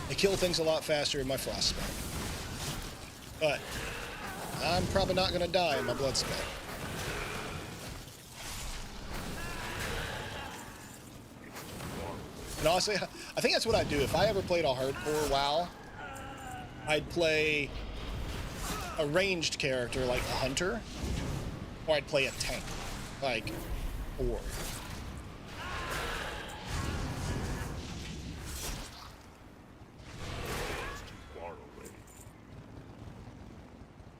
I kill things a lot faster in my frost spec. But I'm probably not gonna die in my blood spec. And honestly, I think that's what I'd do. If I ever played a hardcore WoW, I'd play a ranged character like a hunter, or I'd play a tank like a warrior.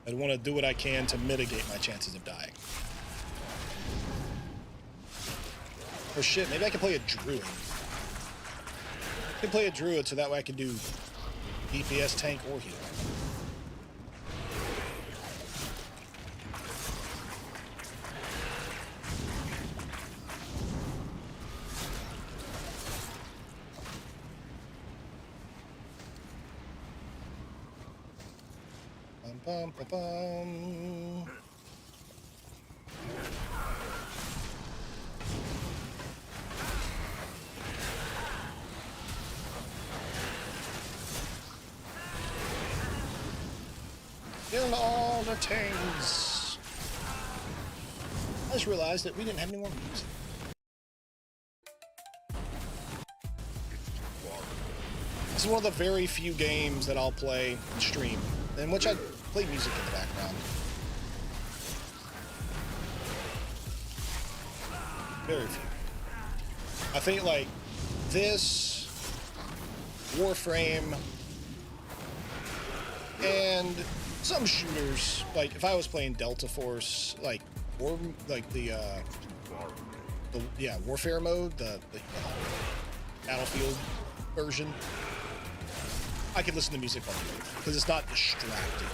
I'd want to do what I can to mitigate my chances of dying. Or shit, maybe I can play a druid. I can play a druid so that way I can do DPS, tank, or heal. Bum, bum, bum. Kill all the things. I just realized that we didn't have any more music. This is one of the very few games that I'll play and stream, in which I play music in the background. Very few. I think like this, Warframe, and some shooters. Like if I was playing Delta Force, like or like the Warfare mode, the Battlefield version, I could listen to music all day because it's not distracting.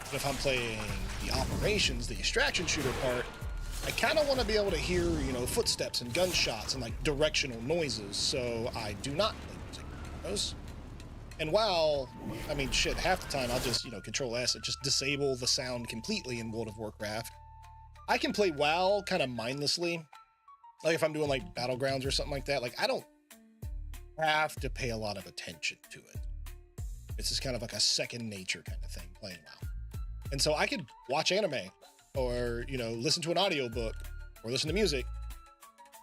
But if I'm playing the operations, the extraction shooter part, I kind of want to be able to hear, you know, footsteps and gunshots and like directional noises. So I do not play music in those. And while, I mean, shit, half the time I'll just, you know, Control S and just disable the sound completely in World of Warcraft. I can play WoW kind of mindlessly. Like if I'm doing like Battlegrounds or something like that, like I don't have to pay a lot of attention to it. It's just kind of like a second nature kind of thing playing WoW. And so I could watch anime or, you know, listen to an audiobook or listen to music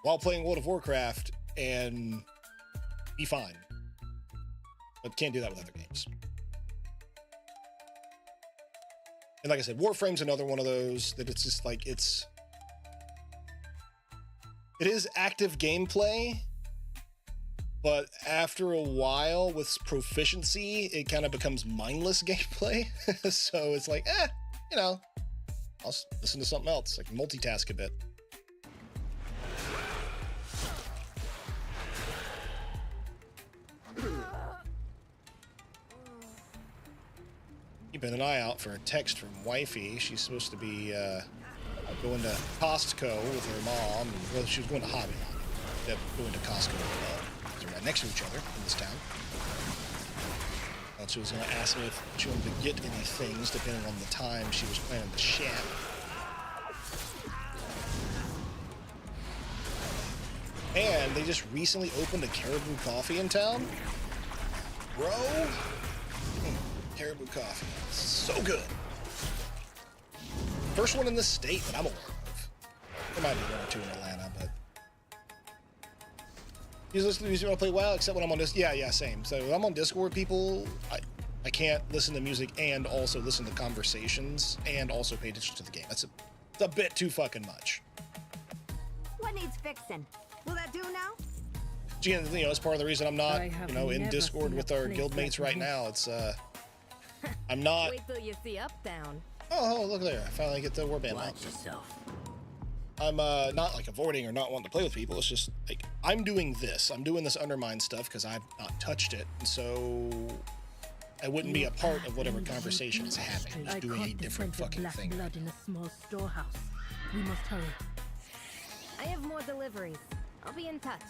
while playing World of Warcraft and be fine. But can't do that with other games. And like I said, Warframe's another one of those that it's just like, it is active gameplay, but after a while with proficiency, it kind of becomes mindless gameplay. So it's like, you know, I'll listen to something else, like multitask a bit. Keeping an eye out for a text from Wifey. She's supposed to be going to Costco with her mom. Well, she was going to Hobby Lobby. They're going to Costco. They're right next to each other in this town. She was going to ask me if she wanted to get any things depending on the time she was planning to shop. And they just recently opened a Caribou Coffee in town. Bro, Caribou Coffee, so good. First one in the state that I'm aware of. There might be one or two in Atlanta, but you want to play WoW except when I'm on this. Yeah, same. So when I'm on Discord, people, I can't listen to music and also listen to conversations and also pay attention to the game. It's a bit too fucking much. What needs fixing? Will that do now? Again, you know, it's part of the reason I'm not, you know, in Discord with our guildmates right now. It's I'm not. Wait till you see Up Down. Oh, look there! I finally get the warband out. Watch yourself. I'm not like avoiding or not wanting to play with people. It's just like I'm doing this. I'm doing this Undermine stuff because I've not touched it, and so I wouldn't be a part of whatever conversation is happening. Just doing a different fucking thing. Blood in a small storehouse. We must hurry. I have more deliveries. I'll be in touch.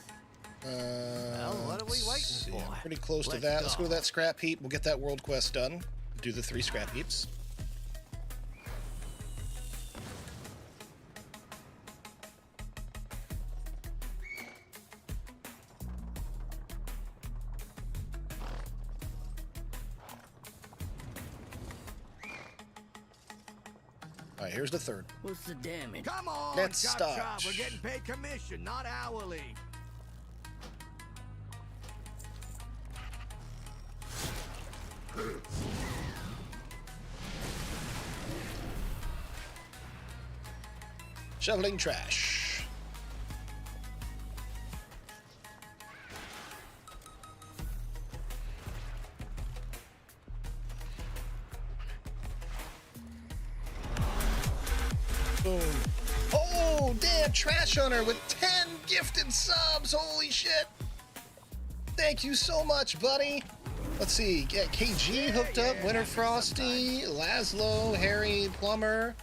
Well, what are we waiting for? Pretty close to that. Let's go to that scrap heap. We'll get that world quest done. Do the 3 scrap heaps. All right, here's the third. What's the damage? Come on, Let's chop start. chop. We're getting paid commission, not hourly. Shoveling trash. Boom. Oh, damn, Trash Hunter with 10 gifted subs. Holy shit. Thank you so much, buddy. Let's see. Get KG hooked up. Winter Frosty, Laszlo, Harry Plumber,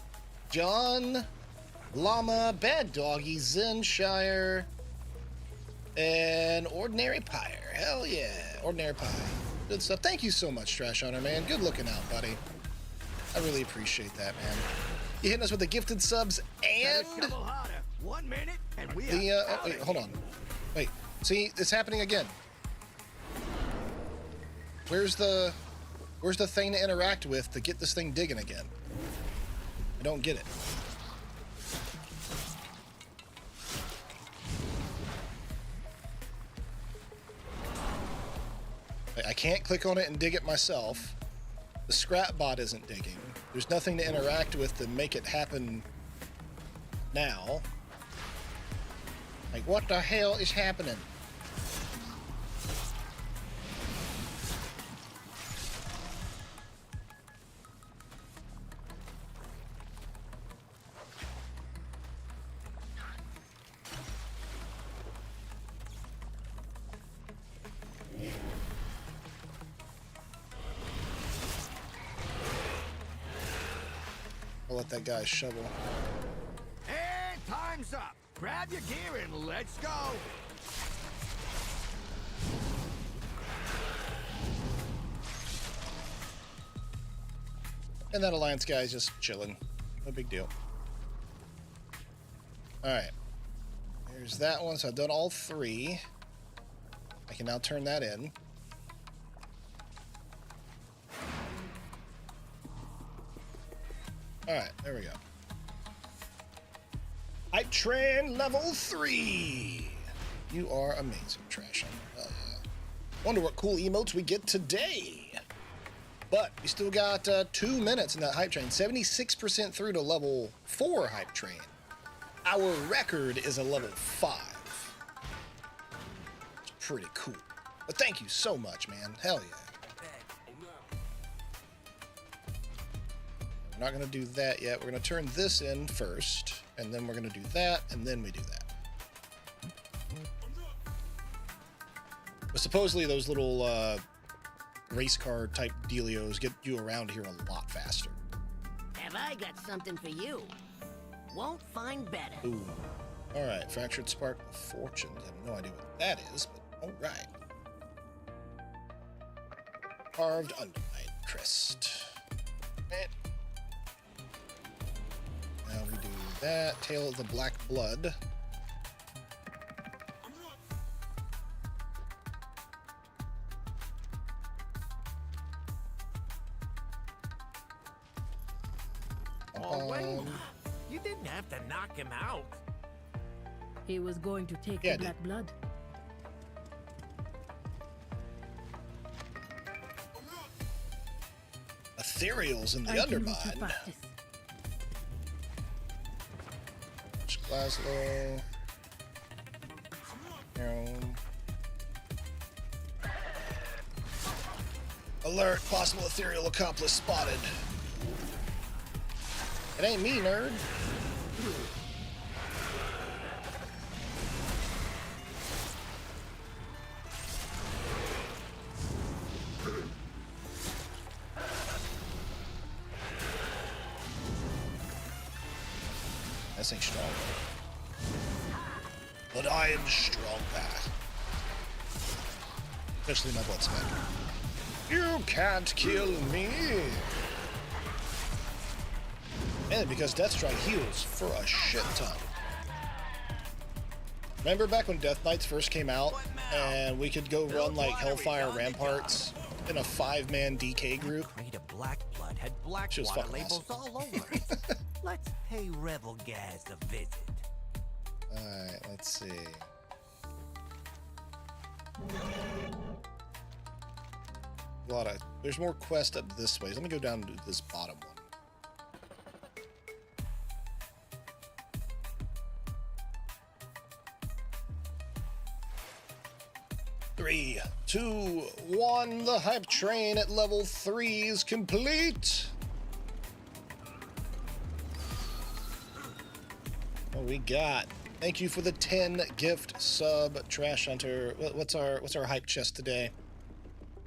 John, Llama, Bad Doggy, Zenshire, and Ordinary Pyre. Hell yeah. Ordinary Pie. Good stuff. Thank you so much, Trash Hunter, man. Good looking out, buddy. I really appreciate that, man. You hitting us with the gifted subs and Shovel harder. 1 minute and we the are wait, hold on. Wait. See, it's happening again. Where's the thing to interact with to get this thing digging again? I don't get it. I can't click on it and dig it myself. The scrap bot isn't digging. There's nothing to interact with to make it happen now. Like, what the hell is happening? I'll let that guy shovel. And time's up. Grab your gear and let's go. And that Alliance guy is just chilling. No big deal. Alright. There's that one. So I've done all 3. I can now turn that in. All right, there we go. Hype Train level 3. You are amazing, Trash. Wonder what cool emotes we get today. But we still got 2 minutes in that Hype Train. 76% through to level 4 Hype Train. Our record is a level 5. It's pretty cool. But thank you so much, man. Hell yeah. We're not going to do that yet. We're going to turn this in first, and then we're going to do that, and then we do that. But supposedly those little race car type dealios get you around here a lot faster. Have I got something for you? Won't find better. Ooh. All right, Fractured Spark of Fortune. I have no idea what that is, but all right. Carved Undermine Crest. Right. Now we do that. Tail of the Black Blood. Oh, wait. You didn't have to knock him out. He was going to take Yeah, the black blood. Ethereals in the I can Undermine. reach you fastest. Glaslow. Alert, possible ethereal accomplice spotted. It ain't me, nerd. This ain't strong. But I am strong, Pat. Especially my blood spec. You can't kill me. And because Deathstrike heals for a shit ton. Remember back when Death Knights first came out and we could go run like Hellfire Ramparts in a 5-man DK group? Crate of black blood had black She was water fucking labels awesome. all over it. Let's pay Rebel Gaz a visit. Alright, let's see. There's more quests up this way. Let me go down to this bottom one. 3, 2, 1. The hype train at level 3 is complete. What we got? Thank you for the 10 gift sub, Trash Hunter. What's our hype chest today?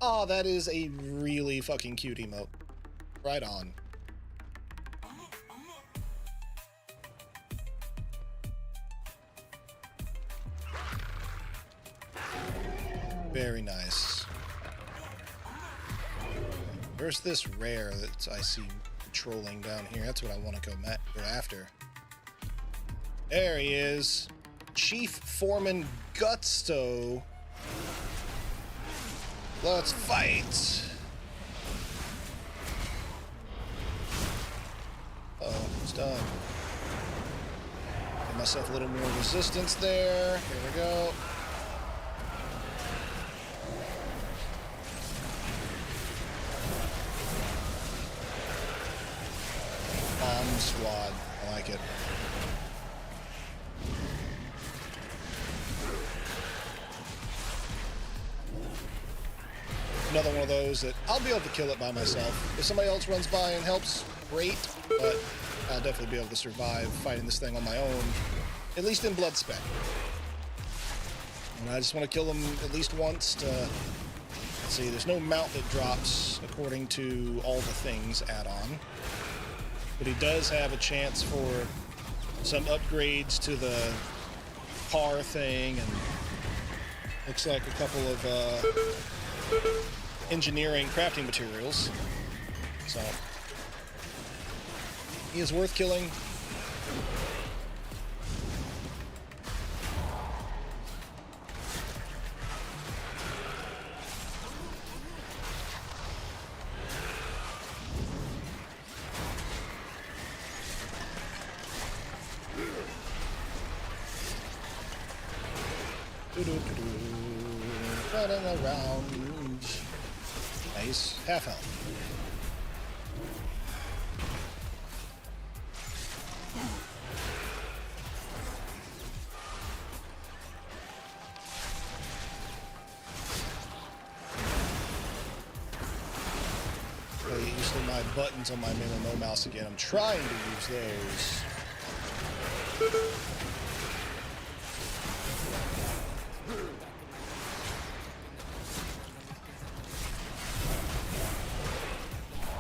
Oh, that is a really fucking cute emote. Right on. Very nice. Where's this rare that I see patrolling down here? That's what I want to go after. There he is. Chief Foreman Gutsto. Let's fight. Uh-oh, it's done. Give myself a little more resistance there. Here we go. Bomb squad. I like it. Another one of those that I'll be able to kill it by myself. If somebody else runs by and helps, great, but I'll definitely be able to survive fighting this thing on my own, at least in blood spec. And I just want to kill him at least once to... Let's see, there's no mount that drops according to all the things add-on. But he does have a chance for some upgrades to the car thing, and looks like a couple of engineering crafting materials. So he is worth killing. Running around. Nice. Half health. Using my buttons on my melee mouse again. I'm trying to use those.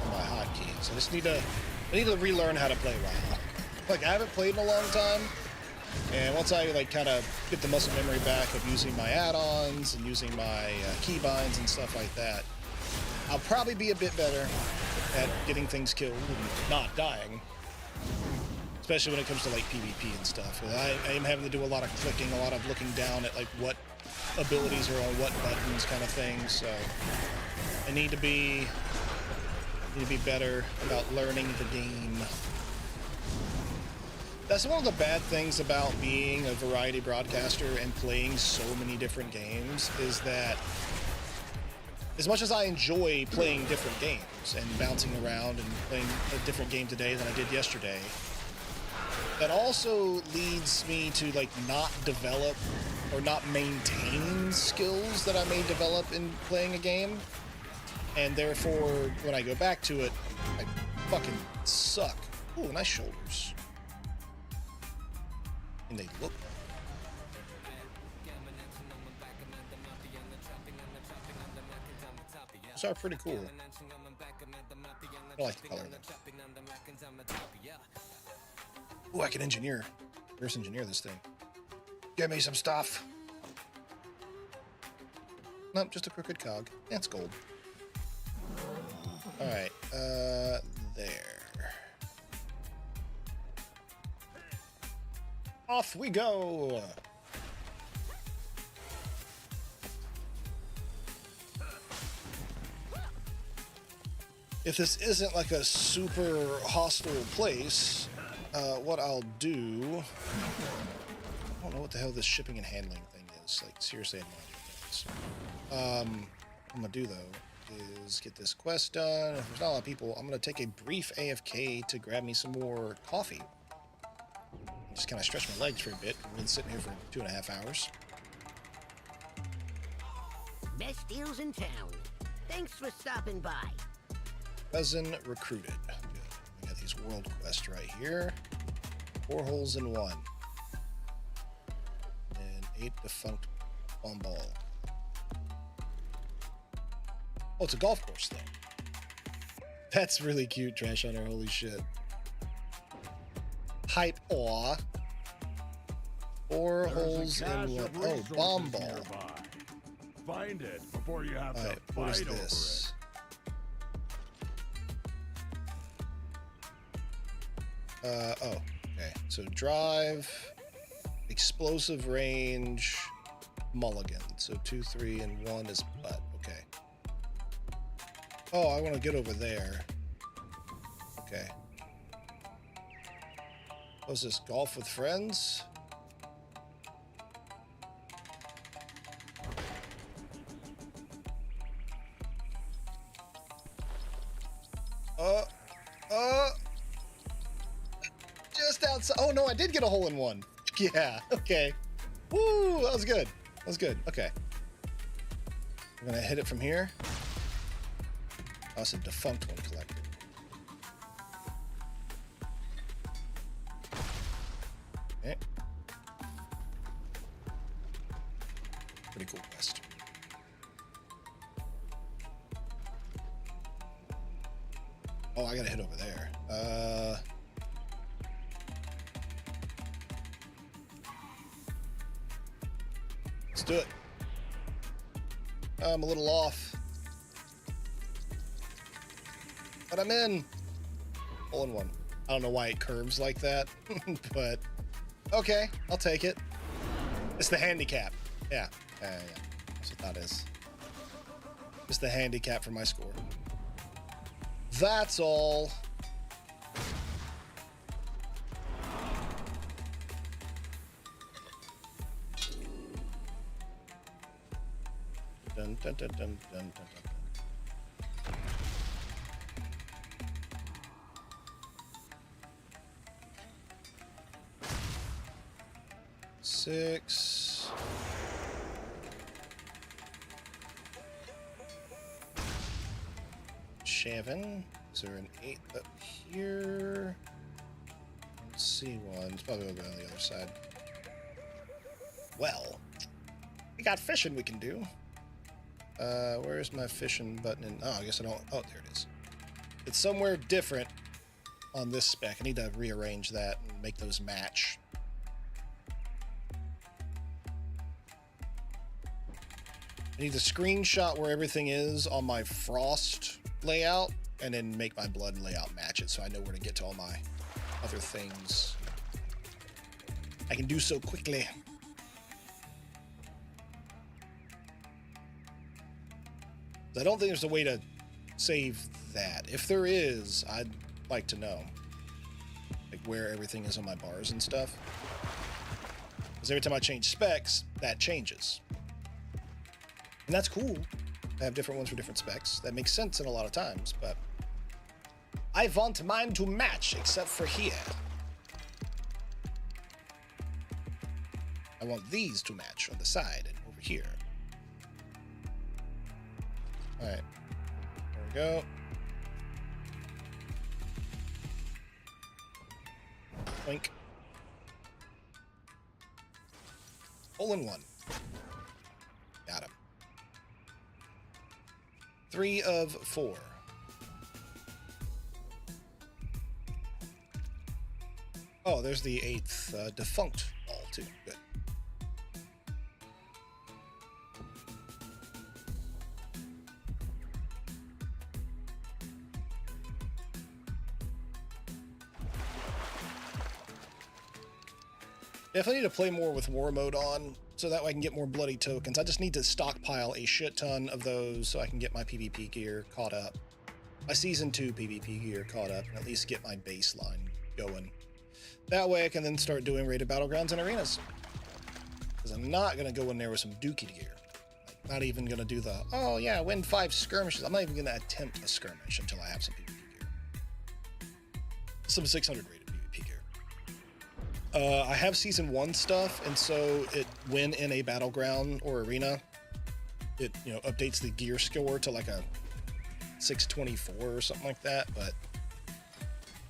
My hotkeys. I need to relearn how to play WoW. Like, I haven't played in a long time, and once I like kind of get the muscle memory back of using my add-ons and using my keybinds and stuff like that, I'll probably be a bit better at getting things killed and not dying. Especially when it comes to like PvP and stuff. I am having to do a lot of clicking, a lot of looking down at like what abilities are on what buttons kind of thing. So I need to be better about learning the game. That's one of the bad things about being a variety broadcaster and playing so many different games, is that as much as I enjoy playing different games and bouncing around and playing a different game today than I did yesterday, that also leads me to like not develop or not maintain skills that I may develop in playing a game. And therefore, when I go back to it, I fucking suck. Ooh, nice shoulders. And they look. Those are pretty cool. I like the color of them. Ooh, I can engineer. Reverse engineer this thing. Give me some stuff. Nope, just a crooked cog. That's gold. Alright, there. Off we go! If this isn't like a super hostile place, what I'll do... I don't know what the hell this shipping and handling thing is. Like, seriously, I have no idea what that is. What I'm gonna do, though, is get this quest done. If there's not a lot of people, I'm gonna take a brief AFK to grab me some more coffee. Just kind of stretch my legs for a bit. I've been sitting here for 2.5 hours. Best deals in town. Thanks for stopping by. Cousin recruited. Good. We got these world quests right here. 4 holes in 1. And 8 defunct bomb ball. Oh, it's a golf course though. That's really cute, Trash Hunter. Holy shit. Hype aw. 4 holes in 1. Oh, bomb ball. Nearby. Find it before you have Alright, to what is fight over this? Oh, okay. So drive, explosive range, mulligan. So 2, 3, and 1 is butt. Okay. Oh, I want to get over there. Okay. What's this? Golf with friends? Just outside. Oh no, I did get a hole in 1. Yeah. Okay. Woo! That was good. That was good. Okay. I'm gonna hit it from here. Oh, it's a defunct one collected. Okay. Pretty cool quest. Oh, I gotta hit over there. Let's do it. I'm a little off. But I'm in. Hole in 1. I don't know why it curves like that, but okay, I'll take it. It's the handicap. Yeah. That's what that is. It's the handicap for my score. That's all. Dun, dun, dun, dun, dun, dun, dun. 6. Seven. Is there an 8 up here? Let's see one. It's probably over on the other side. Well, we got fishing we can do. Where's my fishing button? Oh, I guess I don't. Oh, there it is. It's somewhere different on this spec. I need to rearrange that and make those match. I need to screenshot where everything is on my Frost layout and then make my Blood layout match it so I know where to get to all my other things. I can do so quickly. I don't think there's a way to save that. If there is, I'd like to know, like, where everything is on my bars and stuff. Because every time I change specs, that changes. And that's cool. I have different ones for different specs. That makes sense in a lot of times, but I want mine to match, except for here. I want these to match on the side and over here. All right, there we go. Blink. Hole in one. Got him. 3 of 4. Oh, there's the 8th defunct ball too. Good. Definitely need to play more with war mode on, so that way I can get more bloody tokens. I just need to stockpile a shit ton of those so I can get my PvP gear caught up. My Season 2 PvP gear caught up, and at least get my baseline going. That way I can then start doing rated battlegrounds and arenas. Because I'm not going to go in there with some dookie gear. Like, not even going to do the, oh yeah, win 5 skirmishes. I'm not even going to attempt a skirmish until I have some PvP gear. Some 600 rated PvP gear. I have Season 1 stuff, and so when in a battleground or arena, it, you know, updates the gear score to like a 624 or something like that, but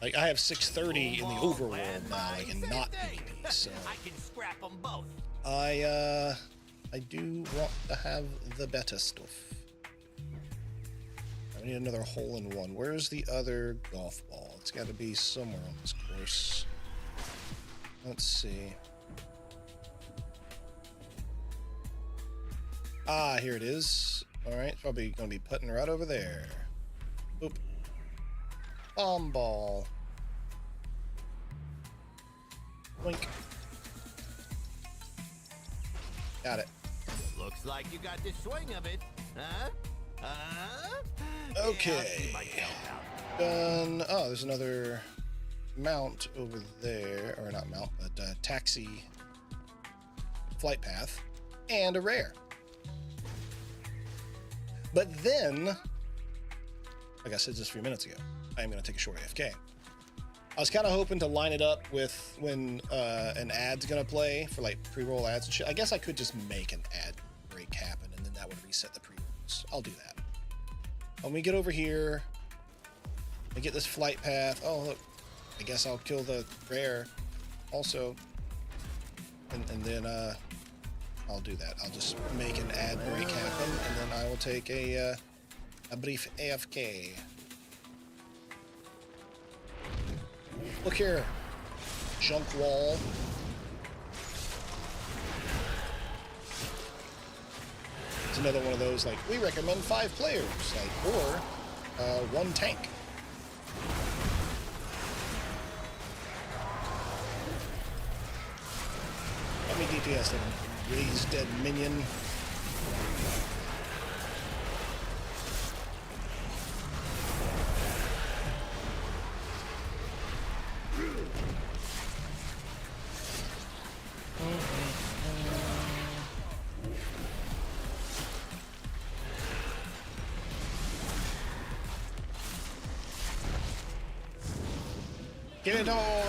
like I have 630 in the overworld now, like, and not PvP, so I can scrap them both. I do want to have the better stuff. I need another hole in one. Where's the other golf ball? It's got to be somewhere on this course. Let's see. Ah, here it is. All right, probably going to be putting right over there. Oop. Bomb ball. Blink. Got it. Looks like you got the swing of it, huh? Okay. Done. Oh, there's another mount over there, or not mount, but taxi flight path, and a rare. But then, like I said just a few minutes ago, I am going to take a short AFK. I was kind of hoping to line it up with when an ad's going to play for like pre-roll ads and shit. I guess I could just make an ad break happen, and then that would reset the pre-rolls. I'll do that. When we get over here, I get this flight path. Oh, look. I guess I'll kill the rare also. And then I'll do that. I'll just make an ad break happen, and then I will take a brief AFK. Look here. Junk wall. It's another one of those, like, we recommend 5 players, like, or 1 tank. How many DPS did Raise dead minion? Get it all!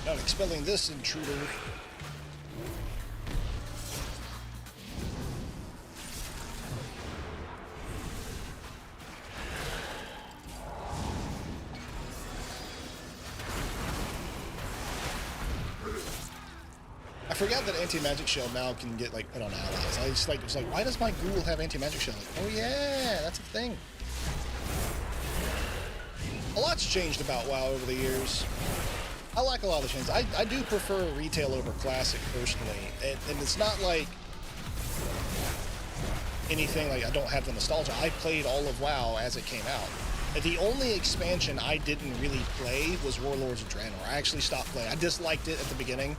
Not expelling this intruder. I forgot that anti-magic shell now can get like put on allies. I just like was like, why does my ghoul have anti-magic shell? Like, oh yeah, that's a thing. A lot's changed about WoW over the years. I like a lot of the changes. I do prefer retail over classic personally, and it's not like anything like I don't have the nostalgia. I played all of WoW as it came out. The only expansion I didn't really play was Warlords of Draenor. I actually stopped playing. I disliked it at the beginning.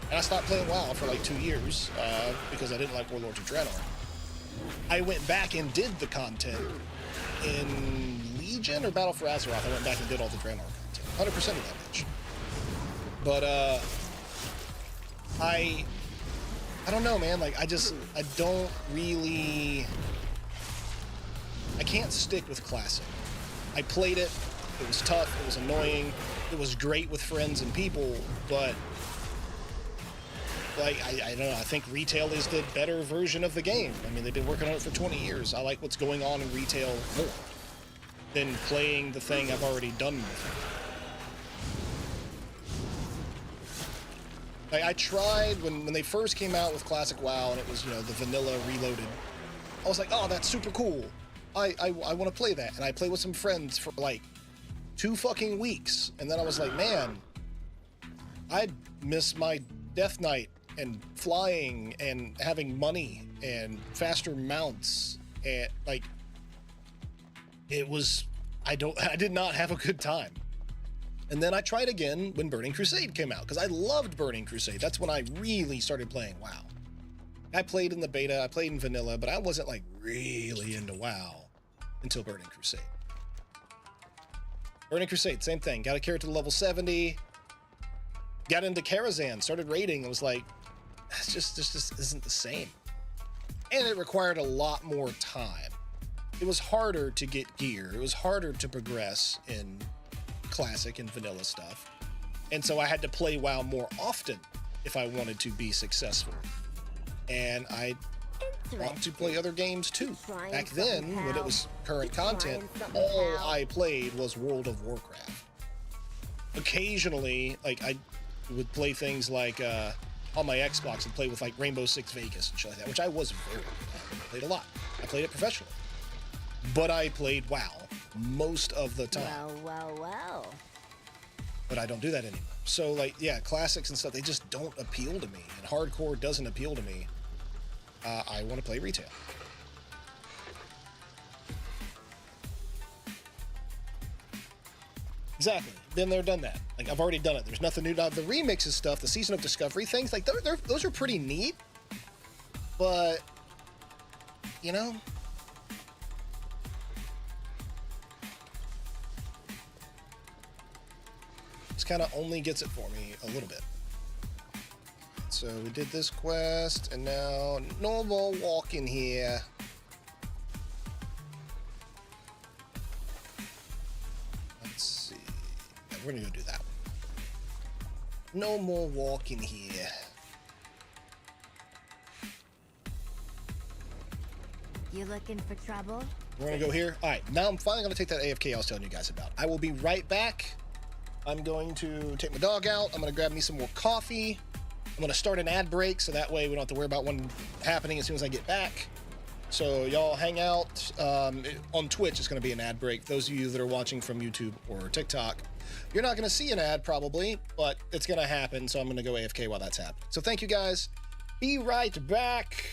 And I stopped playing WoW for like 2 years because I didn't like Warlords of Draenor. I went back and did the content in Legion or Battle for Azeroth. I went back and did all the Draenor content. 100% of that bitch. But I don't know, man. Like I don't really. I can't stick with classic. I played it. It was tough. It was annoying. It was great with friends and people, but. Like, I don't know, I think retail is the better version of the game. I mean, they've been working on it for 20 years. I like what's going on in retail more than playing the thing I've already done with it. Like, I tried, when they first came out with Classic WoW, and it was, you know, the vanilla reloaded, I was like, oh, that's super cool. I want to play that. And I played with some friends for, like, 2 fucking weeks. And then I was like, man, I miss my Death Knight and flying and having money and faster mounts, and like it was I did not have a good time. And then I tried again when Burning Crusade came out because I loved Burning Crusade. That's when I really started playing WoW. I played in the beta, I played in vanilla, but I wasn't like really into WoW until Burning Crusade. Burning Crusade, same thing. Got a character to level 70. Got into Karazhan, started raiding, and was like, this just isn't the same. And it required a lot more time. It was harder to get gear. It was harder to progress in classic and vanilla stuff. And so I had to play WoW more often if I wanted to be successful. And I want to play other games too. Back then, when it was current content, all I played was World of Warcraft. Occasionally, like I would play things like on my Xbox and play with like Rainbow Six Vegas and shit like that, which I was very good at. I played a lot. I played it professionally. But I played WoW most of the time. Well. But I don't do that anymore. So like, yeah, classics and stuff, they just don't appeal to me. And hardcore doesn't appeal to me. I want to play retail. Exactly. Been there, done that. Like, I've already done it. There's nothing new. Now, the remixes stuff, the Season of Discovery things, like, those are pretty neat. But, you know, this kind of only gets it for me a little bit. So we did this quest, and now no more walking here. Let's see. Yeah, we're gonna go do that one. No more walking here. You looking for trouble? We're gonna go here. All right, now I'm finally gonna take that AFK I was telling you guys about. I will be right back. I'm going to take my dog out. I'm gonna grab me some more coffee. I'm gonna start an ad break so that way we don't have to worry about one happening as soon as I get back. So y'all hang out. On Twitch, it's gonna be an ad break. Those of you that are watching from YouTube or TikTok, you're not gonna see an ad probably, but it's gonna happen. So I'm gonna go AFK while that's happening. So thank you guys. Be right back.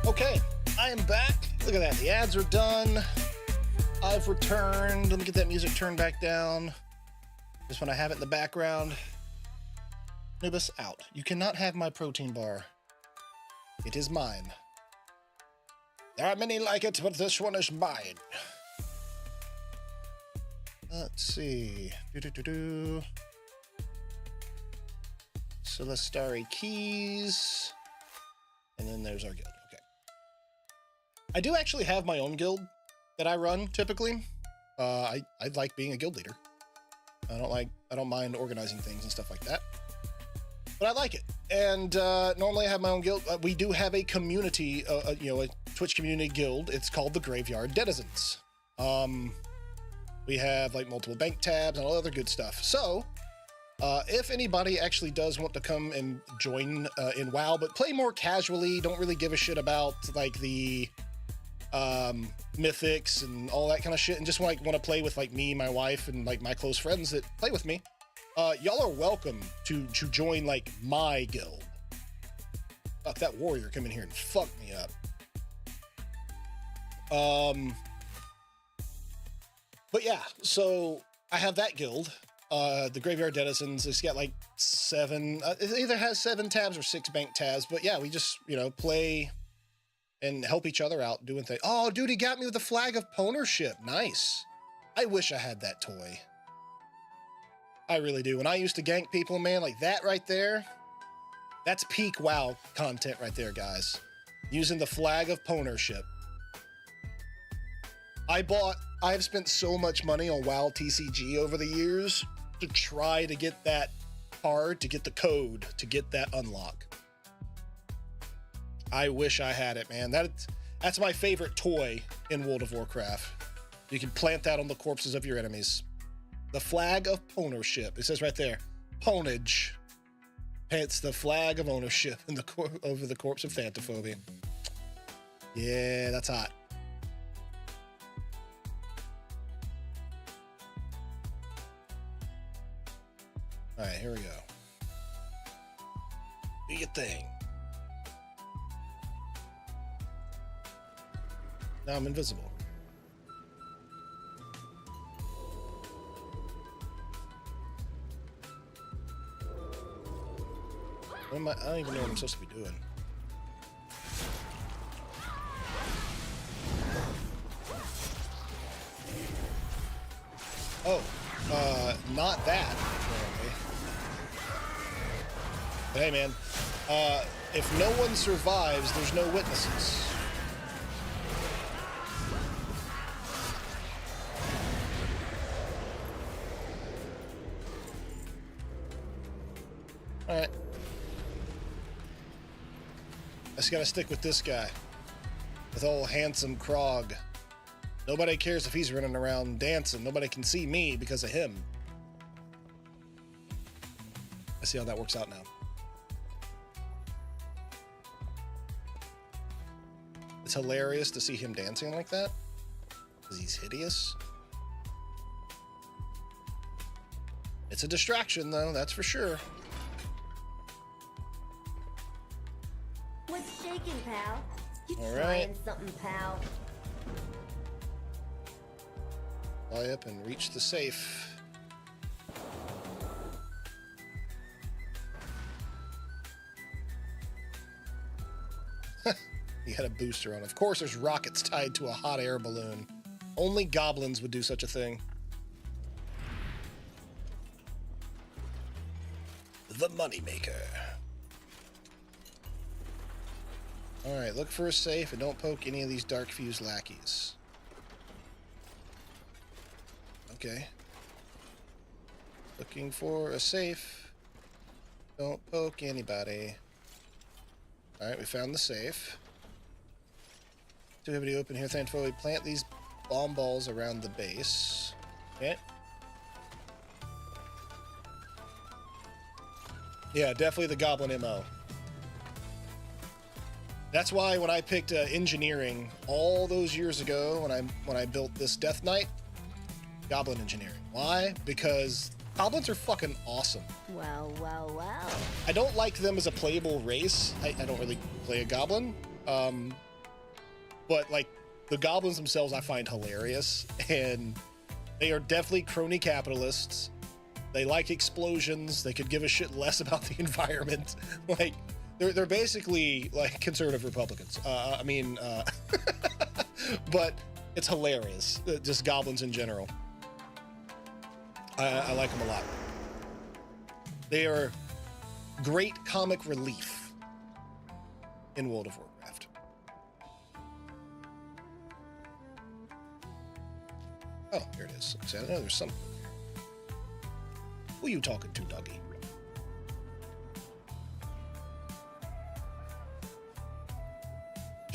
Okay, I am back. Look at that. The ads are done. I've returned. Let me get that music turned back down. Just when I have it in the background. Nubis, out. You cannot have my protein bar. It is mine. There are many like it, but this one is mine. Let's see. Celestari keys. And then there's our guild. Okay. I do actually have my own guild that I run typically. I like being a guild leader. I don't mind organizing things and stuff like that. But I like it. And normally I have my own guild. We do have a community, a Twitch community guild. It's called the Graveyard Denizens. We have like multiple bank tabs and all other good stuff. So If anybody actually does want to come and join in WoW, but play more casually, don't really give a shit about like the mythics and all that kind of shit, and just want to play with like me, my wife, and like my close friends that play with me, y'all are welcome to join like my guild. Fuck, that warrior come in here and fuck me up. But yeah, so I have that guild, the Graveyard Denizens. It's got like 7, it either has 7 tabs or 6 bank tabs, but yeah, we just, you know, play and help each other out doing things. Oh, dude, he got me with the Flag of Ownership. Nice. I wish I had that toy. I really do. When I used to gank people, man, like that right there, that's peak WoW content right there, guys. Using the Flag of Ownership. I've spent so much money on WoW TCG over the years to try to get that card, to get the code, to get that unlock. I wish I had it, man. That's my favorite toy in World of Warcraft. You can plant that on the corpses of your enemies. The Flag of Ownership. It says right there, Ponage. It's the Flag of Ownership in over the corpse of Thanatophobia. Yeah, that's hot. All right, here we go. Do your thing. Now I'm invisible. What am I don't even know what I'm supposed to be doing. Oh, not that, apparently. But hey, man, if no one survives, there's no witnesses. All right. I just gotta stick with this guy. With old handsome Krog. Nobody cares if he's running around dancing. Nobody can see me because of him. I see how that works out now. It's hilarious to see him dancing like that. Because he's hideous. It's a distraction, though, that's for sure. What's shaking, pal? You All trying right. something, pal? Fly up and reach the safe. You had a booster on. Of course, there's rockets tied to a hot air balloon. Only goblins would do such a thing. The Moneymaker. All right, look for a safe and don't poke any of these dark fuse lackeys. Okay. Looking for a safe. Don't poke anybody. All right, we found the safe. Too heavy to open here. Thankfully, we plant these bomb balls around the base. Okay. Yeah, definitely the goblin MO. That's why when I picked engineering all those years ago, when I built this Death Knight, goblin engineering. Why? Because goblins are fucking awesome. Well, well, well. I don't like them as a playable race. I don't really play a goblin. But like the goblins themselves I find hilarious, and they are definitely crony capitalists. They like explosions. They could give a shit less about the environment. Like they're basically like conservative Republicans. But it's hilarious. Just goblins in general. I like them a lot. They are great comic relief in World of Warcraft. Oh, here it is. I know there's something here. Who are you talking to, doggy?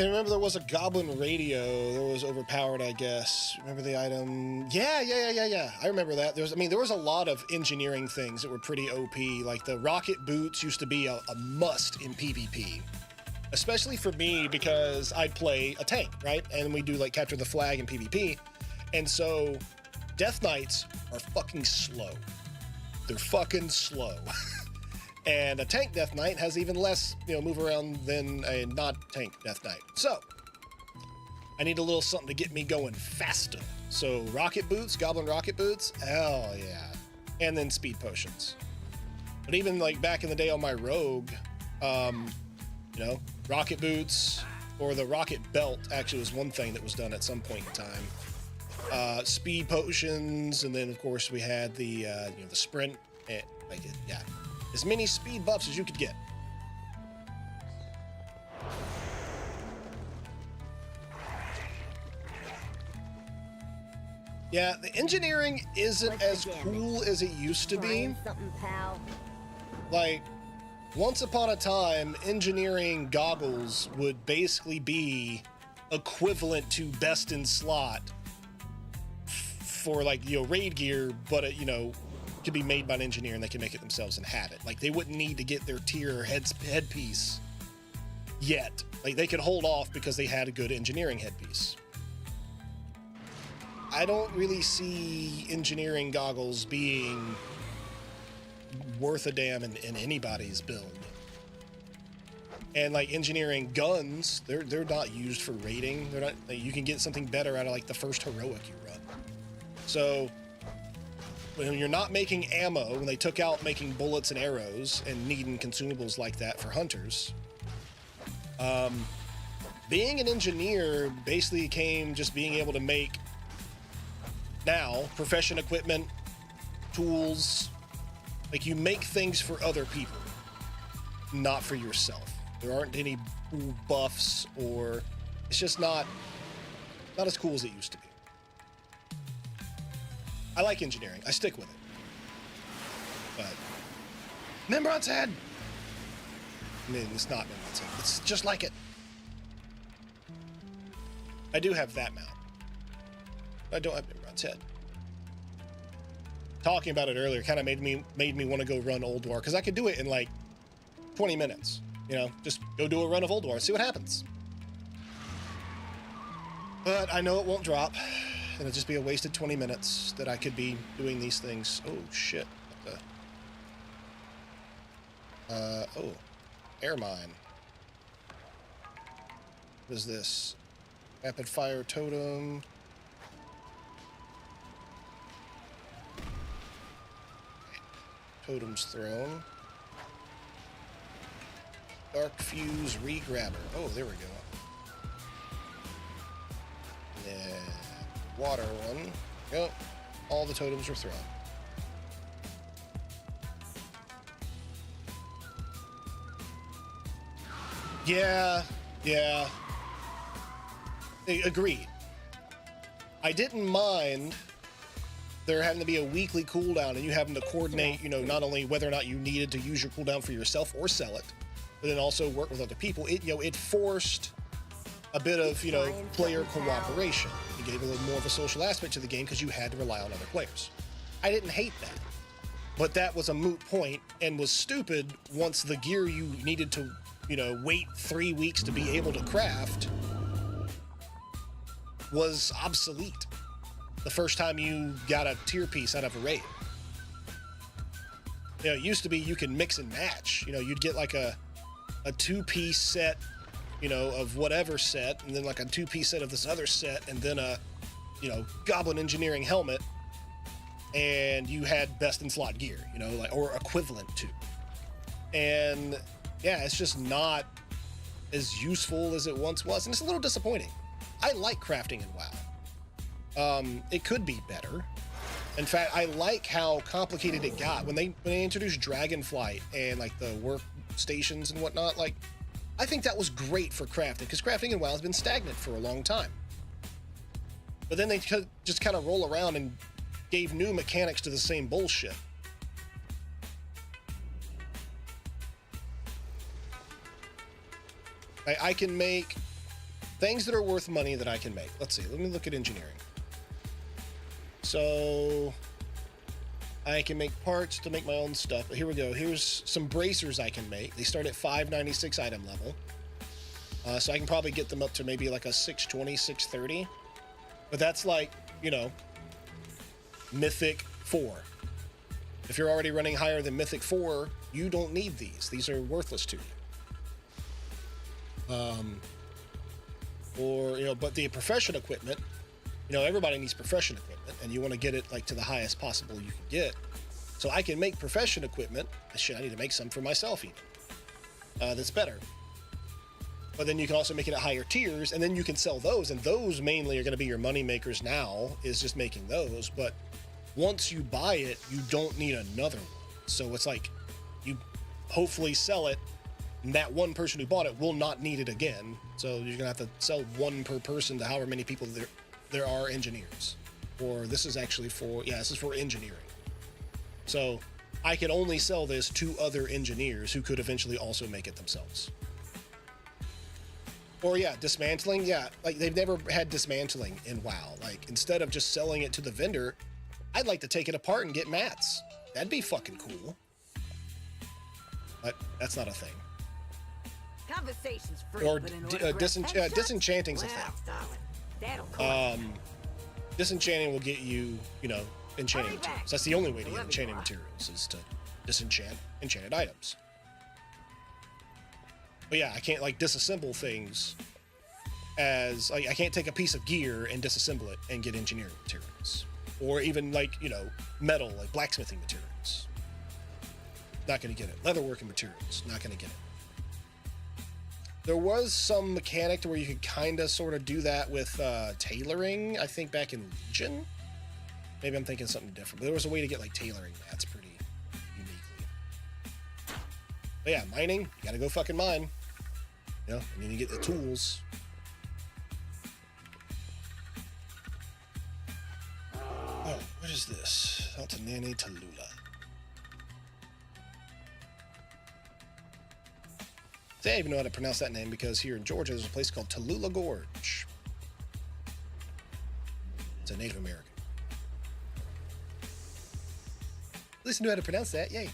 I remember there was a goblin radio that was overpowered, I guess. Remember the item? Yeah. I remember that. There was a lot of engineering things that were pretty OP. Like the rocket boots used to be a must in PvP. Especially for me because I'd play a tank, right? And we do like capture the flag in PvP. And so Death Knights are fucking slow. They're fucking slow. And a tank Death Knight has even less, move around than a not tank Death Knight. So I need a little something to get me going faster. So rocket boots, goblin rocket boots, hell yeah. And then speed potions. But even like back in the day on my rogue, rocket boots or the rocket belt actually was one thing that was done at some point in time. Speed potions, and then of course we had the the sprint. As many speed buffs as you could get. Yeah, the engineering isn't as cool as it used to be. Like, once upon a time, engineering goggles would basically be equivalent to best in slot for raid gear, but it, could be made by an engineer and they can make it themselves and have it. Like, they wouldn't need to get their tier headpiece yet. Like, they could hold off because they had a good engineering headpiece. I don't really see engineering goggles being worth a damn in anybody's build. And like engineering guns, they're not used for raiding. They're not. You can get something better out of like the first heroic you run. So when you're not making ammo, when they took out making bullets and arrows and needing consumables like that for hunters, being an engineer basically came just being able to make now profession equipment, tools. Like, you make things for other people, not for yourself. There aren't any buffs, or it's just not as cool as it used to be. I like engineering. I stick with it. But Membron's head. I mean, it's not Membron's head. It's just like it. I do have that mount. I don't have Membron's head. Talking about it earlier kind of made me want to go run Old War, because I could do it in like 20 minutes. Just go do a run of Old War, see what happens. But I know it won't drop. It'll just be a wasted 20 minutes that I could be doing these things. Oh shit! Air mine. What is this? Rapid fire totem. Totems thrown. Dark fuse regrabber. Oh, there we go. Yeah. Water one. Yep. All the totems are thrown. Yeah. Agreed. I didn't mind there having to be a weekly cooldown and you having to coordinate, not only whether or not you needed to use your cooldown for yourself or sell it, but then also work with other people. It forced a bit of, player cooperation. It gave a little more of a social aspect to the game because you had to rely on other players. I didn't hate that, but that was a moot point and was stupid once the gear you needed to, wait 3 weeks to be able to craft was obsolete the first time you got a tier piece out of a raid. It used to be you can mix and match. You'd get like a 2-piece set, of whatever set, and then like a 2-piece set of this other set, and then a, goblin engineering helmet, and you had best in slot gear, or equivalent to. And yeah, it's just not as useful as it once was, and it's a little disappointing. I like crafting in WoW. It could be better. In fact, I like how complicated it got when they introduced Dragonflight and like the workstations and whatnot. Like, I think that was great for crafting, because crafting in WoW has been stagnant for a long time. But then they just kind of roll around and gave new mechanics to the same bullshit. I can make things that are worth money that I can make. Let's see. Let me look at engineering. So I can make parts to make my own stuff. Here we go. Here's some bracers I can make. They start at 596 item level. So I can probably get them up to maybe like a 620, 630. But that's like, you know, Mythic 4. If you're already running higher than Mythic 4, you don't need these. These are worthless to you. Or, you know, but the profession equipment, you know, everybody needs profession equipment, and you want to get it like to the highest possible you can get. So I can make profession equipment. Shit, I need to make some for myself even. That's better. But then you can also make it at higher tiers, and then you can sell those, and those mainly are going to be your money makers now, is just making those. But once you buy it, you don't need another one. So it's like you hopefully sell it, and that one person who bought it will not need it again. So you're going to have to sell one per person to however many people there are engineers. Or this is actually for, yeah, this is for engineering. So I can only sell this to other engineers who could eventually also make it themselves. Or yeah, dismantling. Yeah, like they've never had dismantling in WoW. Like instead of just selling it to the vendor, I'd like to take it apart and get mats. That'd be fucking cool. But that's not a thing. Conversation's free, Or but in order to grab headshots, disenchanting's a well, thing. darling, that'll cost. Disenchanting will get you, you know, enchanting Hurry back. materials. That's the only way to get Whoever you enchanting are. materials, is to disenchant enchanted items. But yeah, I can't like disassemble things as like I can't take a piece of gear and disassemble it and get engineering materials, or even like, you know, metal, like blacksmithing materials. Not going to get it. Leatherworking materials, not going to get it. There was some mechanic to where you could kind of sort of do that with tailoring, I think back in Legion. Maybe I'm thinking something different, but there was a way to get like tailoring mats pretty uniquely. But yeah, mining, you gotta go fucking mine. You know, and then you get the tools. Oh, what is this? Altanani Tallulah. See, I even know how to pronounce that name because here in Georgia there's a place called Tallulah Gorge. It's a Native American. At least I knew how to pronounce that. Yay.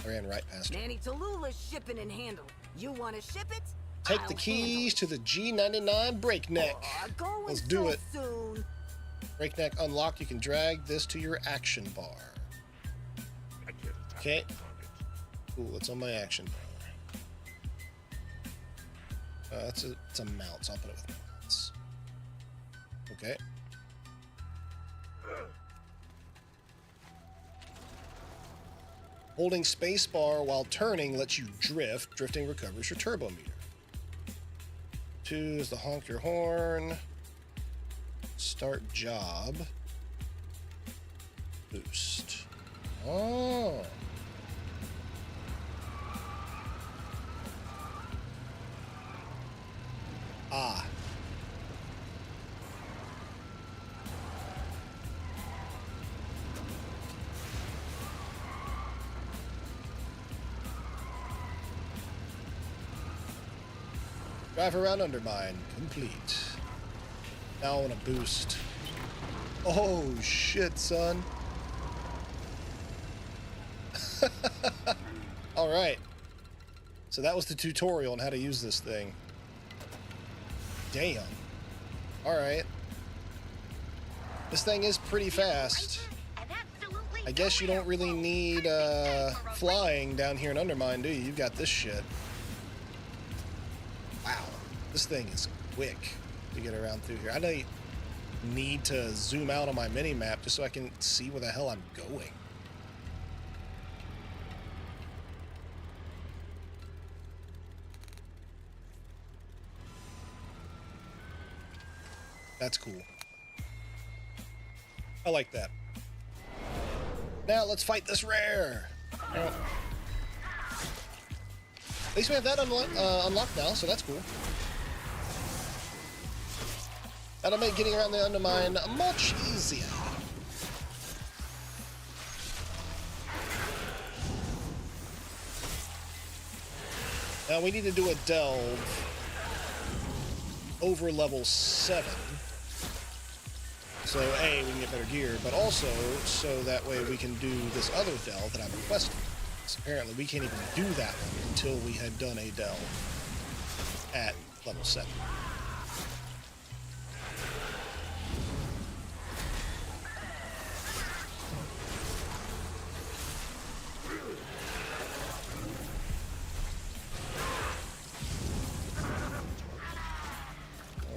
I ran right past her. Nanny Tallulah's shipping and handle. You want to ship it? Take I'll the keys to the G99 Breakneck. Going Let's do so it. Soon. Breakneck unlocked. You can drag this to your action bar. Okay. Cool. It's on my action bar. It's a mount, so I'll put it with mounts. Okay. Holding spacebar while turning lets you drift. Drifting recovers your turbo meter. 2 is the honk your horn. Start job. Boost. Oh. Ah. Drive around Undermine. Complete. Now I want to boost. Oh, shit, son. All right. So that was the tutorial on how to use this thing. Damn. All right. This thing is pretty fast. I guess you don't really need flying down here in Undermine, do you? You've got this shit. Wow. This thing is quick to get around through here. I need to zoom out on my mini-map just so I can see where the hell I'm going. That's cool. I like that. Now let's fight this rare. At least we have that unlocked now, so that's cool. That'll make getting around the Undermine much easier. Now we need to do a delve over level 7. So A, we can get better gear, but also so that way we can do this other delve that I've requested. So apparently we can't even do that one until we had done a delve at level 7.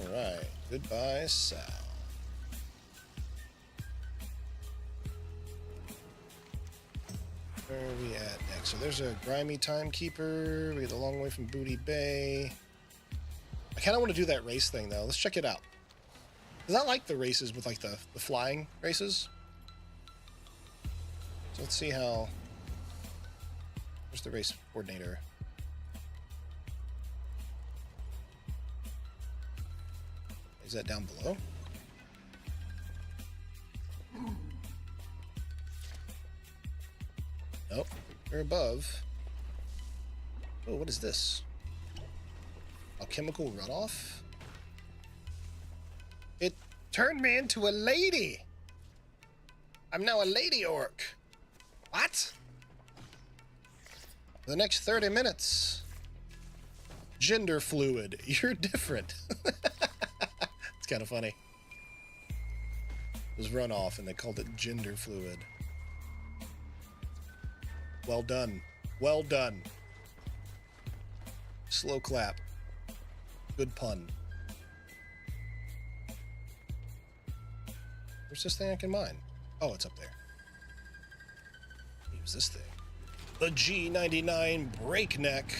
Alright, goodbye, Sal. Where are we at next? So there's a grimy timekeeper. We get a long way from Booty Bay. I kind of want to do that race thing, though. Let's check it out. Because I like the races with, like, the flying races. So let's see how... Where's the race coordinator? Is that down below? Nope. They're above. Oh, what is this? Alchemical runoff? It turned me into a lady! I'm now a lady orc. What? For the next 30 minutes. Gender fluid. You're different. It's kind of funny. It was runoff and they called it gender fluid. Well done. Well done. Slow clap. Good pun. Where's this thing I can mine? Oh, it's up there. Use this thing. The G99 Breakneck.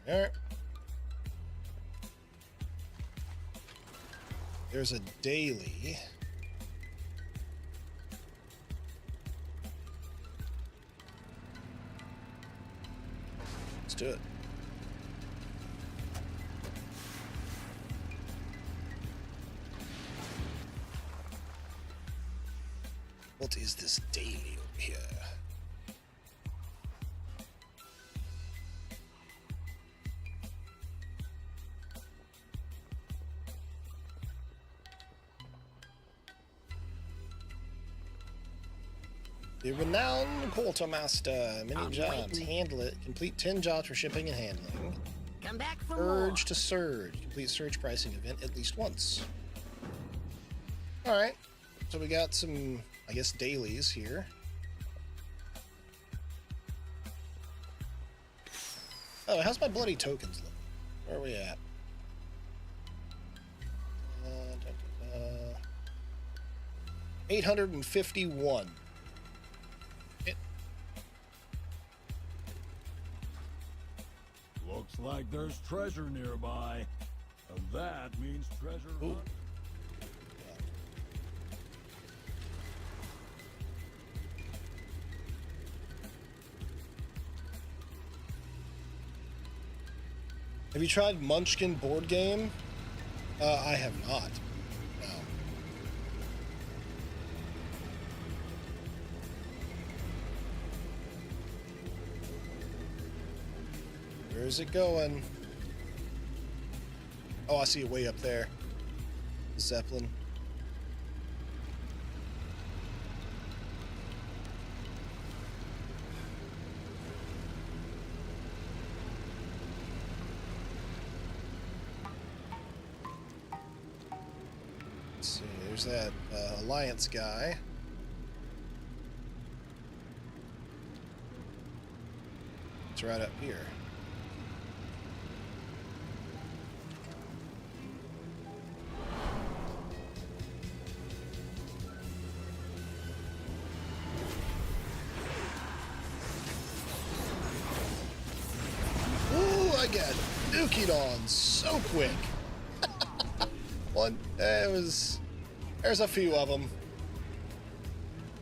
Alright. There's a daily. Let's do it. What is this daily over here? The renowned quartermaster, many jobs, handle it, complete 10 jobs for shipping and handling. Come back for more. Urge to surge, complete surge pricing event at least once. Alright, so we got some, I guess, dailies here. Oh, how's my bloody tokens look? Where are we at? 851. Looks like there's treasure nearby. And that means treasure hunt. Have you tried Munchkin board game? I have not. No. Where is it going? Oh, I see it way up there. The Zeppelin. Let's see, there's that Alliance guy. It's right up here. Ooh, I got dookied on so quick. One, there's a few of them.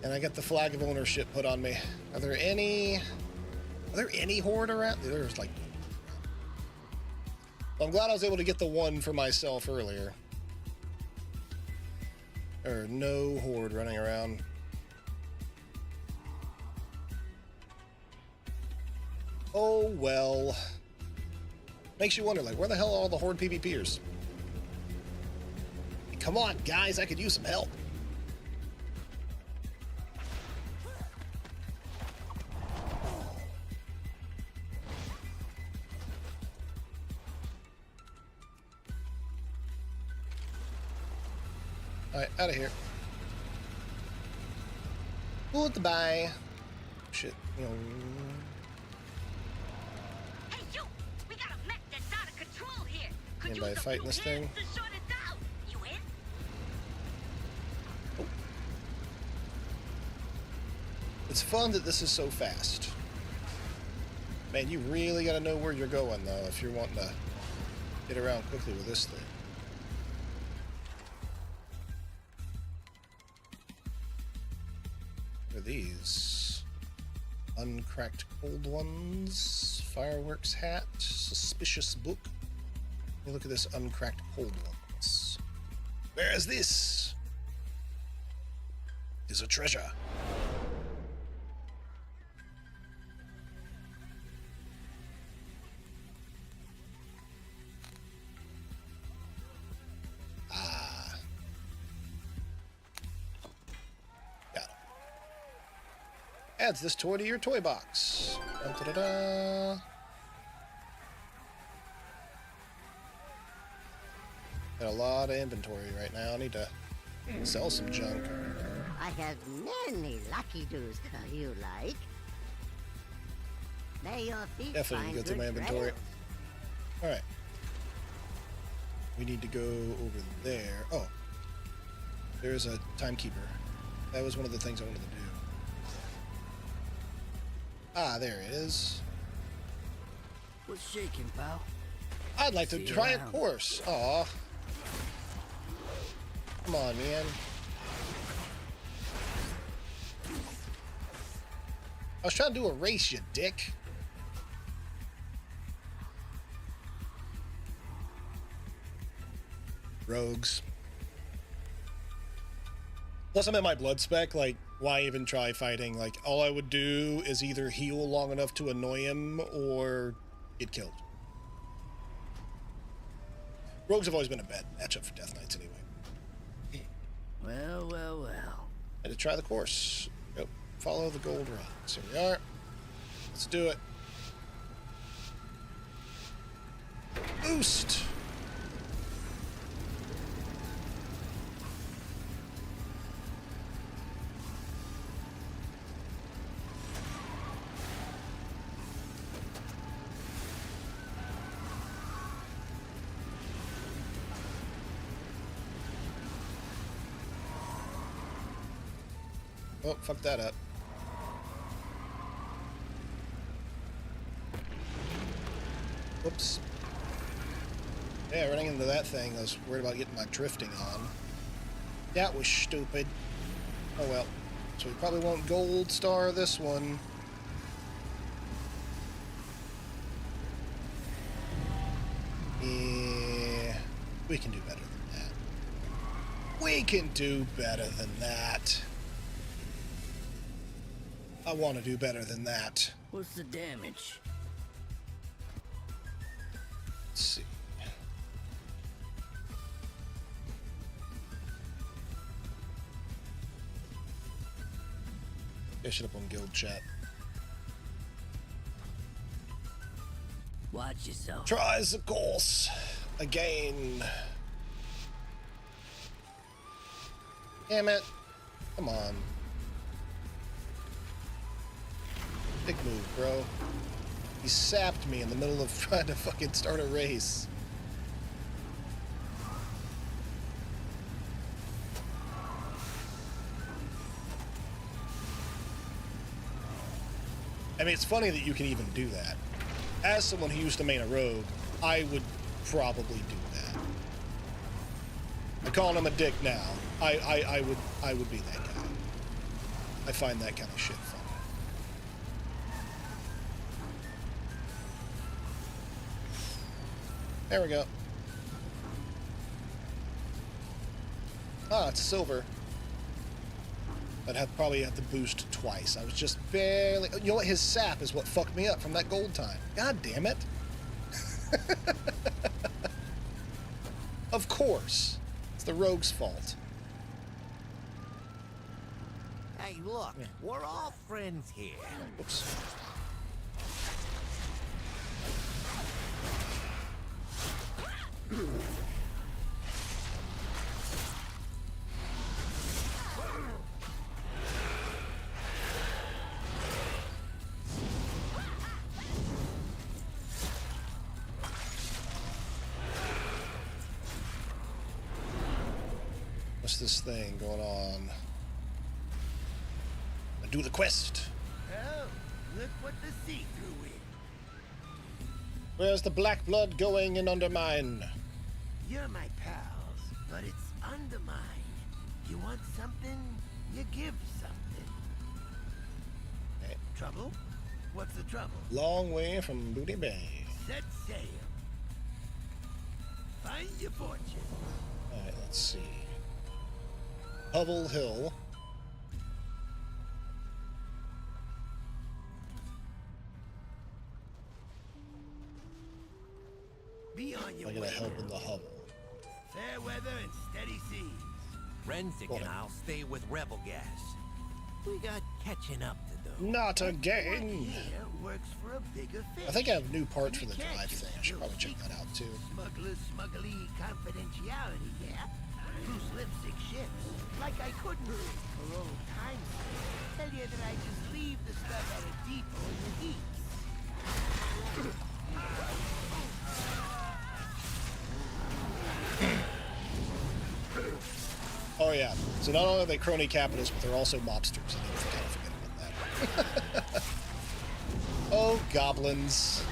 And I got the flag of ownership put on me. Are there any horde around? There's like, I'm glad I was able to get the one for myself earlier. There are no horde running around. Oh, well. Makes you wonder, like, where the hell are all the horde PvPers? Come on, guys, I could use some help. Alright, out of here. Goodbye. Shit, you know. Hey, you! We got a mech that's out of control here. Could Anybody use a fighting few this thing? hands to shut it down. You in? It's fun that this is so fast. Man, you really gotta know where you're going, though, if you're wanting to get around quickly with this thing. What are these? Uncracked cold ones. Fireworks hat. Suspicious book. Let me look at this uncracked cold ones. Where is this? Is a treasure. Adds this toy to your toy box. Da-da-da-da. Got a lot of inventory right now. I need to sell some junk. I have many lucky doos you like. May your feet Definitely find go through good my inventory. trails. Alright. We need to go over there. Oh. There's a timekeeper. That was one of the things I wanted to do. Ah, there it is. What's shaking, pal? I'd like to See you try a around. course. Aw. Come on, man. I was trying to do a race, you dick. Rogues. Plus, I'm at my blood spec, like, why even try fighting? Like, all I would do is either heal long enough to annoy him or get killed. Rogues have always been a bad matchup for Death Knights anyway. Well, well, well. Had to try the course. Go follow the gold rocks. Here we are. Let's do it. Boost! Oh, fuck that up. Whoops. Yeah, running into that thing, I was worried about getting my drifting on. That was stupid. Oh well. So we probably won't gold star this one. Yeah, we can do better than that. We can do better than that. I want to do better than that. What's the damage? Let's see. Fish it up on guild chat. Watch yourself. Tries the course again. Damn it. Come on. Big move, bro. He sapped me in the middle of trying to fucking start a race. I mean, it's funny that you can even do that. As someone who used to main a rogue, I would probably do that. I'm calling him a dick now. I would be that guy. I find that kind of shit funny. There we go. Ah, it's silver. I'd probably have to boost twice. I was just barely... You know what? His sap is what fucked me up from that gold time. God damn it. Of course. It's the rogue's fault. Hey, look, we're all friends here. Oops. What's this thing going on? Do the quest. Oh, look what the see-through is. Where's the black blood going in Undermine? You're my pals, but it's Undermine. You want something, you give something. Hey. Trouble? What's the trouble? Long way from Booty Bay. Set sail. Find your fortune. Alright, let's see. Hovel Hill. Be on your I'm gonna way help now. in the hovel. Fair weather and steady seas. Renzik and I'll stay with Rebel Gas. We got catching up to do. Not again! Here works for a bigger fish. I think I have new parts for the You can't drive just thing. I should do probably check that out too. Smuggly confidentiality, yeah? Loose lipstick ships. Like I couldn't, for old time's sake, tell you that I just leave the stuff at a depot in the heat. Oh yeah. So not only are they crony capitalists, but they're also mobsters. I didn't kind of forget about that. Oh, goblins.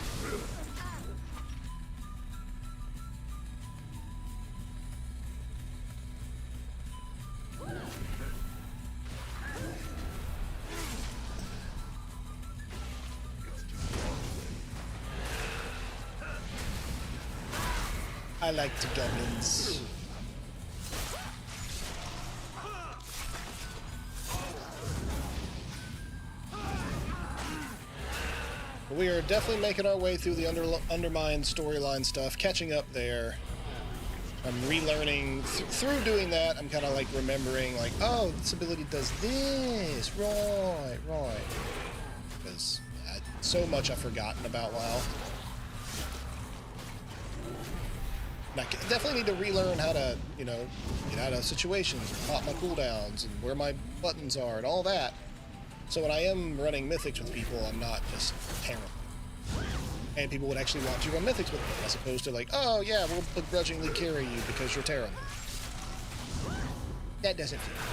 I like the goblins. We are definitely making our way through the Undermine storyline stuff, catching up there. I'm relearning. Through doing that, I'm kind of like remembering, like, oh, this ability does this. Right. Because so much I've forgotten about WoW. And I definitely need to relearn how to, you know, get out of situations, pop my cooldowns, and where my buttons are, and all that. So when I am running Mythics with people, I'm not just terrible. And people would actually want you to run Mythics with me, as opposed to like, oh yeah, we'll begrudgingly carry you because you're terrible. That doesn't feel good.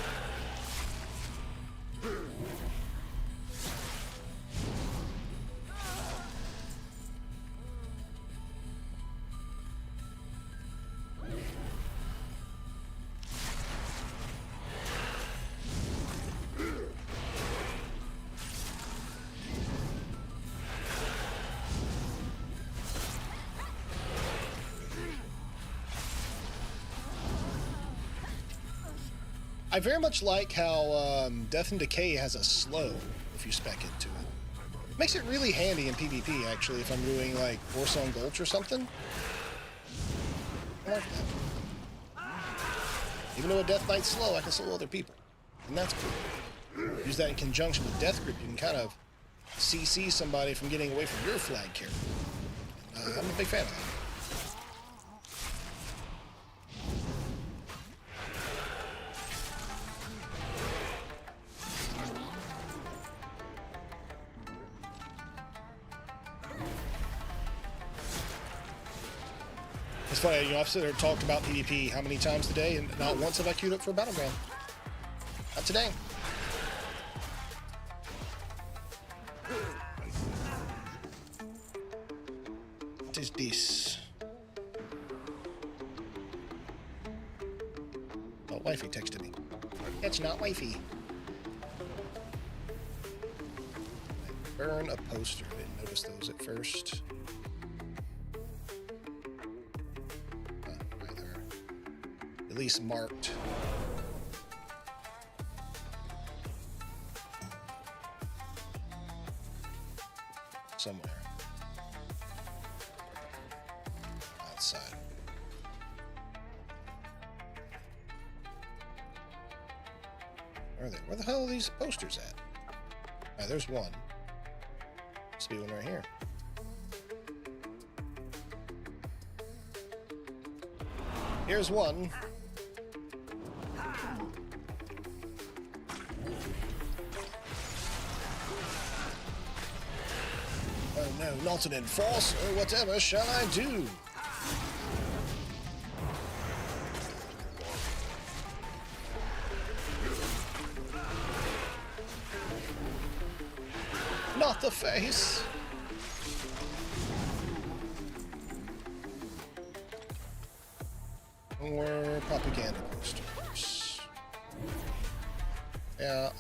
I very much like how Death and Decay has a slow if you spec into it. Makes it really handy in PvP, actually, if I'm doing, like, Warsong Gulch or something. I like that. Even though a Death Knight's slow, I can slow other people. And that's cool. Use that in conjunction with Death Grip. You can kind of CC somebody from getting away from your flag carrier. I'm a big fan of that. It's funny, you know, I've sitting there and talked about PvP how many times today, and not once have I queued up for a Battleground. Not today. What is this? Oh, wifey texted me. That's not wifey. Burn a poster. I didn't notice those at first. at least marked. Somewhere. Outside. Where are they? Where the hell are these posters at? Alright, there's one. Must be one right here. Here's one. Oh no, not an enforcer. Whatever shall I do? Not the face. Or propaganda posters. Yeah, are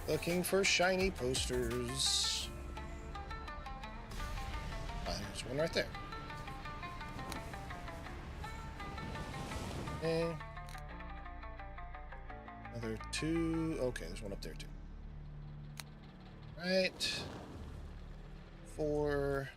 they? Looking for shiny posters. Ah, there's one right there. Okay. Another two. Okay, there's one up there too. Right. 4.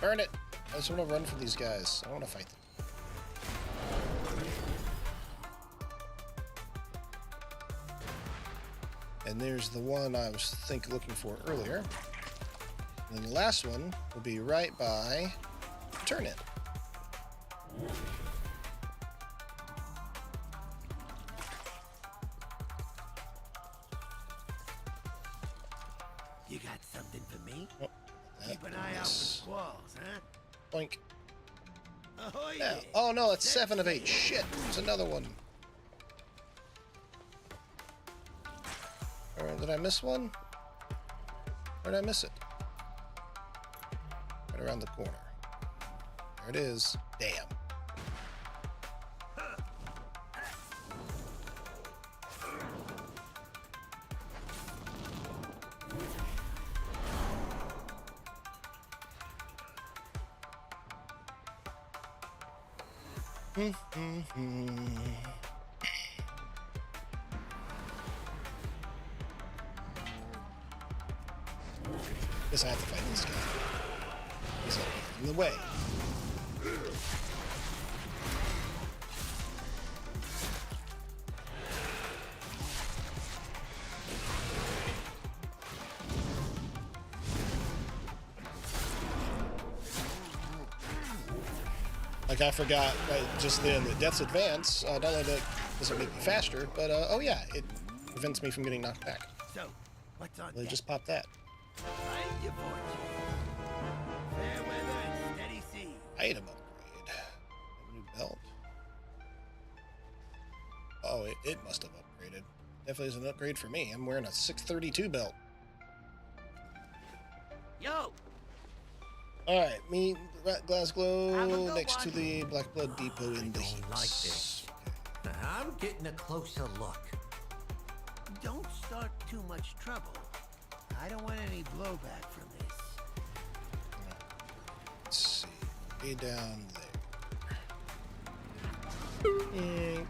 Burn it! I just want to run from these guys. I don't want to fight them. And there's the one I was looking for earlier. And then the last one will be right by turn it. You got something for me? Oh, Keep an eye out for squalls, huh? Boink. Ahoy! Yeah. Oh no, that's 7 of 8. Shit, there's another one. Alright, did I miss one? Where did I miss it? Right around the corner. There it is. Damn. Guess I have to fight this guy. He's in the way. Like I forgot right just then that Death's Advance, not only does it make me faster, but oh yeah, it prevents me from getting knocked back. So, what's on They deck? just popped that. Find your fortune. Fair weather and steady sea. Item upgrade. A new belt. Oh, it must have upgraded. Definitely is an upgrade for me. I'm wearing a 632 belt. Yo! Alright, meet Glasgow Have a good next to one. the Black Blood Depot in the don't like heaps. this. I'm getting a closer look. Don't start too much trouble. I don't want any blowback from this. Let's see. Way down there. Yeah.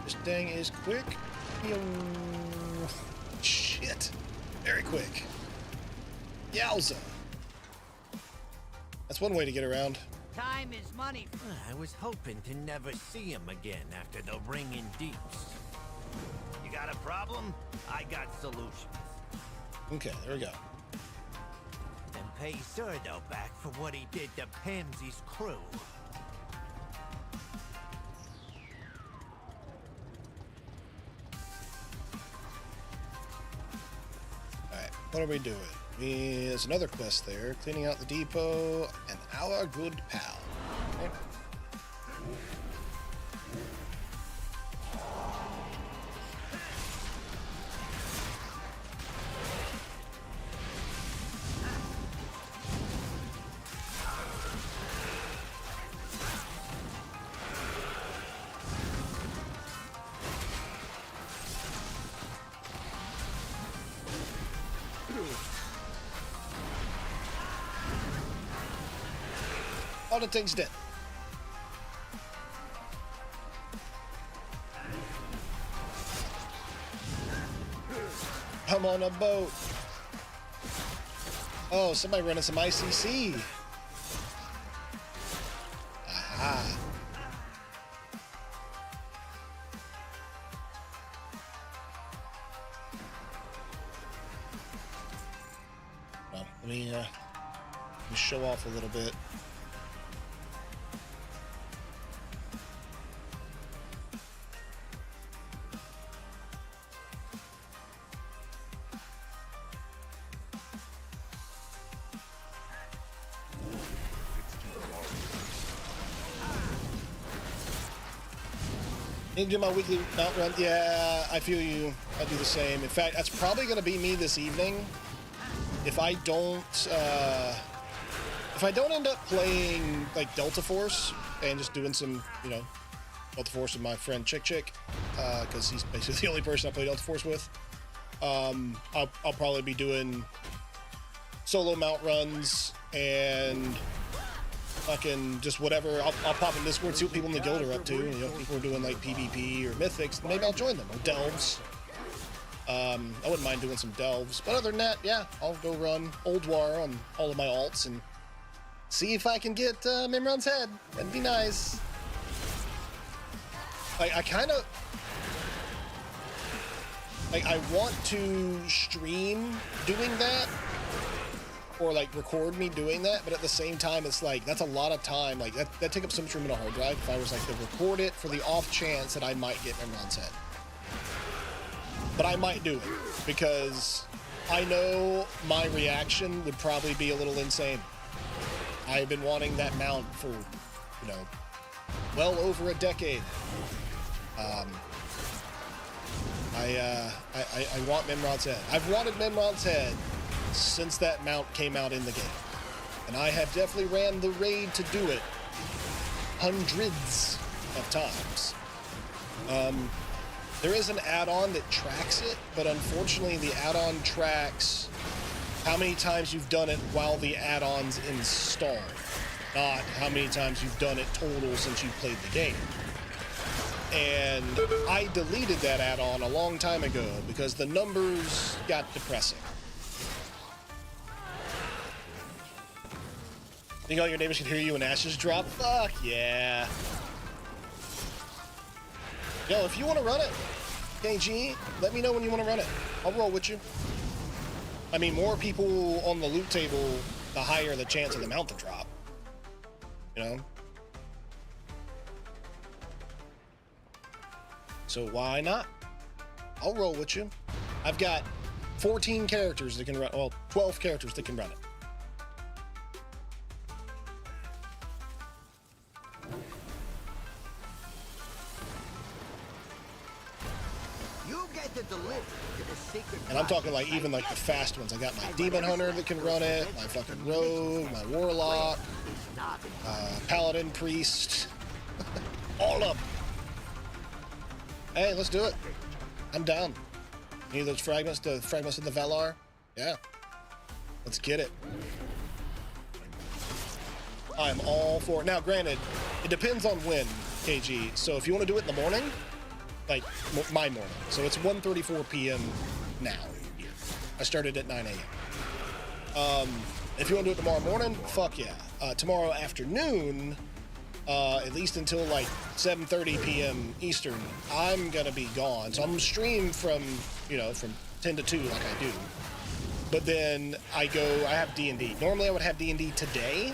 This thing is quick. Shit. Very quick. Yowza. That's one way to get around. Time is money. I was hoping to never see him again after the ringing deeps. You got a problem? I got solutions. Okay, there we go. And pay Zerdo back for what he did to Pansy's crew. Alright, what are we doing? There's another quest there. Cleaning out the depot and our good pal. Okay. Oh, the thing's dead. I'm on a boat. Oh, somebody running some ICC. Aha. Well, let me show off a little bit. Need to do my weekly mount run. Yeah, I feel you. I do the same. In fact, that's probably going to be me this evening. If I don't end up playing like Delta Force and just doing some, you know, Delta Force with my friend Chick, because he's basically the only person I play Delta Force with. I'll probably be doing solo mount runs and fucking just whatever. I'll pop in Discord, see what people in the guild are up to. You know, people are doing like PvP or Mythics. Maybe I'll join them, or Delves. I wouldn't mind doing some Delves. But other than that, yeah, I'll go run Old War on all of my alts and see if I can get Mimron's head. That'd be nice. I kind of... like, I want to stream doing that, or like record me doing that, but at the same time, it's like, that's a lot of time. Like, that take up so much room in a hard drive. If I was like to record it for the off chance that I might get Mimron's head. But I might do it, because I know my reaction would probably be a little insane. I've been wanting that mount for, you know, well over a decade. I want Mimron's head. I've wanted Mimron's head since that mount came out in the game. And I have definitely ran the raid to do it hundreds of times. There is an add-on that tracks it, but unfortunately the add-on tracks how many times you've done it while the add-on's installed, not how many times you've done it total since you played the game. And I deleted that add-on a long time ago because the numbers got depressing. Think all your neighbors can hear you when ashes drop? Fuck yeah. Yo, if you want to run it, KG, let me know when you want to run it. I'll roll with you. I mean, more people on the loot table, the higher the chance of the mount to drop. You know? So why not? I'll roll with you. I've got 14 characters that can run, well, 12 characters that can run it. And I'm talking like even like the fast ones. I got my Demon Hunter that can run it, my fucking Rogue, my Warlock, Paladin, Priest, all of them. Hey, let's do it. I'm down. Need those fragments, the fragments of the Valar? Yeah. Let's get it. I'm all for it. Now, granted, it depends on when, KG. So if you want to do it in the morning, like my morning. So it's 1:34 p.m. now. I started at 9 a.m. If you want to do it tomorrow morning, fuck yeah. Tomorrow afternoon, at least until like 7:30 p.m. Eastern, I'm gonna be gone. So I'm gonna stream from, you know, from 10 to 2 like I do. But then I have D&D. Normally I would have D&D today,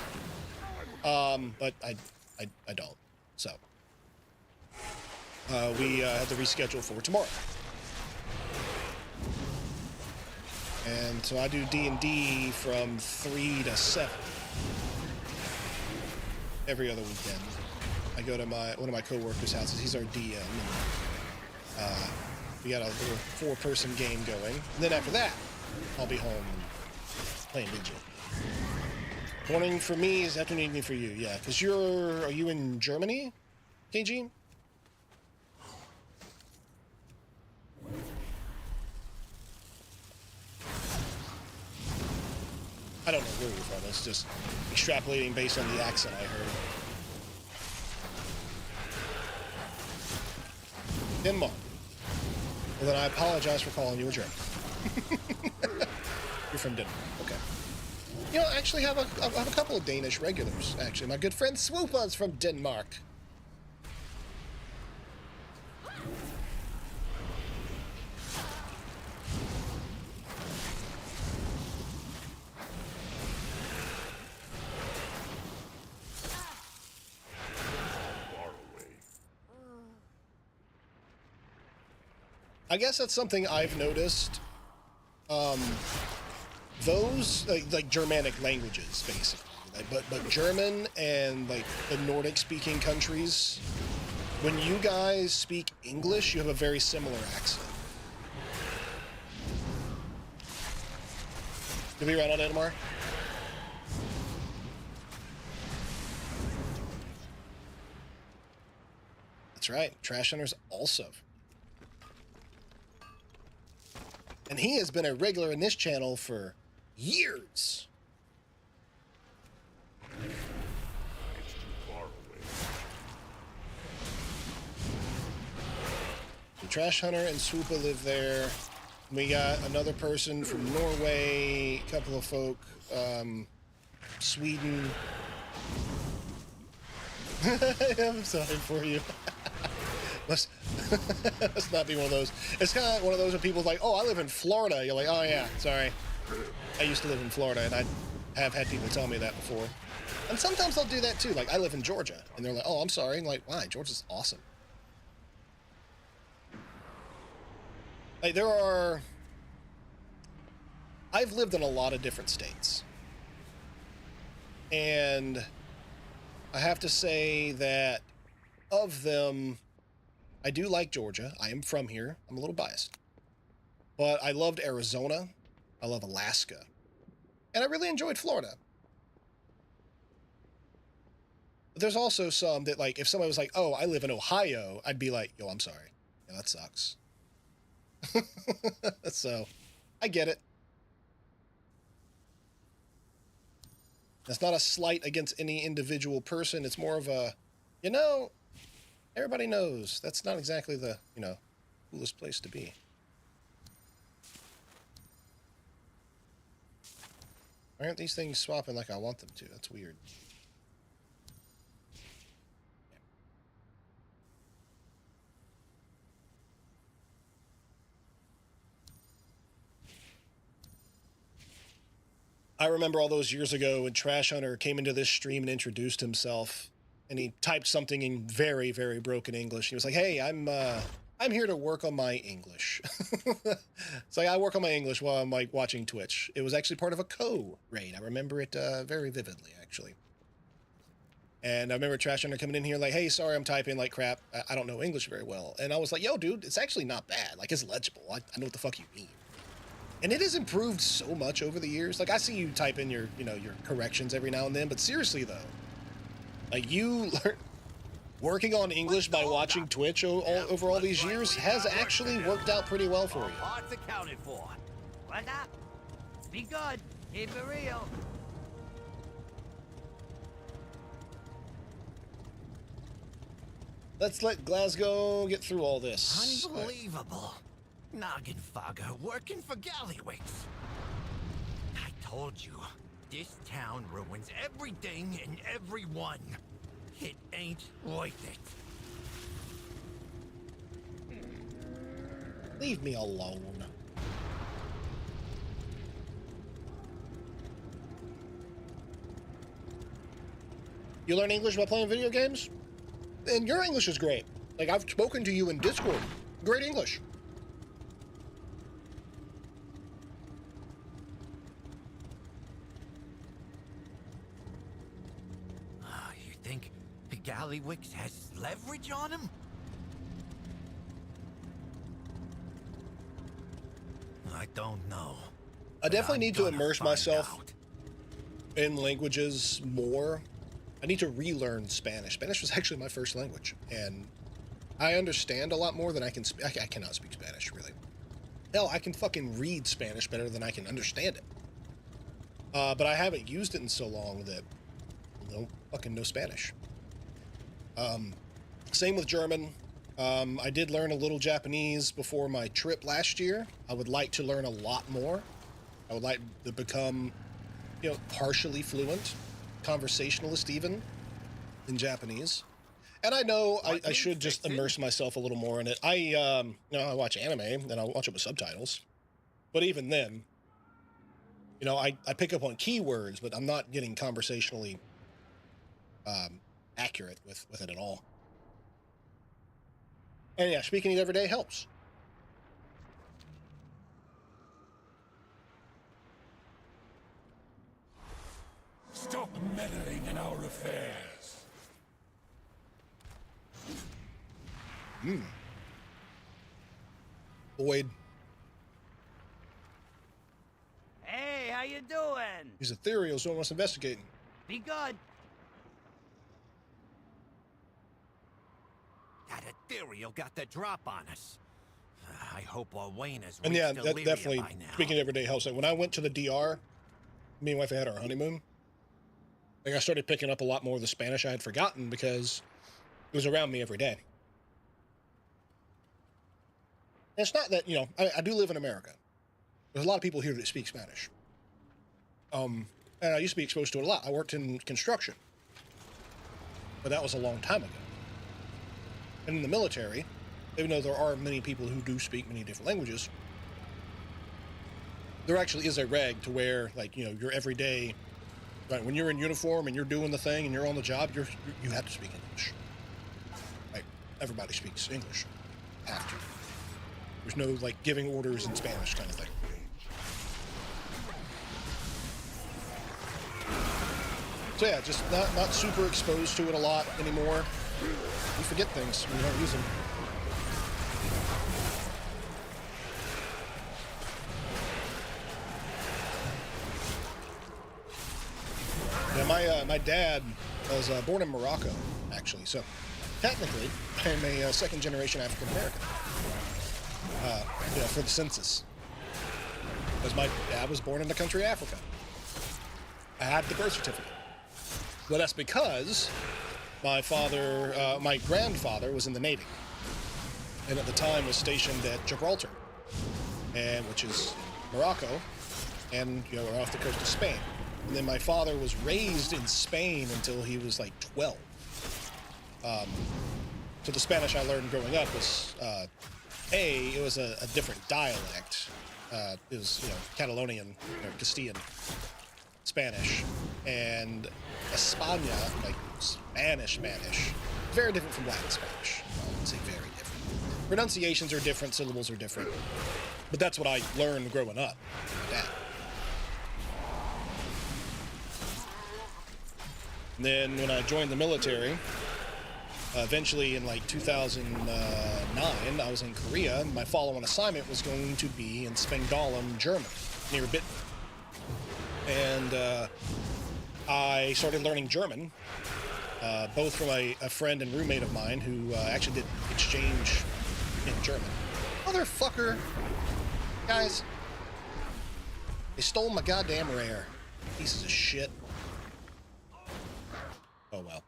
but I don't. So we had to reschedule for tomorrow. And so I do D&D from 3 to 7 every other weekend. I go to one of my co-workers' houses. He's our DM. And, we got a little 4-person game going. And then after that, I'll be home playing Vigil. Morning for me is afternoon evening for you. Yeah, because are you in Germany, KG? I don't know where you're from. It's just extrapolating based on the accent I heard. Denmark. Well, then I apologize for calling you a German. You're from Denmark. Okay. You know, I actually have a couple of Danish regulars, actually. My good friend Swoopa's from Denmark. I guess that's something I've noticed. Those like Germanic languages, basically, but German and like the Nordic-speaking countries, when you guys speak English, you have a very similar accent. Did we run on Edamar? That's right. Trash Hunters also. And he has been a regular in this channel for years. It's too far away. The Trash Hunter and Swoopa live there. We got another person from Norway, a couple of folk, Sweden. I'm sorry for you. Let's not be one of those. It's kind of like one of those when people's like, oh, I live in Florida. You're like, oh, yeah, sorry. I used to live in Florida, and I have had people tell me that before. And sometimes they'll do that, too. Like, I live in Georgia. And they're like, oh, I'm sorry. I'm like, why? Georgia's awesome. Like, I've lived in a lot of different states. And I have to say that of them, I do like Georgia. I am from here. I'm a little biased. But I loved Arizona. I love Alaska. And I really enjoyed Florida. But there's also some that, like, if somebody was like, oh, I live in Ohio, I'd be like, yo, I'm sorry. Yeah, that sucks. So, I get it. That's not a slight against any individual person. It's more of a, you know, everybody knows that's not exactly the, you know, coolest place to be. Why aren't these things swapping like I want them to? That's weird. I remember all those years ago when Trash Hunter came into this stream and introduced himself, and he typed something in very, very broken English. He was like, "Hey, I'm here to work on my English." It's like I work on my English while I'm like watching Twitch. It was actually part of a raid. I remember it very vividly, actually. And I remember Trash Hunter coming in here like, "Hey, sorry, I'm typing like crap. I don't know English very well." And I was like, "Yo, dude, it's actually not bad. Like, it's legible. I know what the fuck you mean." And it has improved so much over the years. Like, I see you type in your, you know, your corrections every now and then, but seriously though, like, you learn working on English by watching Twitch over all these years has actually worked out pretty well for you. Parts accounted for. What up? Be good. Keep it real. Let's let Glasgow get through all this. Unbelievable. Noggin fogger working for Gallywix. I told you, this town ruins everything and everyone. It ain't worth it. Leave me alone. You learn English by playing video games? And your English is great. Like, I've spoken to you in Discord. Great English. You think Gallywix has leverage on him? I don't know. I definitely need to immerse myself in languages more. I need to relearn Spanish. Spanish was actually my first language, and I understand a lot more than I can speak. I cannot speak Spanish, really. Hell, I can fucking read Spanish better than I can understand it. but I haven't used it in so long that I don't fucking know Spanish. Same with German. I did learn a little Japanese before my trip last year. I would like to learn a lot more. I would like to become, you know, partially fluent, conversationalist even, in Japanese. And I know I should just immerse myself a little more in it. You know, I watch anime, and I watch it with subtitles. But even then, you know, I pick up on keywords, but I'm not getting conversationally accurate with it at all. And yeah, speaking it every day helps. Stop meddling in our affairs. Boyd. Hey, how you doing? He's ethereal, so I want us investigating. Be good. That ethereal got the drop on us. I hope Orwena's And yeah, reached that Illyria definitely, by now. speaking every day helps. Like when I went to the DR, me and wife had our honeymoon. Like I started picking up a lot more of the Spanish I had forgotten because it was around me every day. And it's not that, you know, I do live in America. There's a lot of people here that speak Spanish. And I used to be exposed to it a lot. I worked in construction. But that was a long time ago. And in the military, even though there are many people who do speak many different languages, there actually is a reg to where, like, you know, your everyday, right, when you're in uniform and you're doing the thing and you're on the job, you have to speak English. Like, everybody speaks English. Have to. There's no, like, giving orders in Spanish kind of thing. So yeah, just not super exposed to it a lot anymore. You forget things when you don't use them. Yeah, my dad was born in Morocco, actually. So technically, I'm a second-generation African American. Yeah, for the census, because my dad was born in the country Africa. I had the birth certificate. Well, that's because my grandfather was in the Navy, and at the time was stationed at Gibraltar, and which is Morocco, and you know, we're off the coast of Spain. And then my father was raised in Spain until he was like 12. So the Spanish I learned growing up was, it was a different dialect. It was, you know, Catalonian, you know, Castilian Spanish, and España, like Spanish, very different from Latin Spanish. I would say very different. Pronunciations are different, syllables are different, but that's what I learned growing up. Dad. And then when I joined the military, eventually in like 2009, I was in Korea, and my follow-on assignment was going to be in Spangdahlem, Germany, near Bitten. And I started learning German, both from a friend and roommate of mine who actually did exchange in German. Motherfucker! Guys, they stole my goddamn rare. Pieces of shit. Oh well.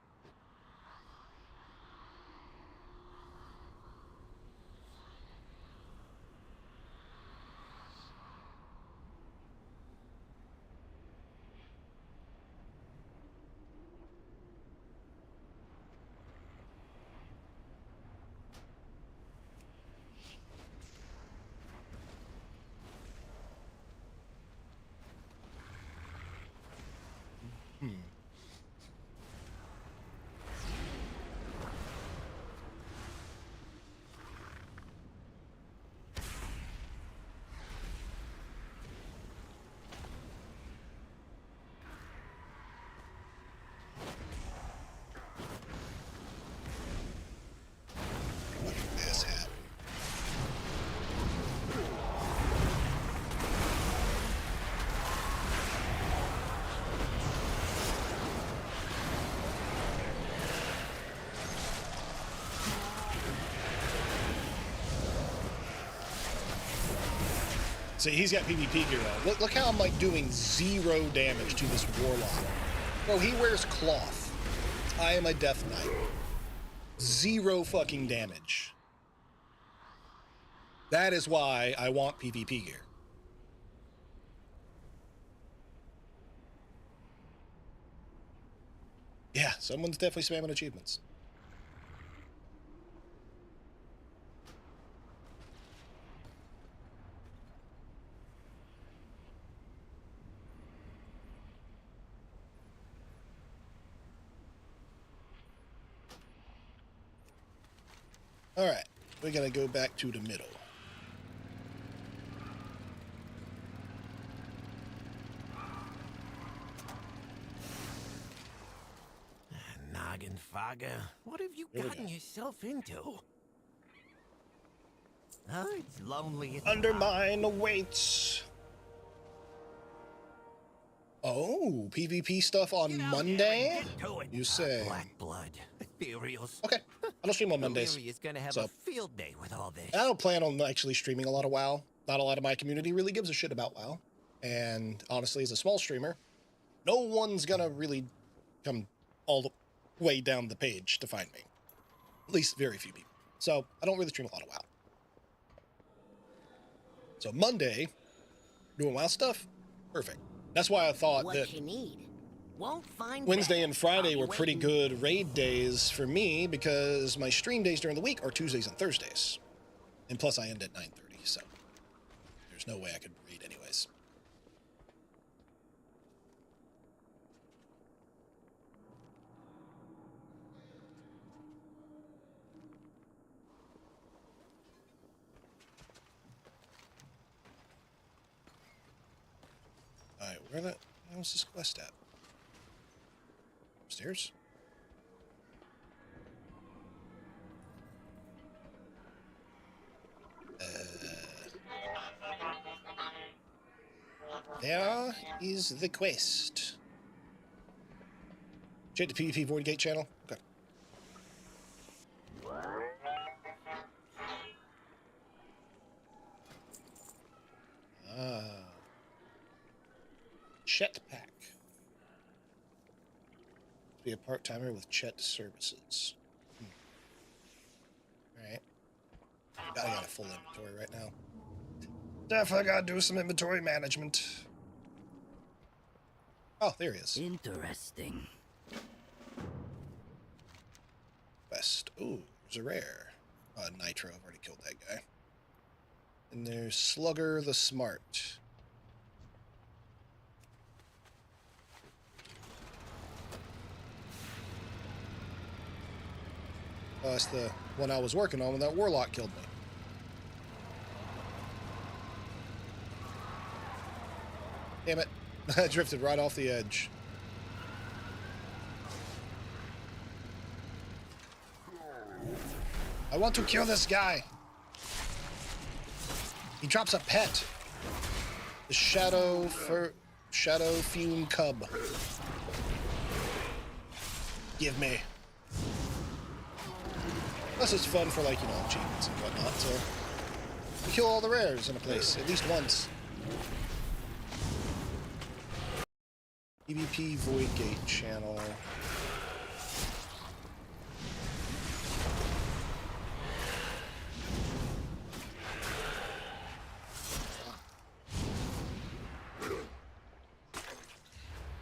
See, he's got PvP gear on. Look how I'm like doing 0 damage to this warlock. Bro, he wears cloth. I am a death knight. 0 fucking damage. That is why I want PvP gear. Yeah, someone's definitely spamming achievements. All right, we're gonna go back to the middle. Noggin Faga, what have you gotten yourself into? Oh, it's lonely. Undermine awaits. Oh, PvP stuff on Monday? You say? Black blood, ethereals. Okay, I don't stream on Mondays. Is gonna have so a field day with all this. I don't plan on actually streaming a lot of WoW. Not a lot of my community really gives a shit about WoW. And honestly, as a small streamer, no one's gonna really come all the way down the page to find me. At least very few people. So I don't really stream a lot of WoW. So Monday, doing WoW stuff, perfect. That's why I thought that you need. Won't find Wednesday and Friday were pretty good raid days for me because my stream days during the week are Tuesdays and Thursdays. And plus I end at 9:30, so there's no way I could raid anyways. Alright, where the hell's this quest at? Upstairs? There is the quest. Check the PvP Void Gate channel. Okay. Chet Pack. Be a part-timer with Chet Services. Alright. I got a full inventory right now. Definitely gotta do some inventory management. Oh, there he is. Interesting. West. Ooh, there's a rare. Nitro, I've already killed that guy. And there's Slugger the Smart. Oh, that's the one I was working on when that Warlock killed me. Damn it. I drifted right off the edge. I want to kill this guy. He drops a pet. The Shadow Fume Cub. Give me. Plus it's fun for, like, you know, achievements and whatnot, so you kill all the rares in a place, at least once. PvP Void Gate channel.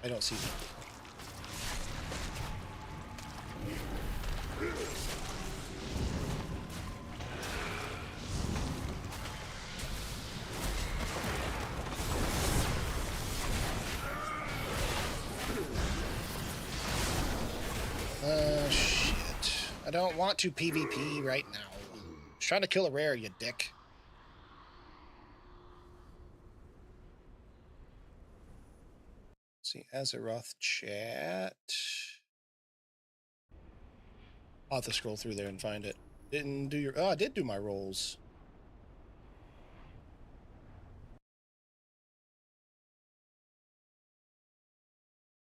I don't see them. Shit. I don't want to PvP right now. Just trying to kill a rare, you dick. See, Azeroth chat. I'll have to scroll through there and find it. Didn't do your... Oh, I did do my rolls.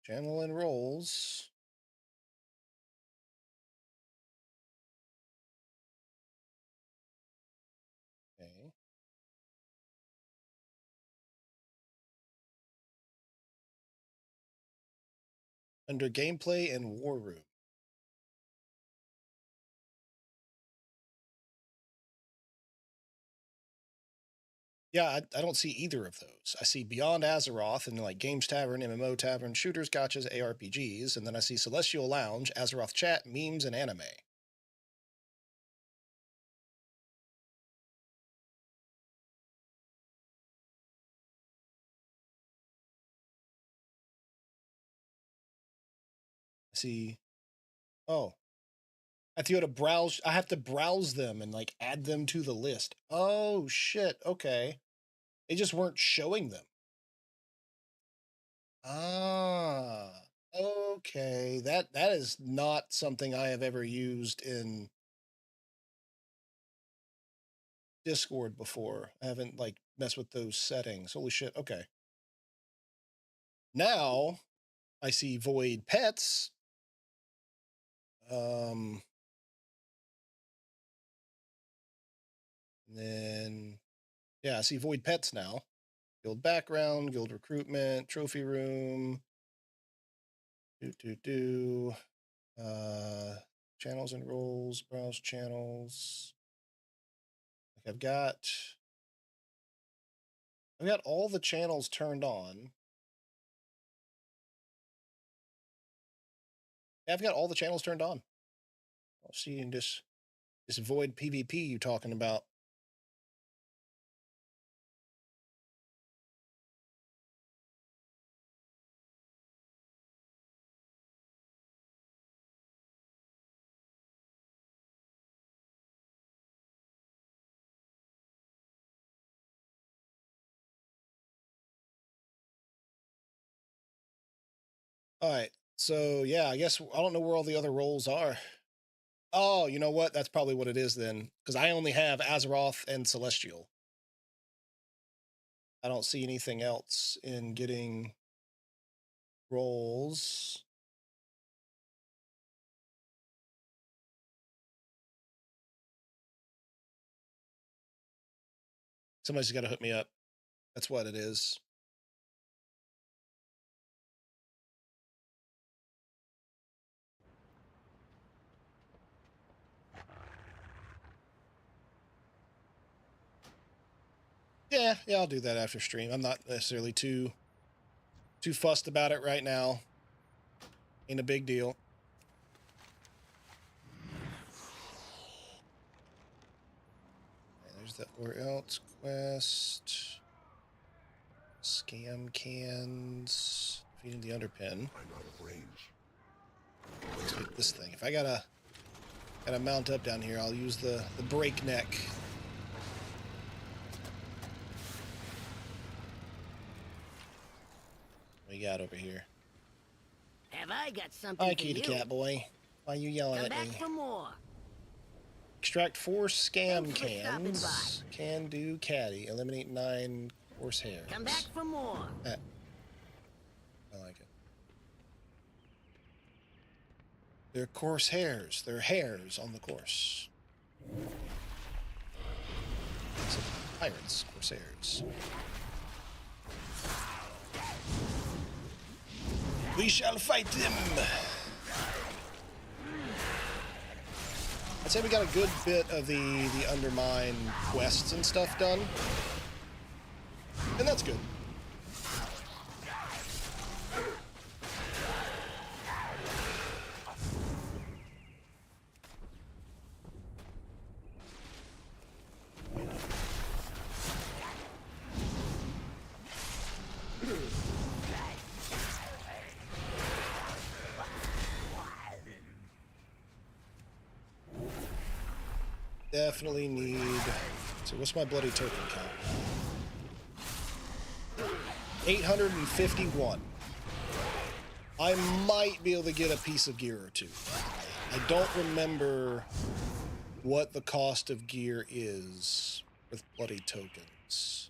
Channel and rolls. Okay. under gameplay and war room. Yeah, I don't see either of those. I see Beyond Azeroth and like Games Tavern, MMO Tavern, Shooters, Gotchas, ARPGs, and then I see Celestial Lounge, Azeroth Chat, Memes, and Anime. I see. Oh, I have to browse. I have to browse them and like add them to the list. Oh shit. Okay. They just weren't showing them. Ah. Okay. That is not something I have ever used in Discord before. I haven't like messed with those settings. Holy shit. Okay. Now I see void pets. Then yeah, I see void pets now. Guild background, guild recruitment, trophy room. Channels and roles, browse channels. Like I've got all the channels turned on. Yeah, I've got all the channels turned on. I'll see in this void PvP you talking about. All right. So yeah, I guess I don't know where all the other roles are. Oh, you know what? That's probably what it is then, because I only have Azeroth and Celestial. I don't see anything else in getting roles. Somebody's got to hook me up. That's what it is. Yeah, I'll do that after stream. I'm not necessarily too fussed about it right now. Ain't a big deal. There's the or else quest. Scam cans. Defeating the underpin. I'm out of range. Let's get this thing. If I gotta mount up down here, I'll use the breakneck. What we got over here? Have I got something Hi, for kitty you? cat boy. Why are you yelling Come at back me? for more. Extract 4 scam Thanks for stopping cans. Can do caddy. Eliminate 9 horse hairs. Come back for more. I like it. They're coarse hairs. They're hairs on the course. Some pirates, corsairs. We shall fight them. I'd say we got a good bit of the Undermine quests and stuff done. And that's good. Definitely need... So what's my bloody token count? 851. I might be able to get a piece of gear or two. I don't remember what the cost of gear is with bloody tokens.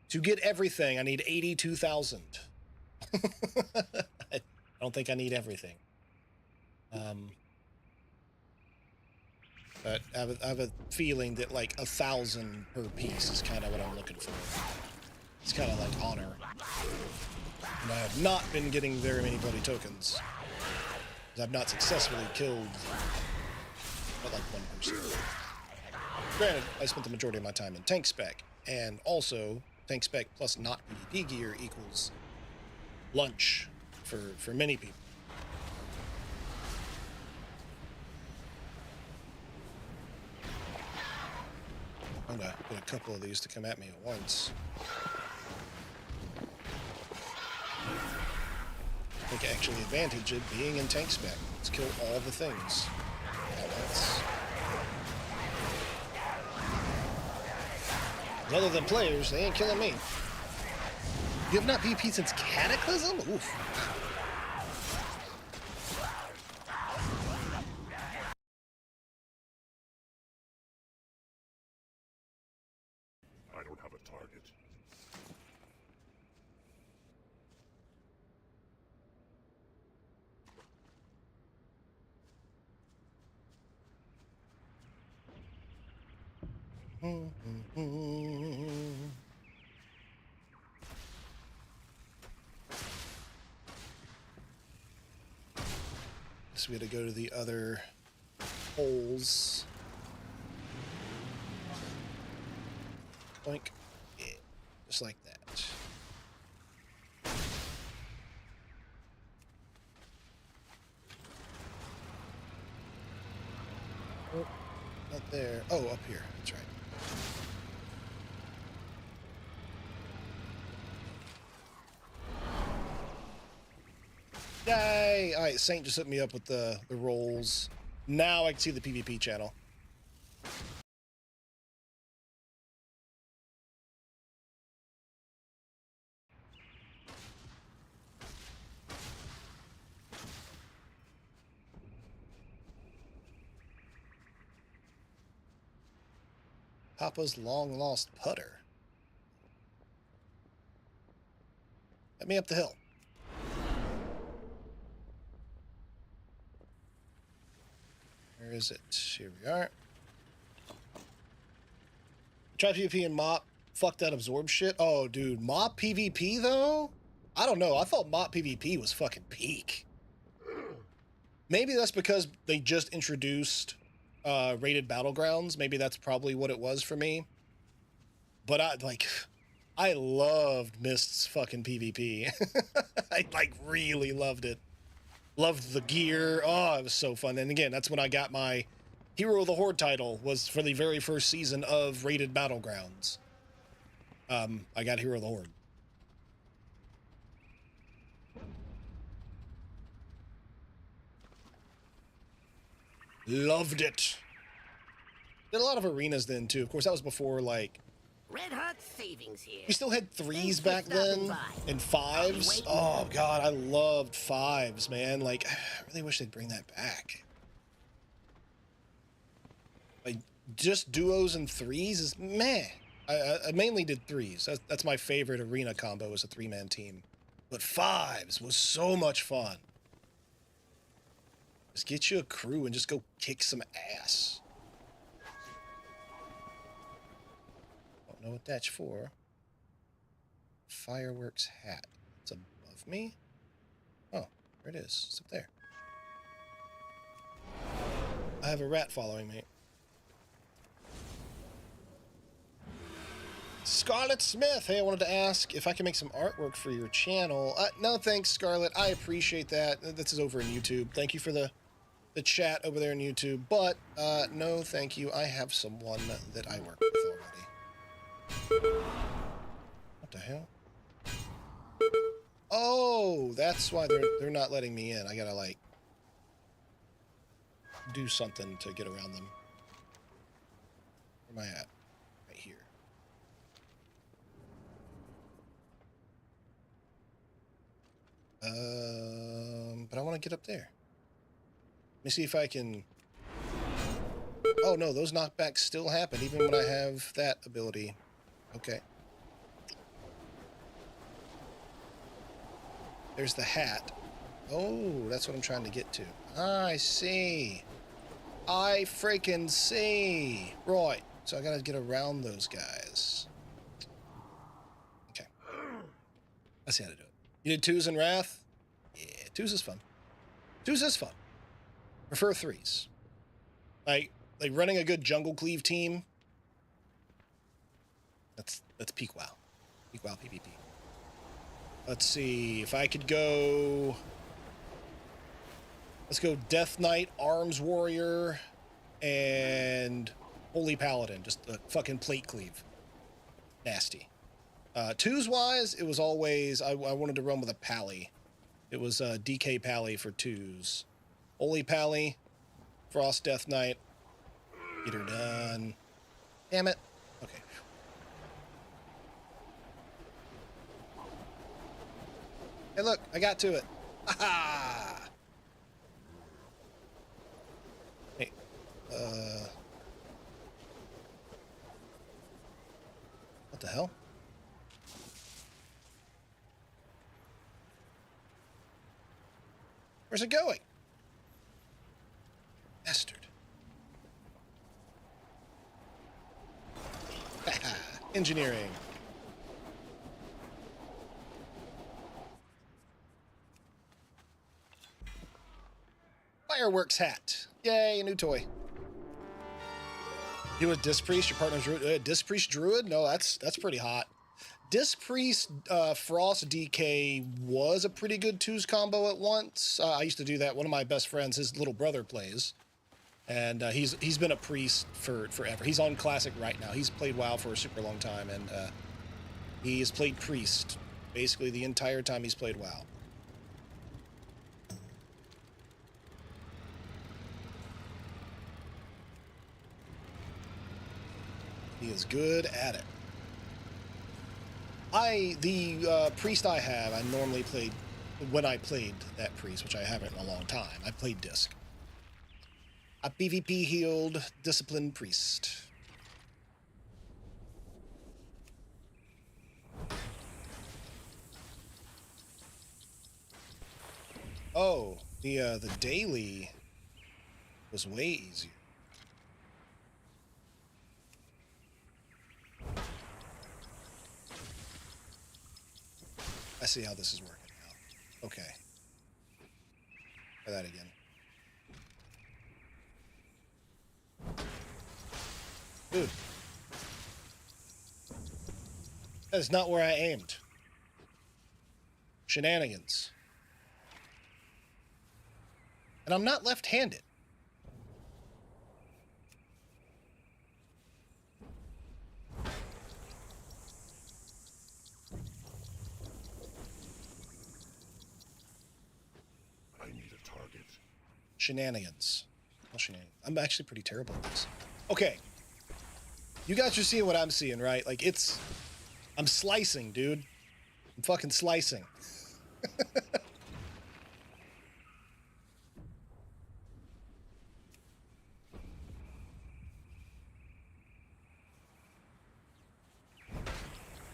To get everything, I need 82,000. I don't think I need everything. But I have a feeling that like 1,000 per piece is kind of what I'm looking for. It's kind of like honor. And I have not been getting very many bloody tokens. I've not successfully killed but like one person. Granted, I spent the majority of my time in tank spec, and also tank spec plus not PvP gear equals lunch for many people. I'm gonna get a couple of these to come at me at once. I think actually advantage it being in tank spec. Let's kill all the things at once. Other than players, they ain't killing me. You have not PvP since Cataclysm? Oof. I don't have a target. So we had to go to the other holes. Boink. Yeah, just like that. Oh, not there. Oh, up here. That's right. Yay! All right, Saint just hooked me up with the rolls. Now I can see the PvP channel. Papa's long-lost putter. Let me up the hill. Where is it? Here we are. Try PvP and MOP. Fuck that absorb shit. Oh, dude. MOP PvP, though? I don't know. I thought MOP PvP was fucking peak. Maybe that's because they just introduced rated battlegrounds. Maybe that's probably what it was for me. But I loved Mist's fucking PvP. I really loved it. Loved the gear. Oh, it was so fun. And again, that's when I got my Hero of the Horde title, was for the very first season of rated battlegrounds. I got Hero of the Horde. Loved it. Did a lot of arenas then too. Of course, that was before like Red Hot Savings here. we still had 3s back then and 5s. Oh god, I loved 5s, man. Like, I really wish they'd bring that back. Like, just duos and 3s is meh. I mainly did 3s. That's my favorite arena combo, is a 3-man team. But 5s was so much fun. Just get you a crew and just go kick some ass. Don't know what that's for. Fireworks hat. It's above me? Oh, there it is. It's up there. I have a rat following me. Scarlett Smith. Hey, I wanted to ask if I can make some artwork for your channel. No, thanks, Scarlett. I appreciate that. This is over in YouTube. Thank you for the chat over there in YouTube. But, no, thank you. I have someone that I work with already. What the hell? Oh, that's why they're not letting me in. I gotta, like, do something to get around them. Where am I at? Right here. But I want to get up there. Let me see if I can... Oh, no, those knockbacks still happen, even when I have that ability. Okay. There's the hat. Oh, that's what I'm trying to get to. Ah, I see. I freaking see. Right. So I gotta get around those guys. Okay. I see how to do it. You did 2s in Wrath? Yeah, 2s is fun. 2s is fun. Prefer 3s. Like running a good jungle cleave team. That's peak WoW. Peak WoW PvP. Let's see if I could go. Let's go Death Knight, Arms Warrior, and Holy Paladin. Just a fucking plate cleave. Nasty. 2s wise, it was always I wanted to run with a Pally. It was DK Pally for 2s. Holy Pally, Frost Death Knight. Get her done. Damn it. Okay. Hey, look, I got to it. Ha! Hey, what the hell? Where's it going? Bastard. Engineering. Fireworks hat. Yay, a new toy. You a Disc Priest, your partner's Druid. Disc Priest Druid? No, that's pretty hot. Disc Priest Frost DK was a pretty good 2s combo at once. I used to do that. One of my best friends, his little brother plays. And he's been a priest for forever. He's on Classic right now. He's played WoW for a super long time, and he has played priest basically the entire time he's played WoW. He is good at it. The priest I have, I normally played, when I played that priest, which I haven't in a long time, I played Disc. A PvP healed, disciplined priest. Oh, the daily was way easier. I see how this is working out. Okay. Try that again. Dude. That is not where I aimed. Shenanigans. And I'm not left-handed. I need a target. Shenanigans. Well, shenanigans. I'm actually pretty terrible at this. Okay. You guys are seeing what I'm seeing, right? Like, I'm slicing, dude. I'm fucking slicing.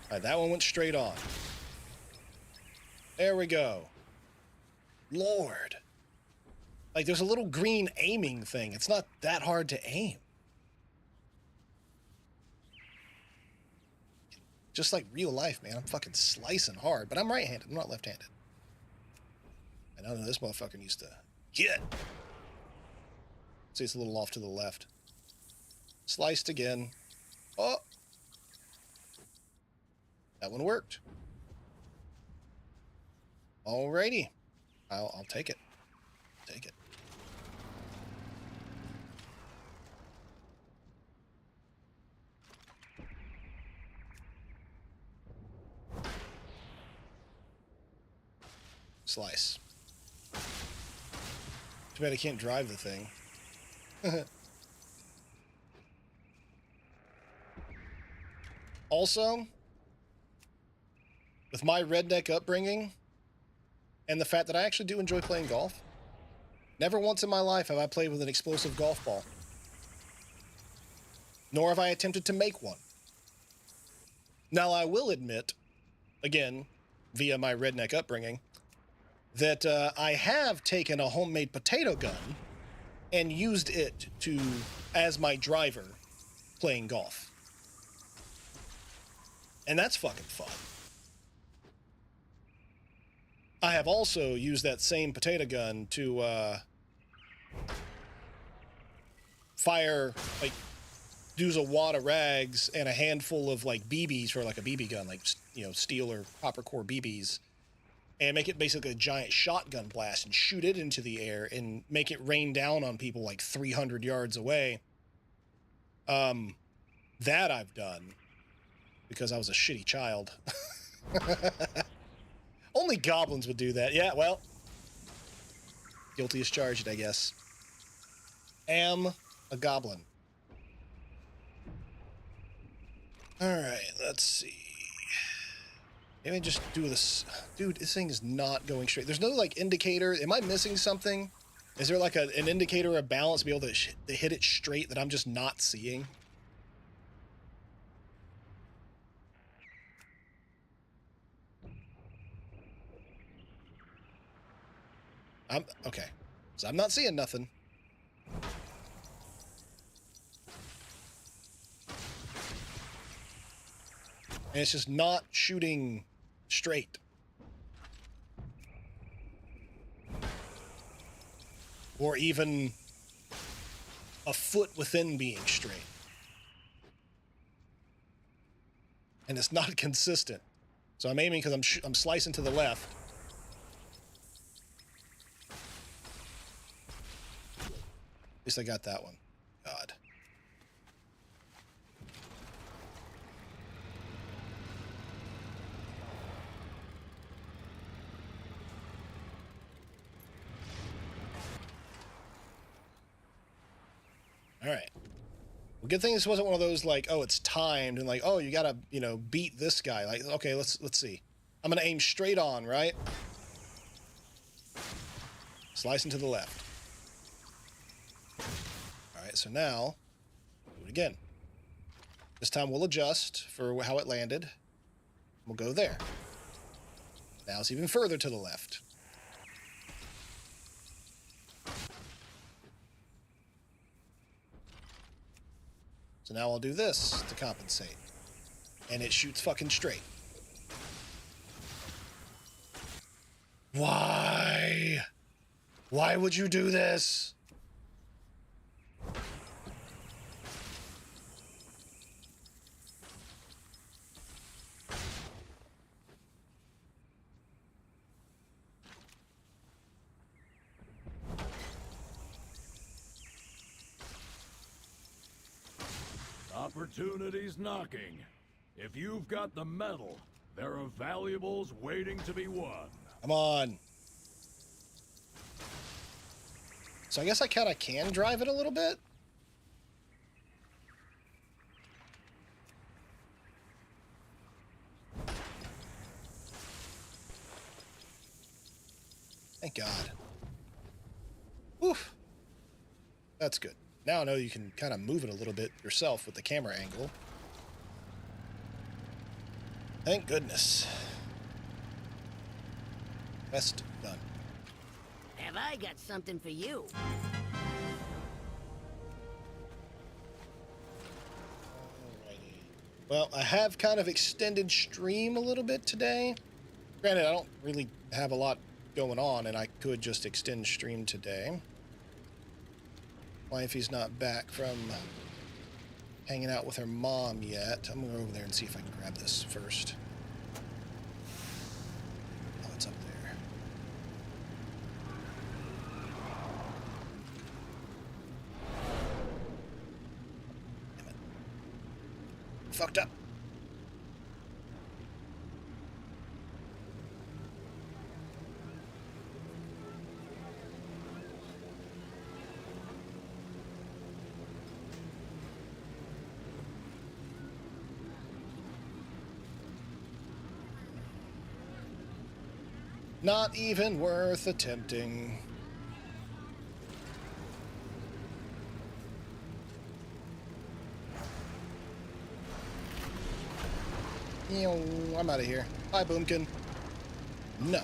Alright, that one went straight on. There we go. Lord. Like, there's a little green aiming thing. It's not that hard to aim. Just like real life, man. I'm fucking slicing hard, but I'm right-handed. I'm not left-handed. And I know this motherfucker used to get. See, it's a little off to the left. Sliced again. Oh. That one worked. Alrighty. I'll take it. Take it. Slice. Too bad I can't drive the thing. Also, with my redneck upbringing and the fact that I actually do enjoy playing golf, never once in my life have I played with an explosive golf ball. Nor have I attempted to make one. Now, I will admit, again, via my redneck upbringing, that I have taken a homemade potato gun and used it as my driver playing golf. And that's fucking fun. I have also used that same potato gun to fire, like, use a wad of rags and a handful of, like, BBs for, like, a BB gun, like, you know, steel or copper core BBs, and make it basically a giant shotgun blast and shoot it into the air and make it rain down on people, like, 300 yards away. That I've done because I was a shitty child. Only goblins would do that. Yeah, well, guilty as charged, I guess. Am a goblin. All right, let's see. Maybe just do this. Dude, this thing is not going straight. There's no, like, indicator. Am I missing something? Is there, like, an indicator of balance to be able to hit it straight that I'm just not seeing? Okay. So I'm not seeing nothing. And it's just not shooting straight. Or even a foot within being straight. And it's not consistent. So I'm aiming because I'm slicing to the left. At least I got that one. God. All right. Well, good thing this wasn't one of those, like, oh, it's timed and, like, oh, you gotta, you know, beat this guy. Like, okay, let's see. I'm gonna aim straight on, right? Slicing to the left. All right, so now do it again. This time we'll adjust for how it landed. We'll go there. Now it's even further to the left. So now I'll do this to compensate. And it shoots fucking straight. Why? Why would you do this? Opportunity's knocking. If you've got the metal, there are valuables waiting to be won. Come on. So I guess I kind of can drive it a little bit. Thank God. Oof. That's good. Now I know you can kind of move it a little bit yourself with the camera angle. Thank goodness. Quest done. Have I got something for you? Well, I have kind of extended stream a little bit today. Granted, I don't really have a lot going on, and I could just extend stream today. Wifey's not back from hanging out with her mom yet. I'm gonna go over there and see if I can grab this first. Oh, it's up there. Damn it. Fucked up. Not even worth attempting. I'm out of here. Bye, Boomkin. No. I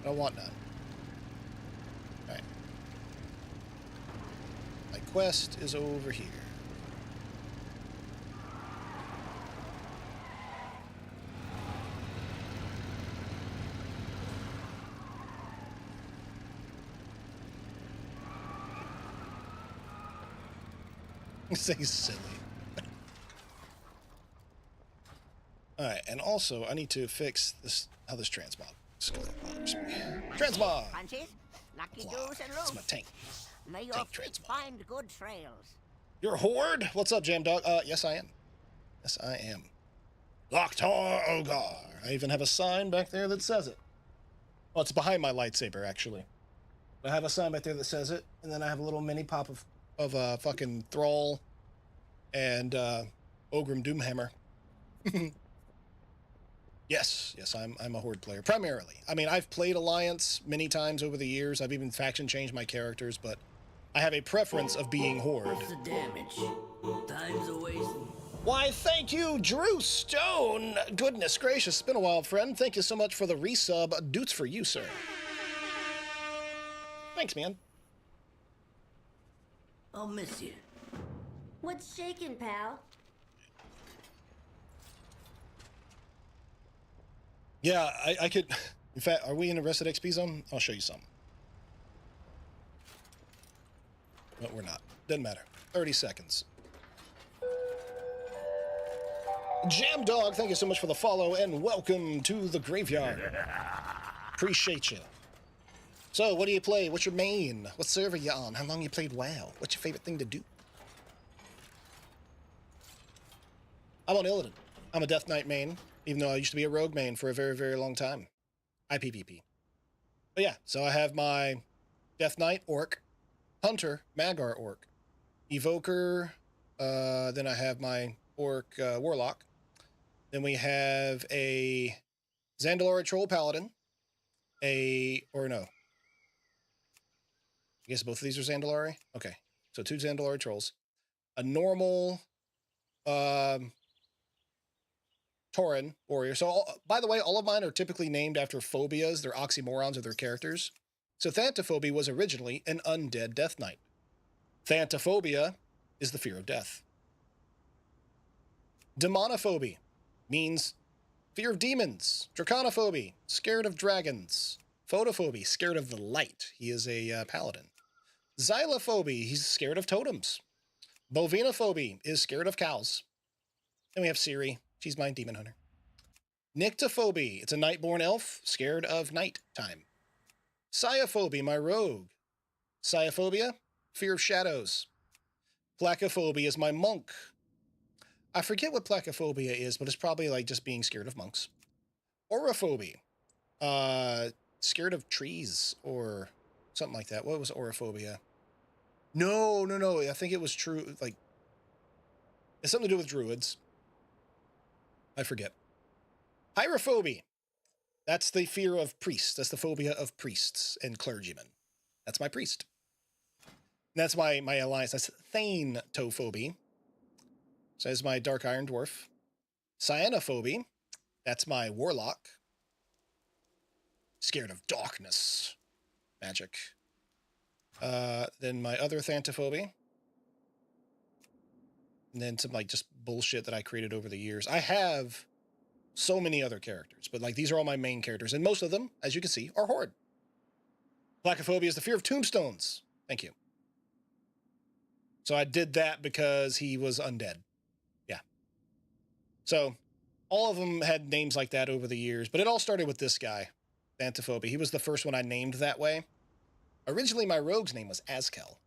don't want none. Alright. My quest is over here. Say silly. All right, and also I need to fix this. How this transmog bothers me. Transmog. Punches, lucky Blah. do's and It's my loose. tank. May your Tank feet transmog. find good trails. You're a horde. What's up, Jam Dog? Yes I am. Yes I am. Locktar Ogar. I even have a sign back there that says it. Well, it's behind my lightsaber actually. I have a sign back there that says it, and then I have a little mini pop of fucking Thrall and Ogrim Doomhammer. Yes, I'm a Horde player primarily. I mean, I've played Alliance many times over the years. I've even faction changed my characters, but I have a preference of being Horde. What's the damage? Time's a wasting. Why, thank you, Drew Stone. Goodness gracious, it's been a while, friend. Thank you so much for the resub. Doots for you, sir. Thanks, man. I'll miss you. What's shaking, pal? Yeah, I could... In fact, are we in a Rested XP zone? I'll show you some. But we're not. Doesn't matter. 30 seconds. Jam Dog, thank you so much for the follow, and welcome to the graveyard. Appreciate you. So, what do you play? What's your main? What server you on? How long you played WoW? What's your favorite thing to do? I'm on Illidan. I'm a Death Knight main, even though I used to be a Rogue main for a very, very long time. IPVP. But yeah, so I have my Death Knight Orc, Hunter Magar Orc, Evoker, then I have my Orc Warlock. Then we have a Zandalori Troll Paladin, or no. I guess both of these are Zandalari? Okay, so 2 Zandalari Trolls. A normal Tauren warrior. So, by the way, all of mine are typically named after phobias. They're oxymorons of their characters. So Thanatophobia was originally an undead Death Knight. Thanatophobia is the fear of death. Demonophobia means fear of demons. Draconophobia, scared of dragons. Photophobia, scared of the light. He is a paladin. Xylophobia, he's scared of totems. Bovinophobia is scared of cows. Then we have Ciri, she's my demon hunter. Nyctophobia, it's a nightborn elf, scared of night time. Sciophobia, my rogue. Sciophobia, fear of shadows. Placophobia is my monk. I forget what placophobia is, but it's probably like just being scared of monks. Auraphobia, scared of trees or something like that. What was auraphobia? No. I think it was true. Like, it's something to do with druids. I forget. Hierophobia. That's the fear of priests. That's the phobia of priests and clergymen. That's my priest. And that's my alliance. That's Thanatophobia. So that's my Dark Iron Dwarf. Cyanophobia. That's my Warlock. Scared of darkness. Magic. Then my other Thanatophobia. And then some like just bullshit that I created over the years. I have so many other characters, but like these are all my main characters. And most of them, as you can see, are Horde. Placophobia is the fear of tombstones. Thank you. So I did that because he was undead. Yeah. So all of them had names like that over the years, but it all started with this guy, Thanatophobia. He was the first one I named that way. Originally, my rogue's name was Azkel.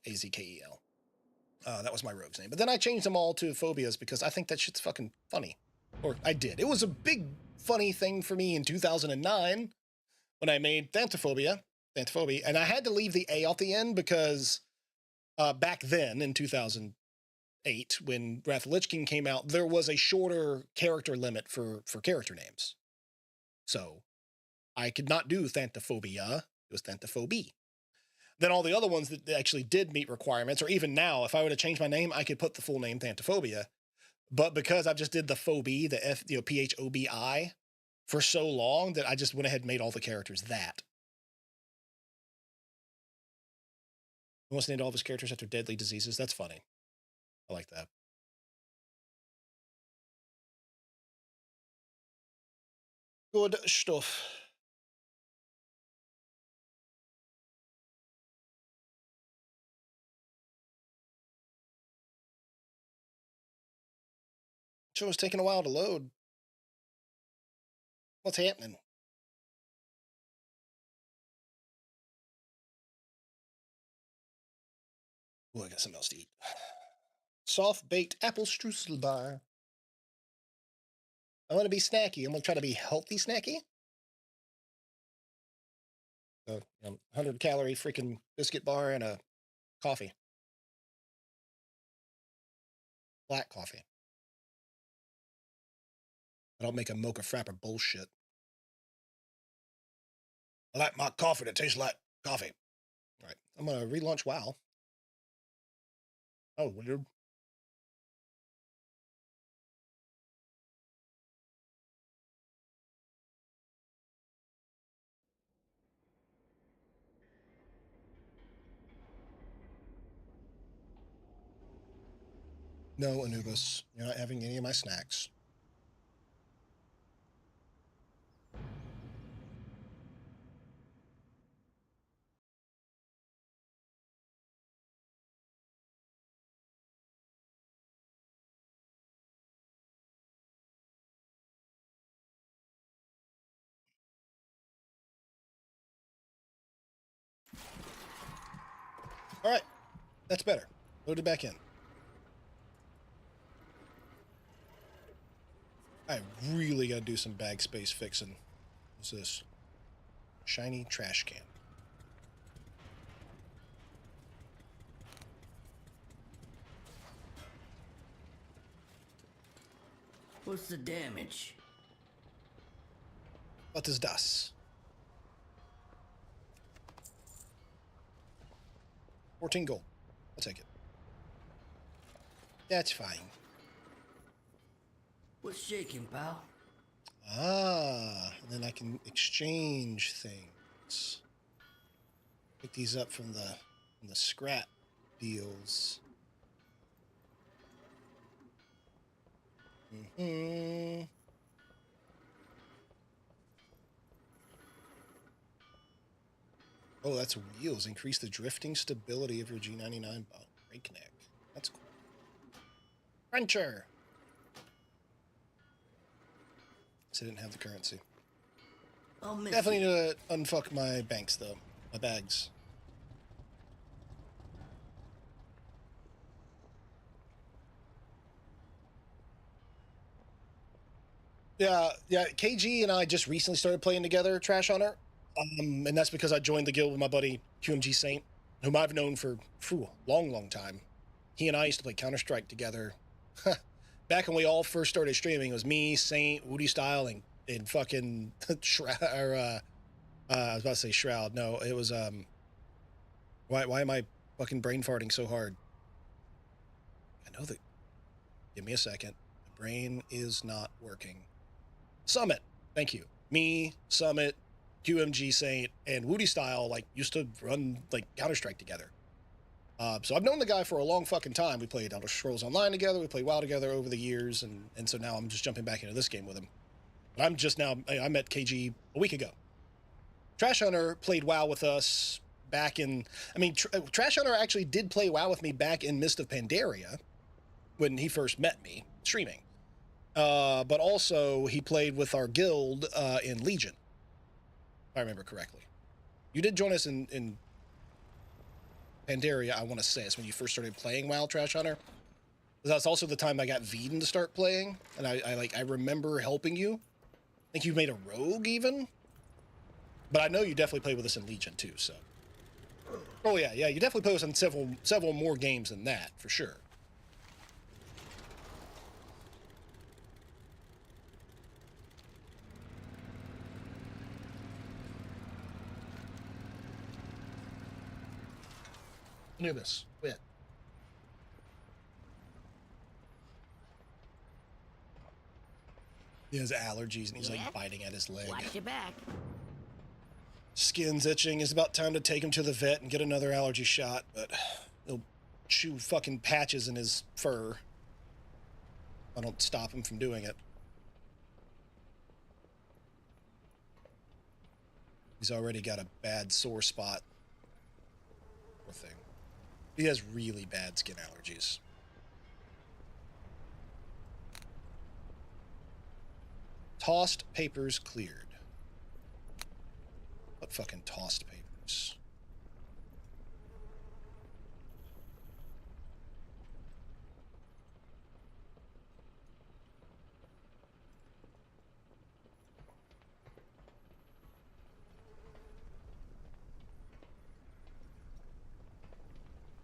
Azkel. That was my rogue's name. But then I changed them all to phobias because I think that shit's fucking funny. Or I did. It was a big, funny thing for me in 2009 when I made Thanatophobia, and I had to leave the A off the end because back then in 2008, when Wrath of the Lich King came out, there was a shorter character limit for character names. So I could not do Thanatophobia. It was Thanatophobia. Then all the other ones that actually did meet requirements, or even now, if I were to change my name, I could put the full name Thanatophobia. But because I just did the phobia, the PHOBI, for so long that I just went ahead and made all the characters that. He wants to name all of his characters after deadly diseases. That's funny. I like that. Good stuff. Show's taking a while to load. What's happening? Oh, I got something else to eat. Soft baked apple streusel bar. I want to be snacky. I'm gonna try to be healthy snacky. So, 100-calorie freaking biscuit bar and a coffee. Black coffee. I don't make a mocha frapper bullshit. I like my coffee that tastes like coffee. All right, I'm gonna relaunch WoW. Oh, weird. No, Anubis, you're not having any of my snacks. All right, that's better. Load it back in. I really got to do some bag space fixing. What's this? Shiny trash can. What's the damage? What is das? 14 gold. I'll take it. That's fine. What's shaking, pal? Ah, and then I can exchange things. Pick these up from the scrap deals. Mm-hmm. Oh, that's wheels. Increase the drifting stability of your G99 boat. Breakneck. That's cool. Cruncher. So I didn't have the currency. Definitely need to unfuck my banks, though. My bags. Yeah, KG and I just recently started playing together, Trash Hunter. And that's because I joined the guild with my buddy QMG Saint, whom I've known for a long time. He and I used to play Counter-Strike together. Back when we all first started streaming, it was me, Saint, Woody Style, and fucking Shroud. I was about to say Shroud. No, it was Why am I fucking brain farting so hard? I know that. Give me a second. My brain is not working. Summit. Thank you. Me, Summit, QMG Saint, and Woody Style used to run Counter-Strike together. So I've known the guy for a long fucking time. We played Elder Scrolls Online together. We played WoW together over the years, and so now I'm just jumping back into this game with him. But I met KG a week ago. Trash Hunter played WoW with us back in. Trash Hunter actually did play WoW with me back in Mist of Pandaria when he first met me streaming. But also he played with our guild in Legion, if I remember correctly. You did join us in Pandaria, I want to say. It's when you first started playing WoW, Trash Hunter. That's also the time I got Veden to start playing, and I remember helping you. I think you made a rogue even. But I know you definitely played with us in Legion too, so. Oh yeah, you definitely played with us in several more games than that, for sure. Anubis, quit. He has allergies and he's biting at his leg. Watch your back. Skin's itching. It's about time to take him to the vet and get another allergy shot, but he'll chew fucking patches in his fur. I don't stop him from doing it. He's already got a bad sore spot. Poor thing. He has really bad skin allergies. Tossed papers cleared. What fucking tossed papers?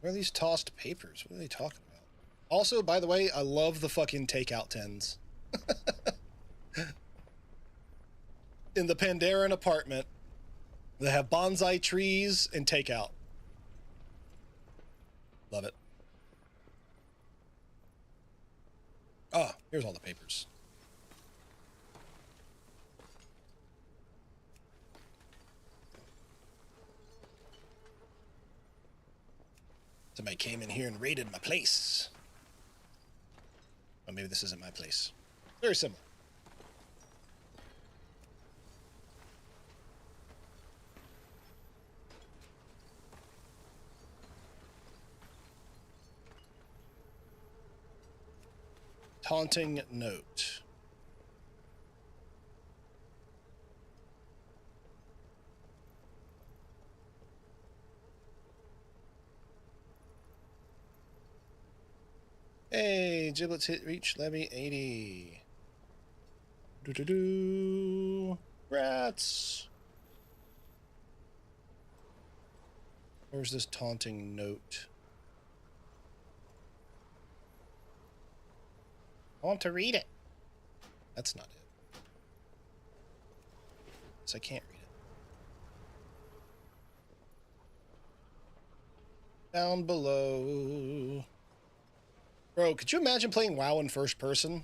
Where are these tossed papers? What are they talking about? Also, by the way, I love the fucking takeout tins. In the Pandaren apartment, they have bonsai trees and takeout. Love it. Ah, here's all the papers. Somebody came in here and raided my place. Oh, maybe this isn't my place. Very similar. Taunting note. Hey, giblets hit reach levy 80. Doo-doo-doo. Rats. Where's this taunting note? I want to read it. That's not it. So I can't read it. Down below. Bro, could you imagine playing WoW in first person?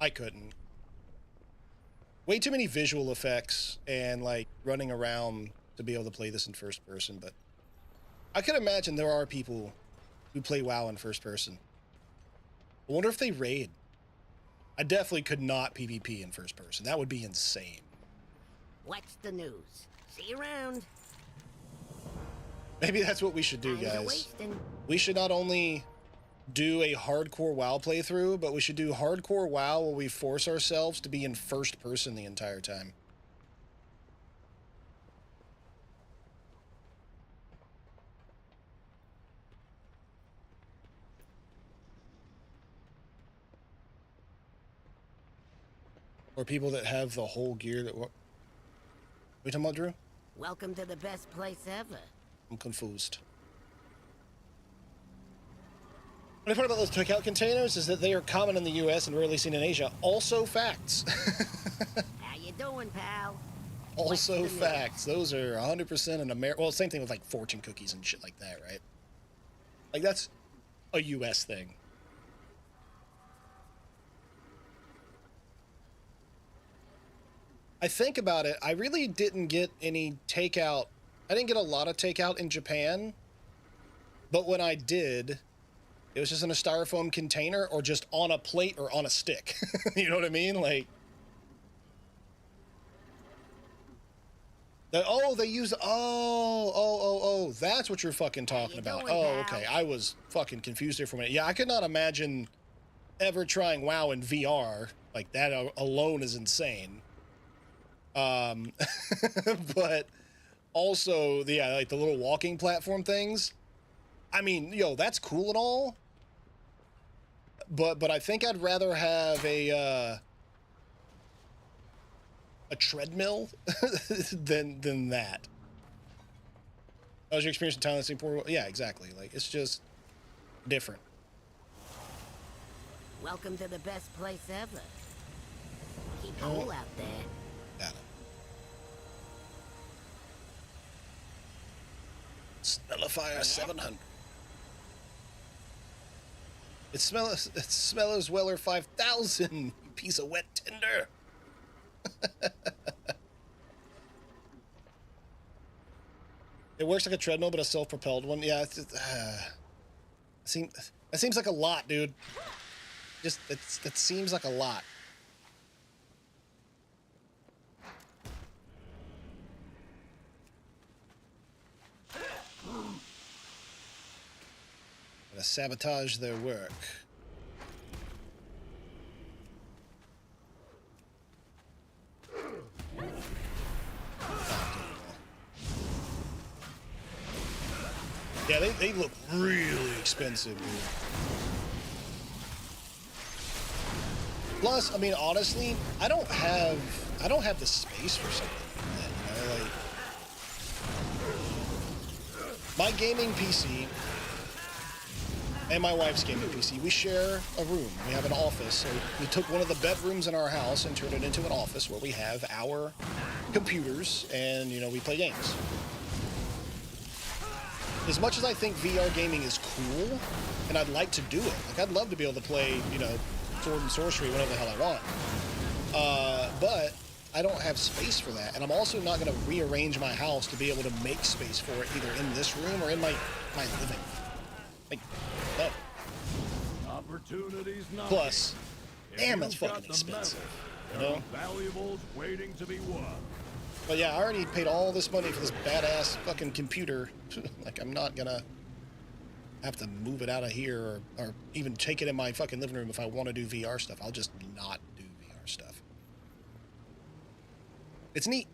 I couldn't. Way too many visual effects and like running around to be able to play this in first person, but I could imagine there are people who play WoW in first person. I wonder if they raid. I definitely could not PvP in first person. That would be insane. What's the news? See you around. Maybe that's what we should do, guys. We should not only do a hardcore WoW playthrough, but we should do hardcore WoW where we force ourselves to be in first person the entire time. Or people that have the whole gear that... What are you talking about, Drew? Welcome to the best place ever. I'm confused. What I heard about those takeout containers is that they are common in the US and rarely seen in Asia. Also facts. How you doing, pal? Also facts. Those are 100% in America. Well, same thing with like fortune cookies and shit like that, right? Like that's a US thing. I think about it, I really didn't get any takeout. I didn't get a lot of takeout in Japan, but when I did, it was just in a styrofoam container or just on a plate or on a stick. You know what I mean? Like, they use, that's what you're fucking talking about. Oh, okay. I was fucking confused there for a minute. Yeah, I could not imagine ever trying WoW in VR. Like, that alone is insane. But also, yeah, like the little walking platform things. I mean, yo, that's cool and all. But I think I'd rather have a treadmill than that. How was your experience in Thailand, Singapore? Yeah, exactly. Like, it's just different. Welcome to the best place ever. Keep cool out there. Got it. Smellifire 700. It smells Weller 5000, you piece of wet tinder. It works like a treadmill, but a self-propelled one. Yeah, it's just, that seems like a lot, dude. Just that seems like a lot. To sabotage their work. look really expensive, dude. Plus, I mean, honestly, I don't have the space for something like that, you know, like my gaming PC and my wife's gaming PC, we share a room. We have an office. So we took one of the bedrooms in our house and turned it into an office where we have our computers and, you know, we play games. As much as I think VR gaming is cool, and I'd like to do it, like I'd love to be able to play, you know, sword and sorcery whenever the hell I want. But I don't have space for that, and I'm also not going to rearrange my house to be able to make space for it either in this room or in my living. Like, no. Opportunities not. Plus, damn, that's fucking expensive. You know? Valuables waiting to be won. But yeah, I already paid all this money for this badass fucking computer. Like, I'm not gonna have to move it out of here or even take it in my fucking living room if I want to do VR stuff. I'll just not do VR stuff. It's neat.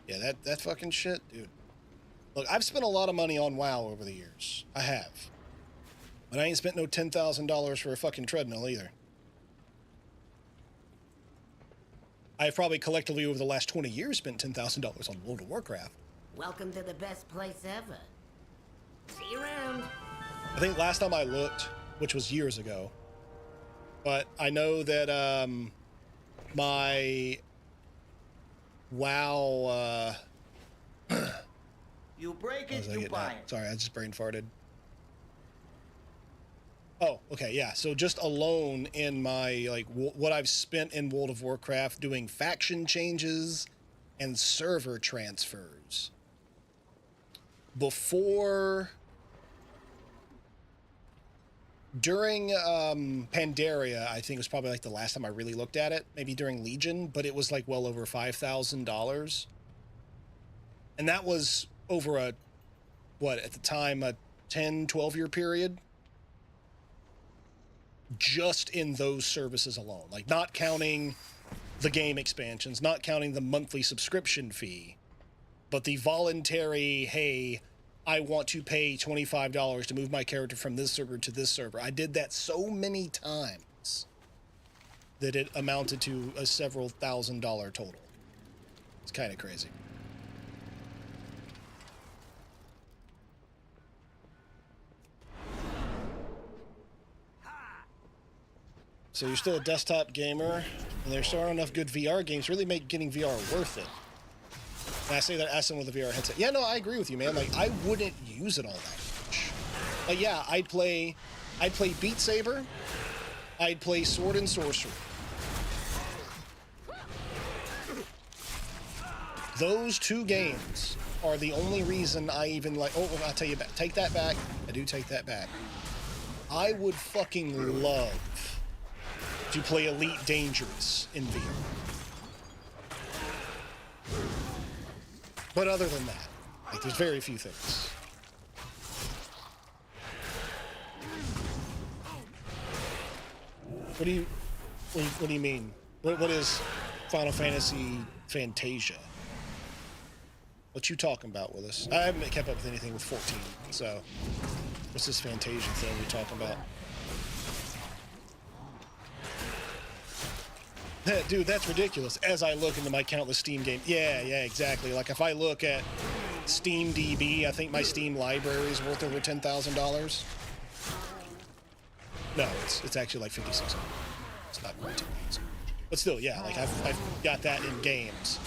Yeah, that fucking shit, dude. Look, I've spent a lot of money on WoW over the years. I have. But I ain't spent no $10,000 for a fucking treadmill either. I've probably collectively over the last 20 years spent $10,000 on World of Warcraft. Welcome to the best place ever. See you around. I think last time I looked, which was years ago, but I know that my WoW You break it, you buy it. Sorry, I just brain farted. Oh, okay, yeah. So just alone in my, like, what I've spent in World of Warcraft doing faction changes and server transfers. During Pandaria, I think was probably like the last time I really looked at it. Maybe during Legion, but it was like well over $5,000. And that was over at the time, a 10, 12-year period. Just in those services alone, like not counting the game expansions, not counting the monthly subscription fee, but the voluntary, hey, I want to pay $25 to move my character from this server to this server. I did that so many times that it amounted to a several $1,000 total. It's kind of crazy. So you're still a desktop gamer, and there's still aren't enough good VR games to really make getting VR worth it. And I say that as someone with a VR headset. Yeah, no, I agree with you, man. Like, I wouldn't use it all that much. Like, yeah, I'd play Beat Saber. I'd play Sword and Sorcery. Those two games are the only reason I even like. Oh, I'll tell you back. Take that back. I do take that back. I would fucking love to play Elite Dangerous in VR. But other than that, like, there's very few things. What do you mean? What is Final Fantasy Fantasia? What you talking about with us? I haven't kept up with anything with 14, so what's this Fantasia thing you're talking about? Dude, that's ridiculous. As I look into my countless Steam game, yeah, exactly. Like if I look at Steam DB, I think my Steam library is worth over $10,000. No, it's actually like 5,600. It's not quite 10,000. But still, yeah, like I've got that in games,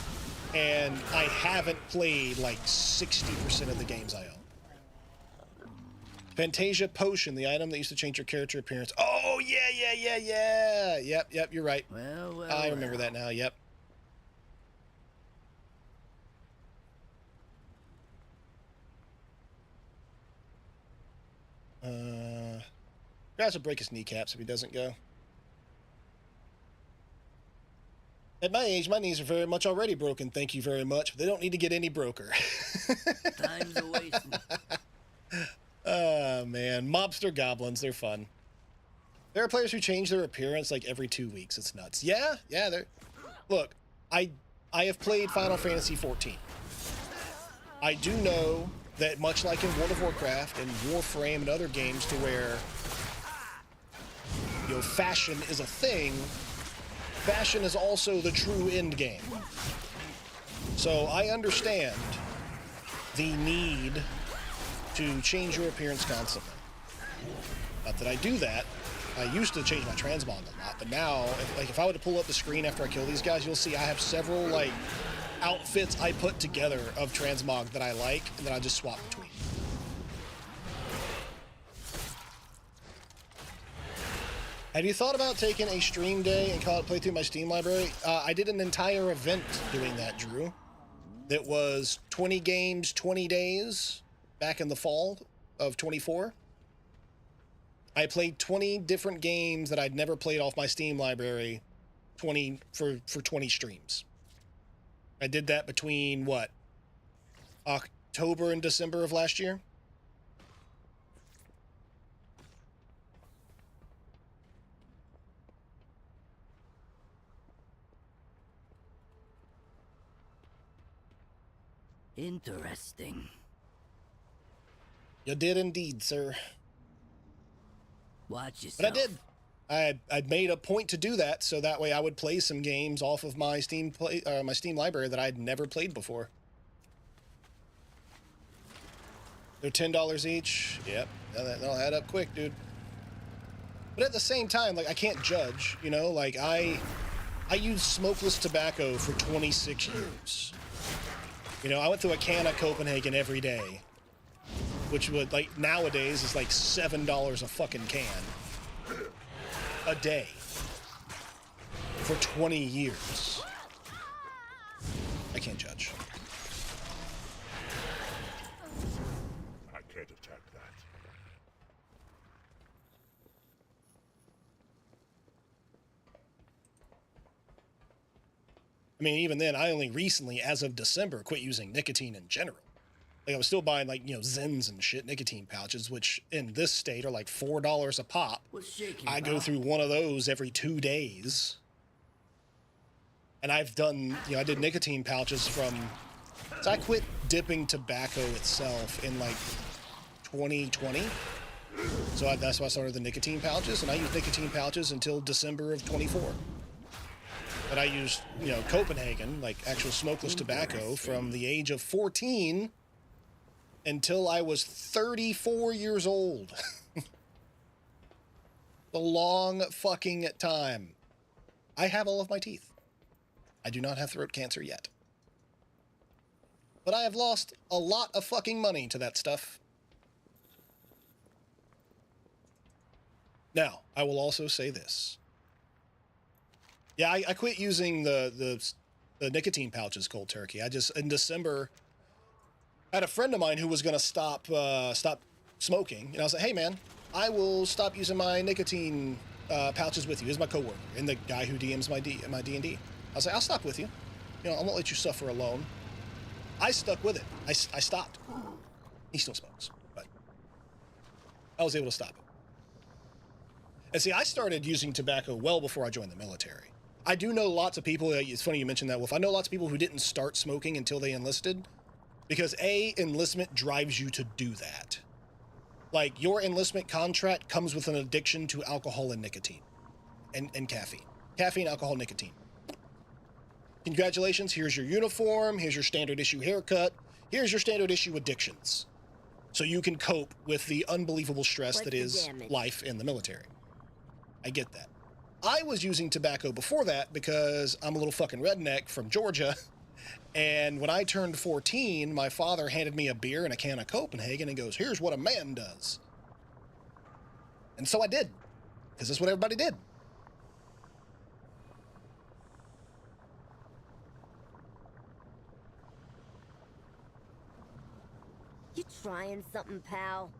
and I haven't played like 60% of the games I own. Fantasia Potion, the item that used to change your character appearance. Oh, yeah. Yep, you're right. Well, I remember that now, yep. Guys will break his kneecaps if he doesn't go. At my age, my knees are very much already broken, thank you very much, but they don't need to get any broker. Time's a wasting. Oh, man. Mobster goblins, they're fun. There are players who change their appearance like every 2 weeks. It's nuts. Yeah, they're... Look, I I have played Final Fantasy XIV. I do know that much like in World of Warcraft and Warframe and other games to where, you know, fashion is a thing, fashion is also the true end game. So I understand the need to change your appearance constantly. Not that I do that. I used to change my transmog a lot, but now, if I were to pull up the screen after I kill these guys, you'll see I have several, like, outfits I put together of transmog that I like, and then I just swap between. Have you thought about taking a stream day and call it playthrough my Steam library? I did an entire event doing that, Drew. That was 20 games, 20 days, back in the fall of 24. I played 20 different games that I'd never played off my Steam library, 20 for 20 streams. I did that between, what, October and December of last year? Interesting. You did indeed, sir. Watch yourself. But I did. I'd made a point to do that, so that way I would play some games off of my Steam library that I'd never played before. They're $10 each. Yep, that'll add up quick, dude. But at the same time, like, I can't judge, you know? Like, I used smokeless tobacco for 26 years. You know, I went through a can of Copenhagen every day, which would, like, nowadays is like $7 a fucking can. A day. For 20 years. I can't judge. I can't attack that. I mean, even then, I only recently, as of December, quit using nicotine in general. Like, I was still buying, like, you know, Zens and shit, nicotine pouches, which in this state are like $4 a pop. What's shaking, I go through one of those every 2 days. And I've done, you know, I did nicotine pouches from, so I quit dipping tobacco itself in like 2020. So that's why I started the nicotine pouches, and I used nicotine pouches until December of 24. But I used, you know, Copenhagen, like actual smokeless tobacco, from the age of 14 until I was 34 years old. A long fucking time. I have all of my teeth. I do not have throat cancer yet. But I have lost a lot of fucking money to that stuff. Now, I will also say this. Yeah, I quit using the nicotine pouches cold turkey. I just, in December, I had a friend of mine who was going to stop smoking. And I was like, hey, man, I will stop using my nicotine pouches with you. He's my coworker and the guy who DMs my D&D. I was like, I'll stop with you. You know, I won't let you suffer alone. I stuck with it. I stopped. He still smokes, but I was able to stop it. And see, I started using tobacco well before I joined the military. I do know lots of people, it's funny you mentioned that, Wolf. I know lots of people who didn't start smoking until they enlisted because enlistment drives you to do that. Like, your enlistment contract comes with an addiction to alcohol and nicotine and caffeine. Caffeine, alcohol, nicotine. Congratulations, here's your uniform, here's your standard issue haircut, here's your standard issue addictions. So you can cope with the unbelievable stress that is life in the military. I get that. I was using tobacco before that because I'm a little fucking redneck from Georgia. And when I turned 14, my father handed me a beer and a can of Copenhagen and goes, here's what a man does. And so I did, because that's what everybody did. You trying something, pal?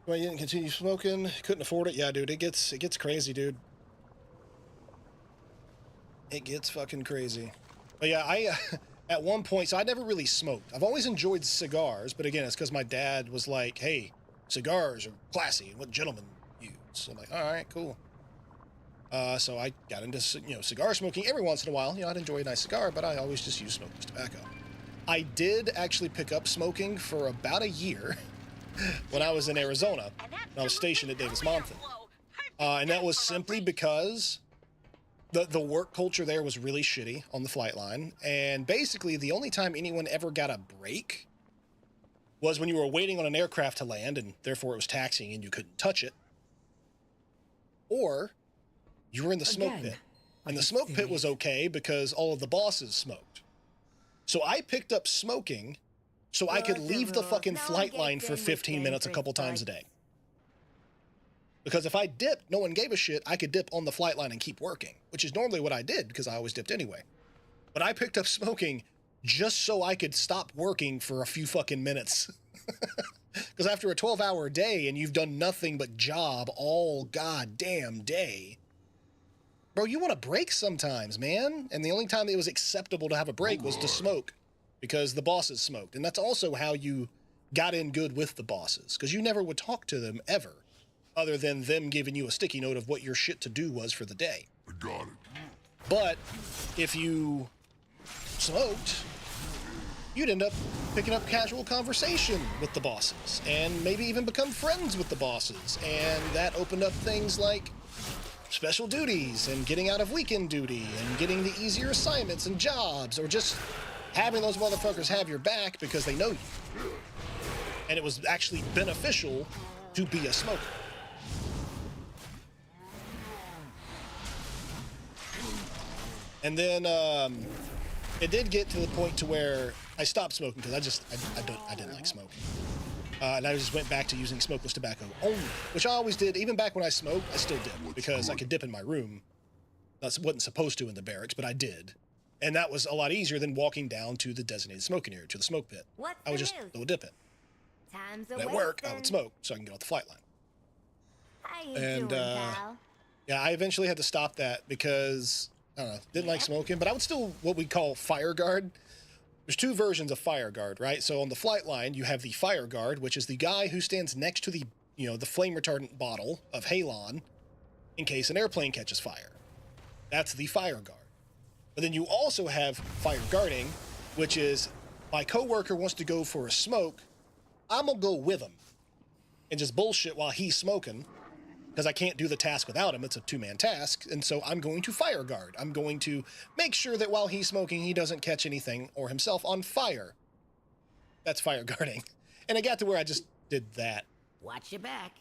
Well, you didn't continue smoking? Couldn't afford it? Yeah, dude, it gets crazy, dude. It gets fucking crazy. But yeah, I, at one point, so I never really smoked. I've always enjoyed cigars, but again, it's because my dad was like, hey, cigars are classy, what gentlemen use. So I'm like, all right, cool. So I got into, cigar smoking every once in a while. I'd enjoy a nice cigar, but I always just use smokeless tobacco. I did actually pick up smoking for about a year when I was in Arizona, when I was stationed at Davis-Monthan. And that was simply because the work culture there was really shitty on the flight line. And basically, the only time anyone ever got a break was when you were waiting on an aircraft to land, and therefore it was taxiing and you couldn't touch it. Or you were in the smoke pit. And the smoke pit was okay because all of the bosses smoked. So I picked up smoking so I could leave the fucking flight line for 15 minutes a couple times a day. Because if I dipped, no one gave a shit, I could dip on the flight line and keep working, which is normally what I did because I always dipped anyway. But I picked up smoking just so I could stop working for a few fucking minutes. Because after a 12-hour day and you've done nothing but job all goddamn day, bro, you want a break sometimes, man. And the only time that it was acceptable to have a break was to smoke because the bosses smoked. And that's also how you got in good with the bosses, because you never would talk to them ever, other than them giving you a sticky note of what your shit to do was for the day. I got it. But if you smoked, you'd end up picking up casual conversation with the bosses and maybe even become friends with the bosses. And that opened up things like special duties and getting out of weekend duty and getting the easier assignments and jobs, or just having those motherfuckers have your back because they know you. And it was actually beneficial to be a smoker. And then it did get to the point to where I stopped smoking because I didn't like smoking. And I just went back to using smokeless tobacco only, which I always did. Even back when I smoked, I still did because I could dip in my room. That wasn't supposed to in the barracks, but I did. And that was a lot easier than walking down to the designated smoking area, to the smoke pit. I would just go dip it. And at work, I would smoke so I can get off the flight line. How you doing, pal? Yeah, I eventually had to stop that because, I don't know, didn't like smoking, but I would still what we call fire guard. There's two versions of fire guard, right? So on the flight line, you have the fire guard, which is the guy who stands next to the, the flame retardant bottle of Halon in case an airplane catches fire. That's the fire guard. But then you also have fire guarding, which is my coworker wants to go for a smoke, I'm gonna go with him and just bullshit while he's smoking because I can't do the task without him. It's a two-man task. And so I'm going to fire guard. I'm going to make sure that while he's smoking, he doesn't catch anything or himself on fire. That's fire guarding. And I got to where I just did that. Watch your back.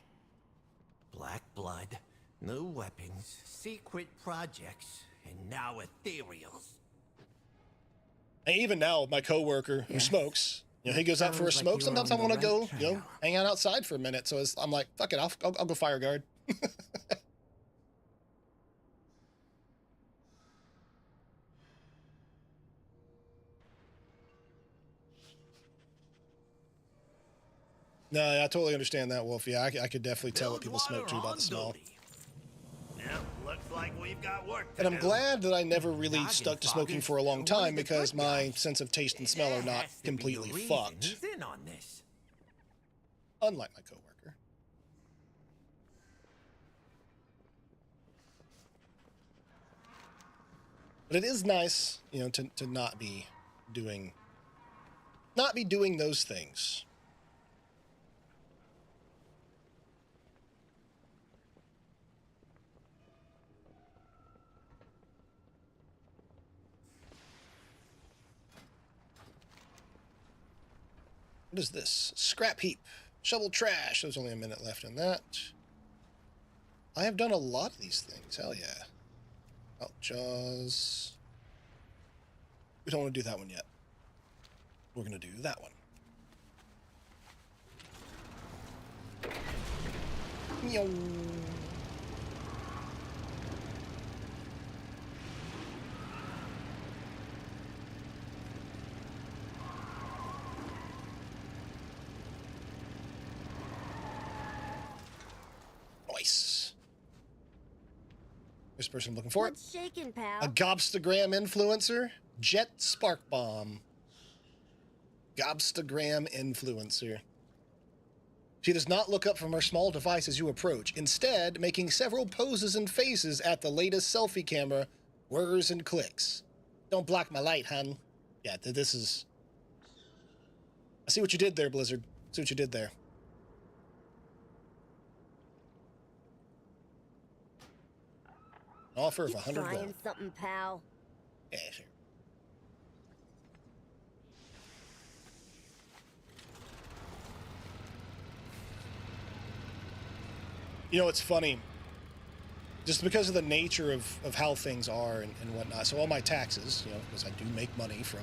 Black blood, new weapons, secret projects, and now ethereals. And even now, my coworker who smokes, he goes out for a smoke. Sometimes I want to go, hang out outside for a minute. So I'm like, fuck it, I'll go fire guard. No, I totally understand that, Wolf. Yeah, I could definitely tell what people smoke too about the smell. Yep, looks like we've got work to And I'm do. glad that I never really stuck to smoking for a long time because my sense of taste and smell are not completely fucked. He's in on this. Unlike my coworker. But it is nice, to not be doing those things. What is this? Scrap heap. Shovel trash. There's only a minute left in that. I have done a lot of these things. Hell yeah. Oh, Jaws. We don't want to do that one yet. We're going to do that one. Meow. Nice. This person I'm looking for. What's shaking, pal? A Gobstagram influencer? Jet Spark Bomb. Gobstagram influencer. She does not look up from her small device as you approach, instead making several poses and faces at the latest selfie camera, whirs and clicks. Don't block my light, hun. Yeah, this is... I see what you did there, Blizzard. I see what you did there. An offer of 100 Trying gold. something, pal? Yeah, sure. You know, it's funny. Just because of the nature of how things are and whatnot. So all my taxes, you know, because I do make money from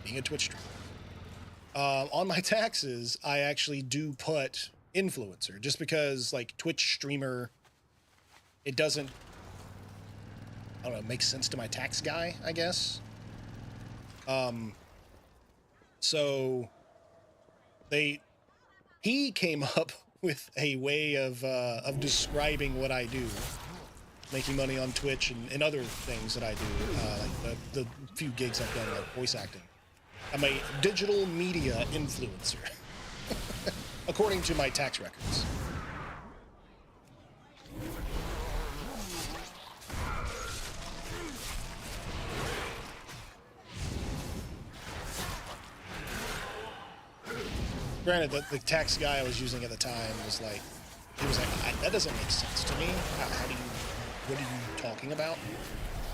being a Twitch streamer. On my taxes, I actually do put influencer. Just because, like, Twitch streamer, it doesn't, I don't know, make sense to my tax guy, I guess. So he came up with a way of describing what I do, making money on Twitch and other things that I do, like the few gigs I've done, like voice acting. I'm a digital media influencer, according to my tax records. Granted, the tax guy I was using at the time was like, he was like, that doesn't make sense to me. What are you talking about?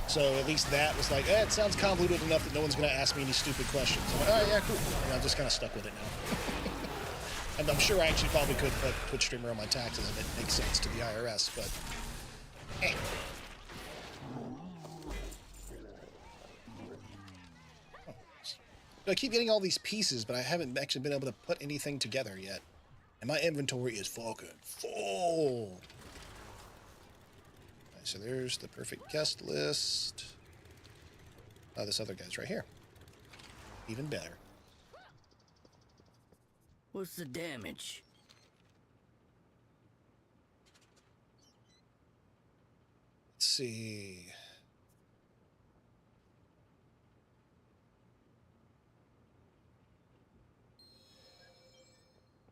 So at least that was like, it sounds convoluted enough that no one's going to ask me any stupid questions. I'm like, all right, yeah, cool. And I'm just kind of stuck with it now. And I'm sure I actually probably could put Twitch streamer on my taxes if it makes sense to the IRS, but hey. I keep getting all these pieces, but I haven't actually been able to put anything together yet. And my inventory is fucking full. Right, so there's the perfect guest list. Oh, this other guy's right here. Even better. What's the damage? Let's see.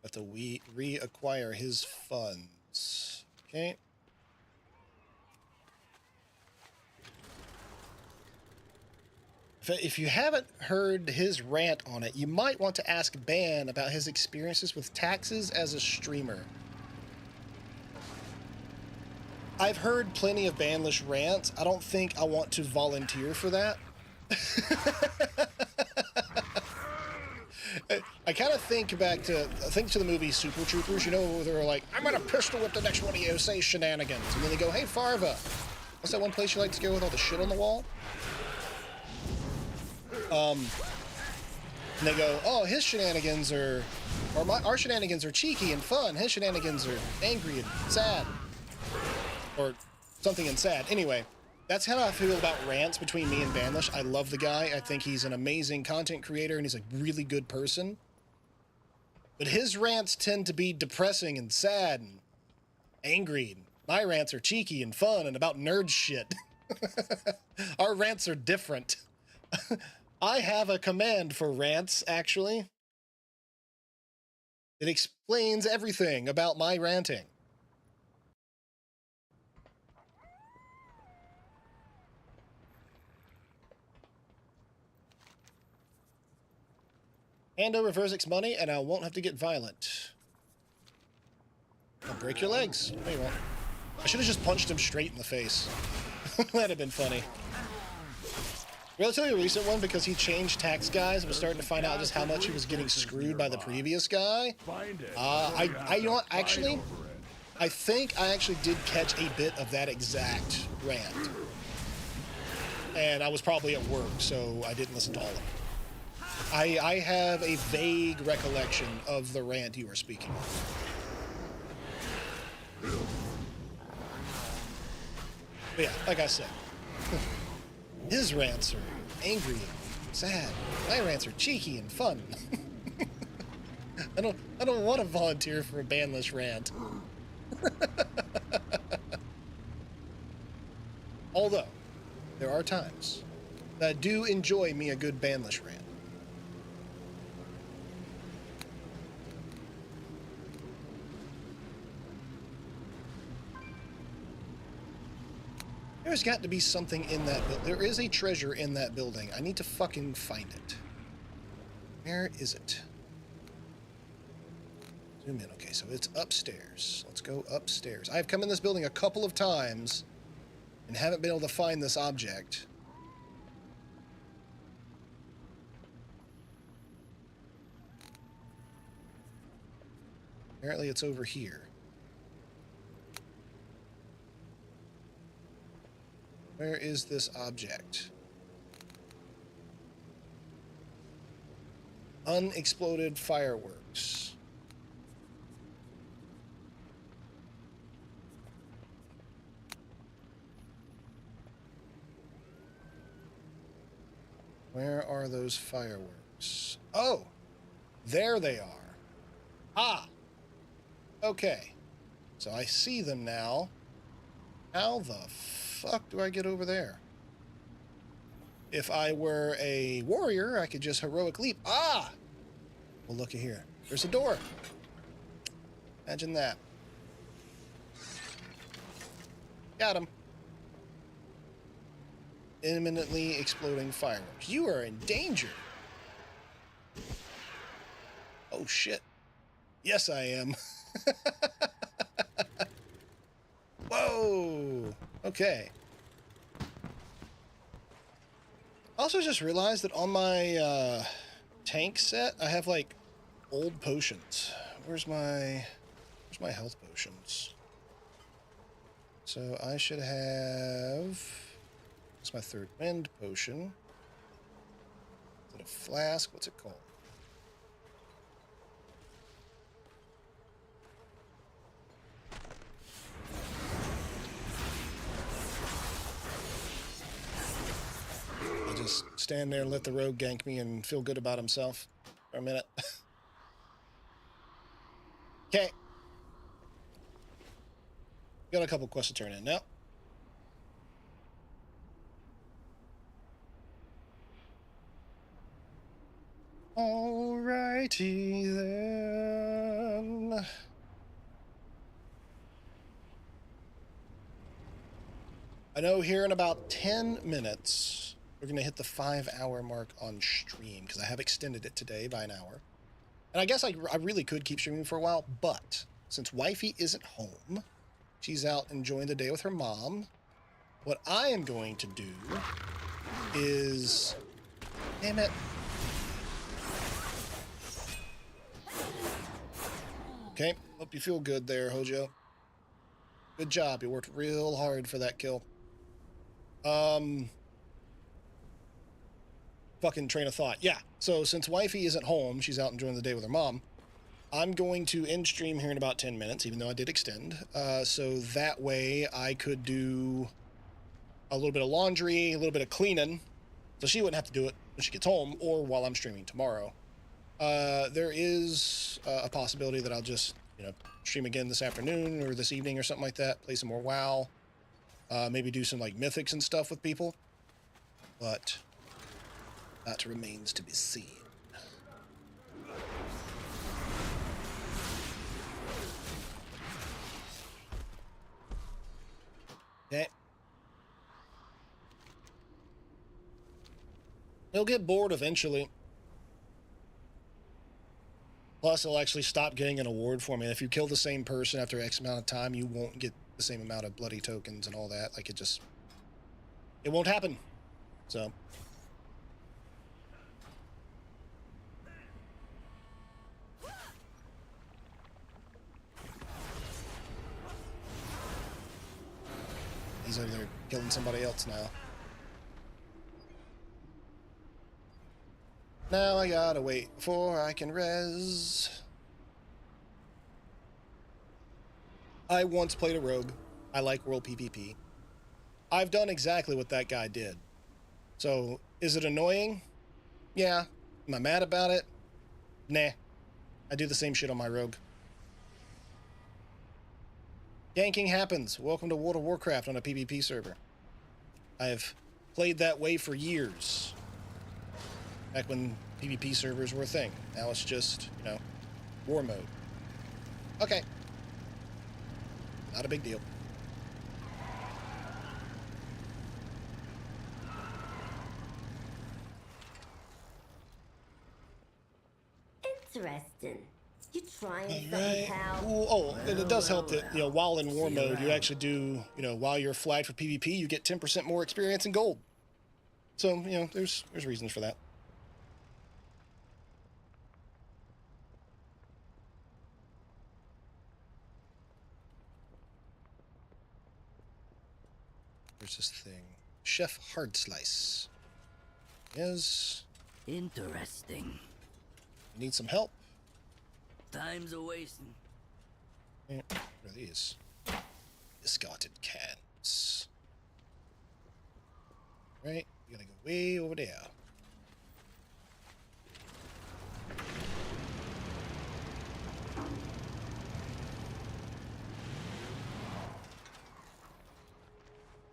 Have to reacquire his funds. Okay. If you haven't heard his rant on it, you might want to ask Ban about his experiences with taxes as a streamer. I've heard plenty of Banlish rants. I don't think I want to volunteer for that. I kind of think back to the movie Super Troopers, you know, where they're like, I'm gonna pistol whip the next one of you, say shenanigans. And then they go, hey, Farva, what's that one place you like to go with all the shit on the wall? And they go, oh, his shenanigans are, our shenanigans are cheeky and fun. His shenanigans are angry and sad. Or something and sad. Anyway, that's how I feel about rants between me and Banlish. I love the guy. I think he's an amazing content creator and he's a really good person. But his rants tend to be depressing and sad and angry. My rants are cheeky and fun and about nerd shit. Our rants are different. I have a command for rants, actually. It explains everything about my ranting. Hand over Verzik's money, and I won't have to get violent. I'll break your legs. No, you won't. I should have just punched him straight in the face. That'd have been funny. Relatively recent one because he changed tax guys and was starting to find out just how much he was getting screwed by the previous guy. You know what? Actually, I think I actually did catch a bit of that exact rant. And I was probably at work, so I didn't listen to all of it. I have a vague recollection of the rant you were speaking of. But yeah, like I said, his rants are angry and sad. My rants are cheeky and fun. I don't want to volunteer for a Banlish rant. Although, there are times that I do enjoy me a good Banlish rant. has got to be something in that building. There is a treasure in that building. I need to fucking find it. Where is it? Zoom in. Okay, so it's upstairs. Let's go upstairs. I've come in this building a couple of times and haven't been able to find this object. Apparently it's over here. Where is this object? Unexploded fireworks. Where are those fireworks? Oh, there they are. Ah, okay. So I see them now. How the fuck do I get over there? If I were a warrior, I could just heroic leap. Ah! Well, looky here. There's a door. Imagine that. Got him. Imminently exploding fireworks. You are in danger. Oh, shit. Yes, I am. Whoa. Okay. Also just realized that on my tank set, I have like old potions. Where's my health potions? So I should have, it's my third wind potion. Is it a flask? What's it called? Just stand there and let the rogue gank me and feel good about himself for a minute. Okay. Got a couple quests to turn in now. Alrighty then. I know here in about 10 minutes, we're going to hit the 5-hour mark on stream because I have extended it today by an hour. And I guess I really could keep streaming for a while, but since wifey isn't home, she's out enjoying the day with her mom, what I am going to do is... Damn it. Okay, hope you feel good there, Hojo. Good job, you worked real hard for that kill. Fucking train of thought. Yeah, so since wifey isn't home, she's out enjoying the day with her mom, I'm going to end stream here in about 10 minutes, even though I did extend. So that way I could do a little bit of laundry, a little bit of cleaning, so she wouldn't have to do it when she gets home or while I'm streaming tomorrow. There is a possibility that I'll just, stream again this afternoon or this evening or something like that, play some more WoW, maybe do some like mythics and stuff with people, but that remains to be seen. Okay. He'll get bored eventually. Plus, he'll actually stop getting an award for me. If you kill the same person after X amount of time, you won't get the same amount of bloody tokens and all that. Like, it won't happen. So. He's over there killing somebody else now. Now I gotta wait before I can res. I once played a rogue. I like world PvP. I've done exactly what that guy did. So, is it annoying? Yeah. Am I mad about it? Nah. I do the same shit on my rogue. Ganking happens. Welcome to World of Warcraft on a PvP server. I've played that way for years. Back when PvP servers were a thing. Now it's just, war mode. Okay. Not a big deal. Interesting. You trying something, Right. pal? Ooh, oh, and it does help that, you know, while in war mode, you actually do, you know, while you're flagged for PvP, you get 10% more experience and gold. So, you know, there's reasons for that. There's this thing. Chef Hard Slice. Yes. Interesting. You need some help? Time's a wasting. Yeah. What are these? Discarded cans. Right, you gotta go way over there.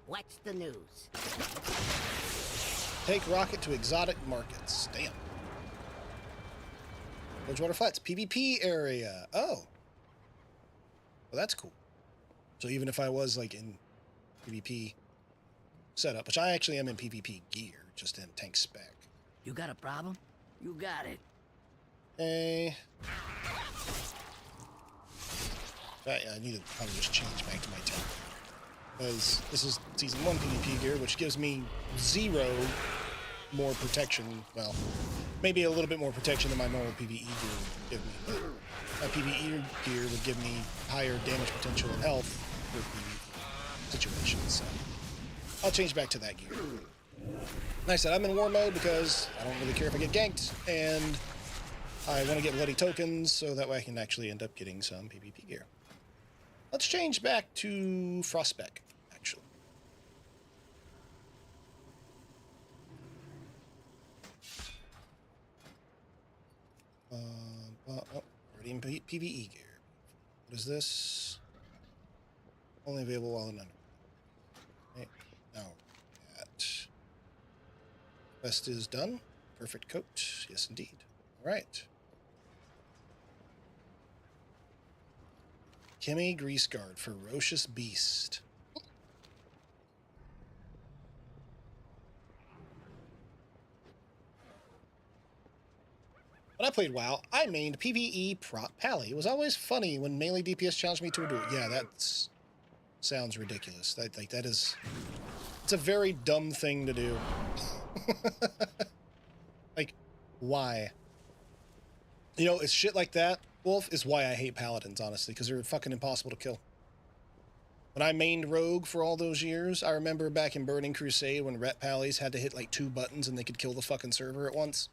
What's the news? Take rocket to exotic markets. Damn. Bridgewater Flats, PvP area. Oh. Well, that's cool. So even if I was like in PvP setup, which I actually am in PvP gear, just in tank spec. You got a problem? You got it. Hey. I need to probably just change back to my tank. Because this is Season 1 PvP gear, which gives me 0 more protection. Well, maybe a little bit more protection than my normal PvE gear would give me. But my PvE gear would give me higher damage potential and health for PvE situations. So I'll change back to that gear. Like I said, I'm in war mode because I don't really care if I get ganked, and I want to get bloody tokens so that way I can actually end up getting some PvP gear. Let's change back to Frostback, actually. Already in PvE gear. What is this? Only available while in under. Okay, now that quest is done. Perfect coat. Yes, indeed. All right. Kimmy Greaseguard, Ferocious Beast. When I played WoW, I mained PvE Prot Pally. It was always funny when melee DPS challenged me to a duel. Yeah, that sounds ridiculous. That is... It's a very dumb thing to do. Like, why? You know, it's shit like that, Wolf, is why I hate paladins, honestly, because they're fucking impossible to kill. When I mained Rogue for all those years, I remember back in Burning Crusade when Ret Pallies had to hit like 2 buttons and they could kill the fucking server at once.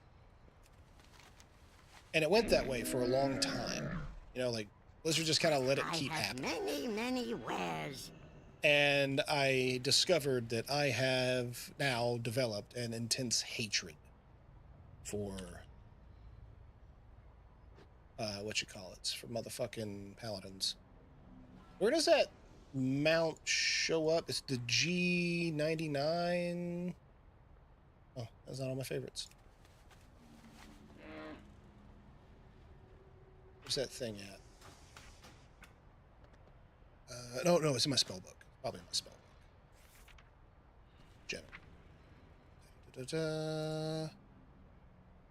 And it went that way for a long time. You know, like, Blizzard just kind of let it keep happening. Many wares. And I discovered that I have now developed an intense hatred for... for motherfucking paladins. Where does that mount show up? It's the G99. Oh, that's not on my favorites. Where's that thing at? No, it's in my spell book. Probably in my spell book. General.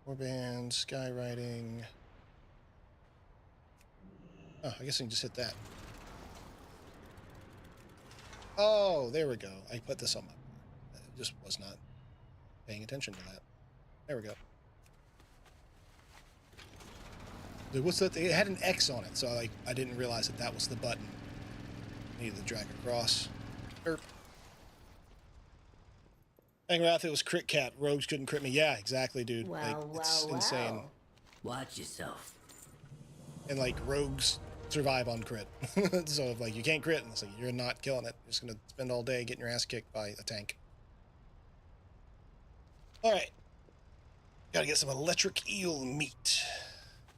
Warband, skywriting. Oh, I guess I can just hit that. Oh, there we go. I put this on my... I just was not paying attention to that. There we go. Dude, what's that? It had an X on it, so I didn't realize that that was the button. I needed to drag across. Derp. Angrath, it was crit cat. Rogues couldn't crit me. Yeah, exactly, dude. Well, it's insane. Watch yourself. And like rogues survive on crit. So if like you can't crit, and it's like you're not killing it. You're just gonna spend all day getting your ass kicked by a tank. Alright. Gotta get some electric eel meat.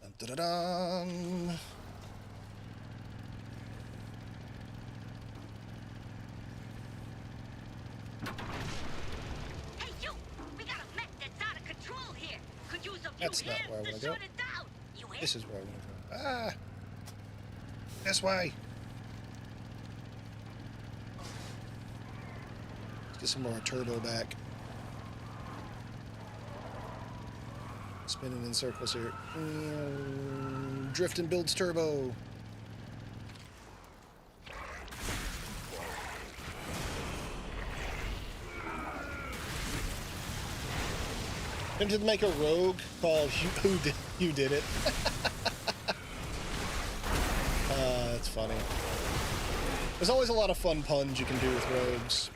Dun, dun, dun, dun. Hey, you! We got a mech that's out of control here. Could use a few That's not where I hands wanna to go. sort it out. You hear? This is where I want to go. Ah! This way! Let's get some more turbo back. Spinning in circles here. Drifting builds turbo. Tempted to make a rogue called You Did It. That's funny. There's always a lot of fun puns you can do with rogues.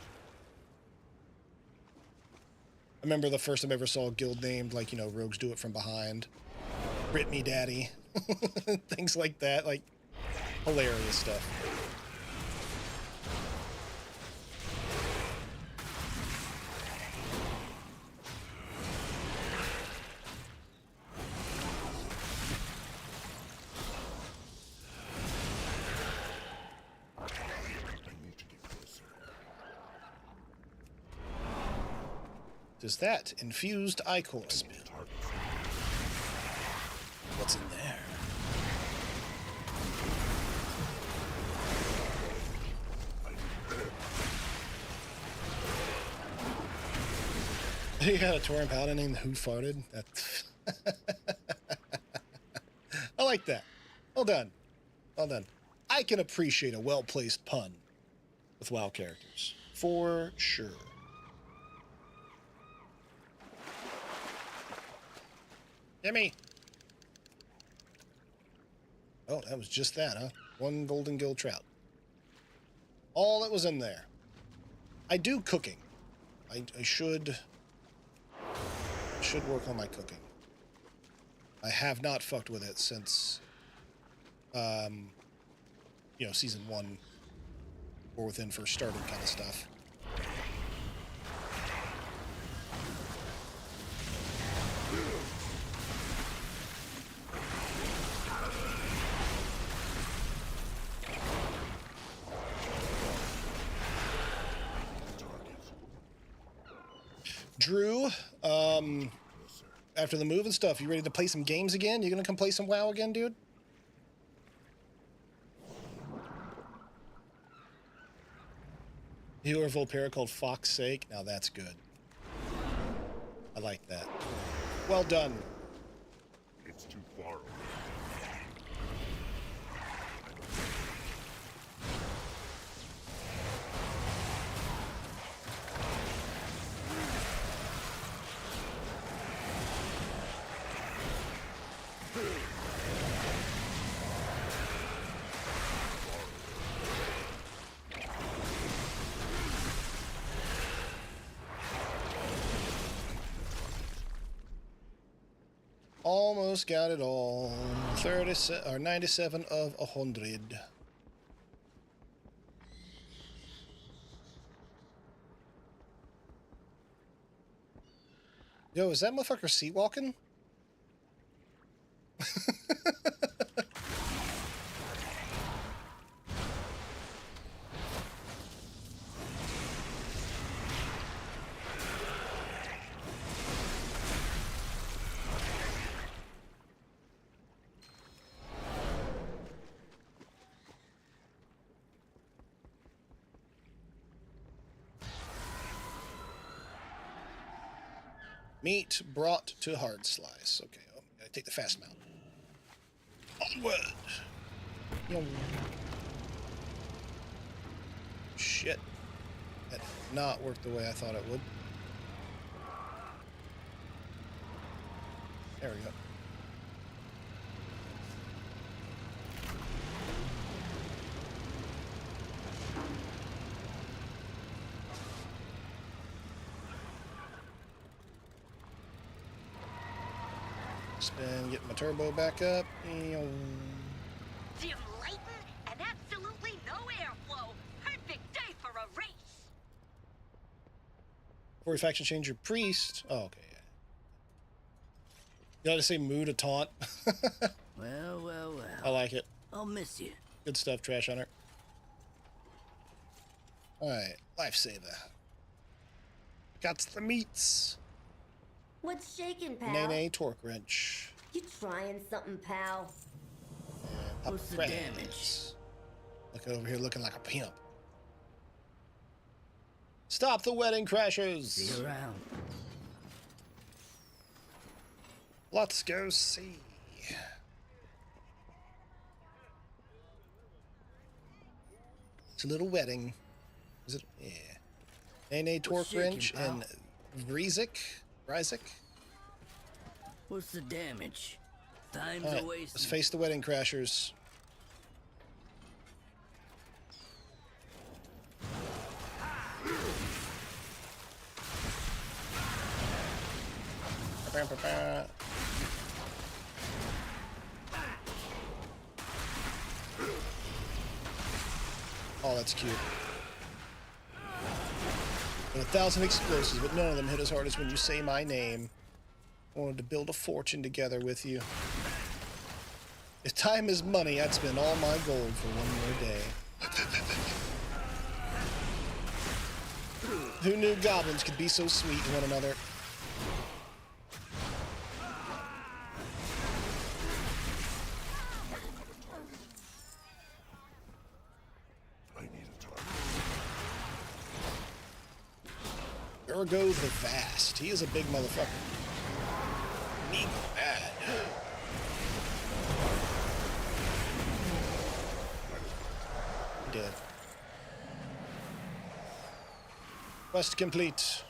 I remember the first time I ever saw a guild named, like, you know, Rogues Do It From Behind. Brit Me Daddy. Things like that. Like, hilarious stuff. Is that infused ichor spin? What's in there? You got a Tauren Paladin named Who Farted? That's I like that. Well done. Well done. I can appreciate a well-placed pun with WoW characters. For sure. Gimme! Oh, that was just that, huh? One golden gill trout. All that was in there. I do cooking. I should work on my cooking. I have not fucked with it since, you know, season 1 or within first started kind of stuff. Drew, after the move and stuff, you ready to play some games again? You gonna come play some WoW again, dude? You or Volpera called Fox Sake? Now that's good. I like that. Well done. It's too far away. Almost got it all. 37 or 97 of 100. Yo, is that motherfucker seat walking? Meat brought to hard slice. Okay, oh, gotta take the fast mount. Onward! Yum. Shit. That did not work the way I thought it would. There we go. Spin, get my turbo back up. Dim lighting and absolutely no airflow. Perfect day for a race. Before your faction change your priest. Oh, okay. Yeah. You gotta say moo to taunt. Well. I like it. I'll miss you. Good stuff, Trash Hunter. Alright, lifesaver. Got the meats. What's shaking, pal? Nay, torque wrench. You trying something, pal? What's the damage? Look over here looking like a pimp. Stop the wedding crashers! See you around. Let's go see. It's a little wedding. Is it? Yeah. Nene Torfwrench and Vrizik. What's the damage? Time's All right, wasting. let's face the wedding crashers. Oh, that's cute. And 1,000 explosives, but none of them hit as hard as when you say my name. I wanted to build a fortune together with you. If time is money, I'd spend all my gold for one more day. Who knew goblins could be so sweet to one another? Ergo the Vast. He is a big motherfucker. Me bad. Dead. Quest complete.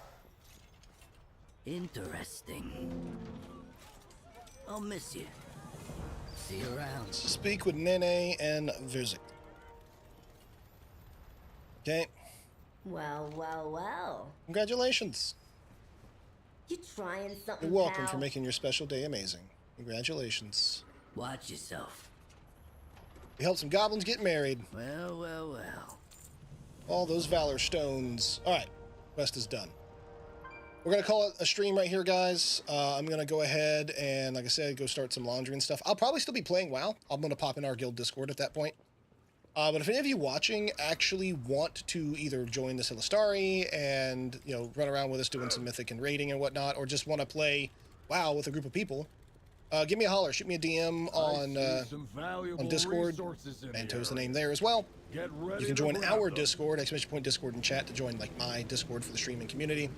Interesting. I'll miss you. See you around. Speak with Nene and Virzik. Okay. Well, well, well. Congratulations. You trying something, You're welcome pal? for making your special day amazing. Congratulations. Watch yourself. We helped some goblins get married. Well, well, well. All those valor stones. All right. Quest is done. We're going to call it a stream right here, guys. I'm going to go ahead and, like I said, go start some laundry and stuff. I'll probably still be playing WoW. I'm going to pop in our guild Discord at that point. But if any of you watching actually want to either join the Silastari and, you know, run around with us doing some mythic and raiding and whatnot, or just want to play WoW with a group of people, give me a holler. Shoot me a DM on Discord. Manto's the name there as well. You can join our Discord, ! Discord, and chat to join like my Discord for the streaming community.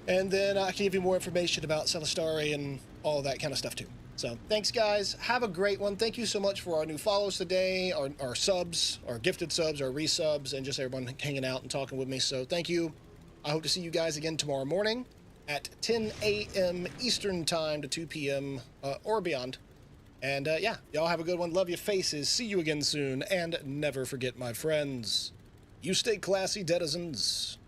And then I can give you more information about Silastari and all that kind of stuff too. So thanks, guys. Have a great one. Thank you so much for our new follows today, our subs, our gifted subs, our resubs, and just everyone hanging out and talking with me. So thank you. I hope to see you guys again tomorrow morning at 10 a.m. Eastern time to 2 p.m. Or beyond. And yeah, y'all have a good one. Love your faces. See you again soon. And never forget, my friends, you stay classy, denizens.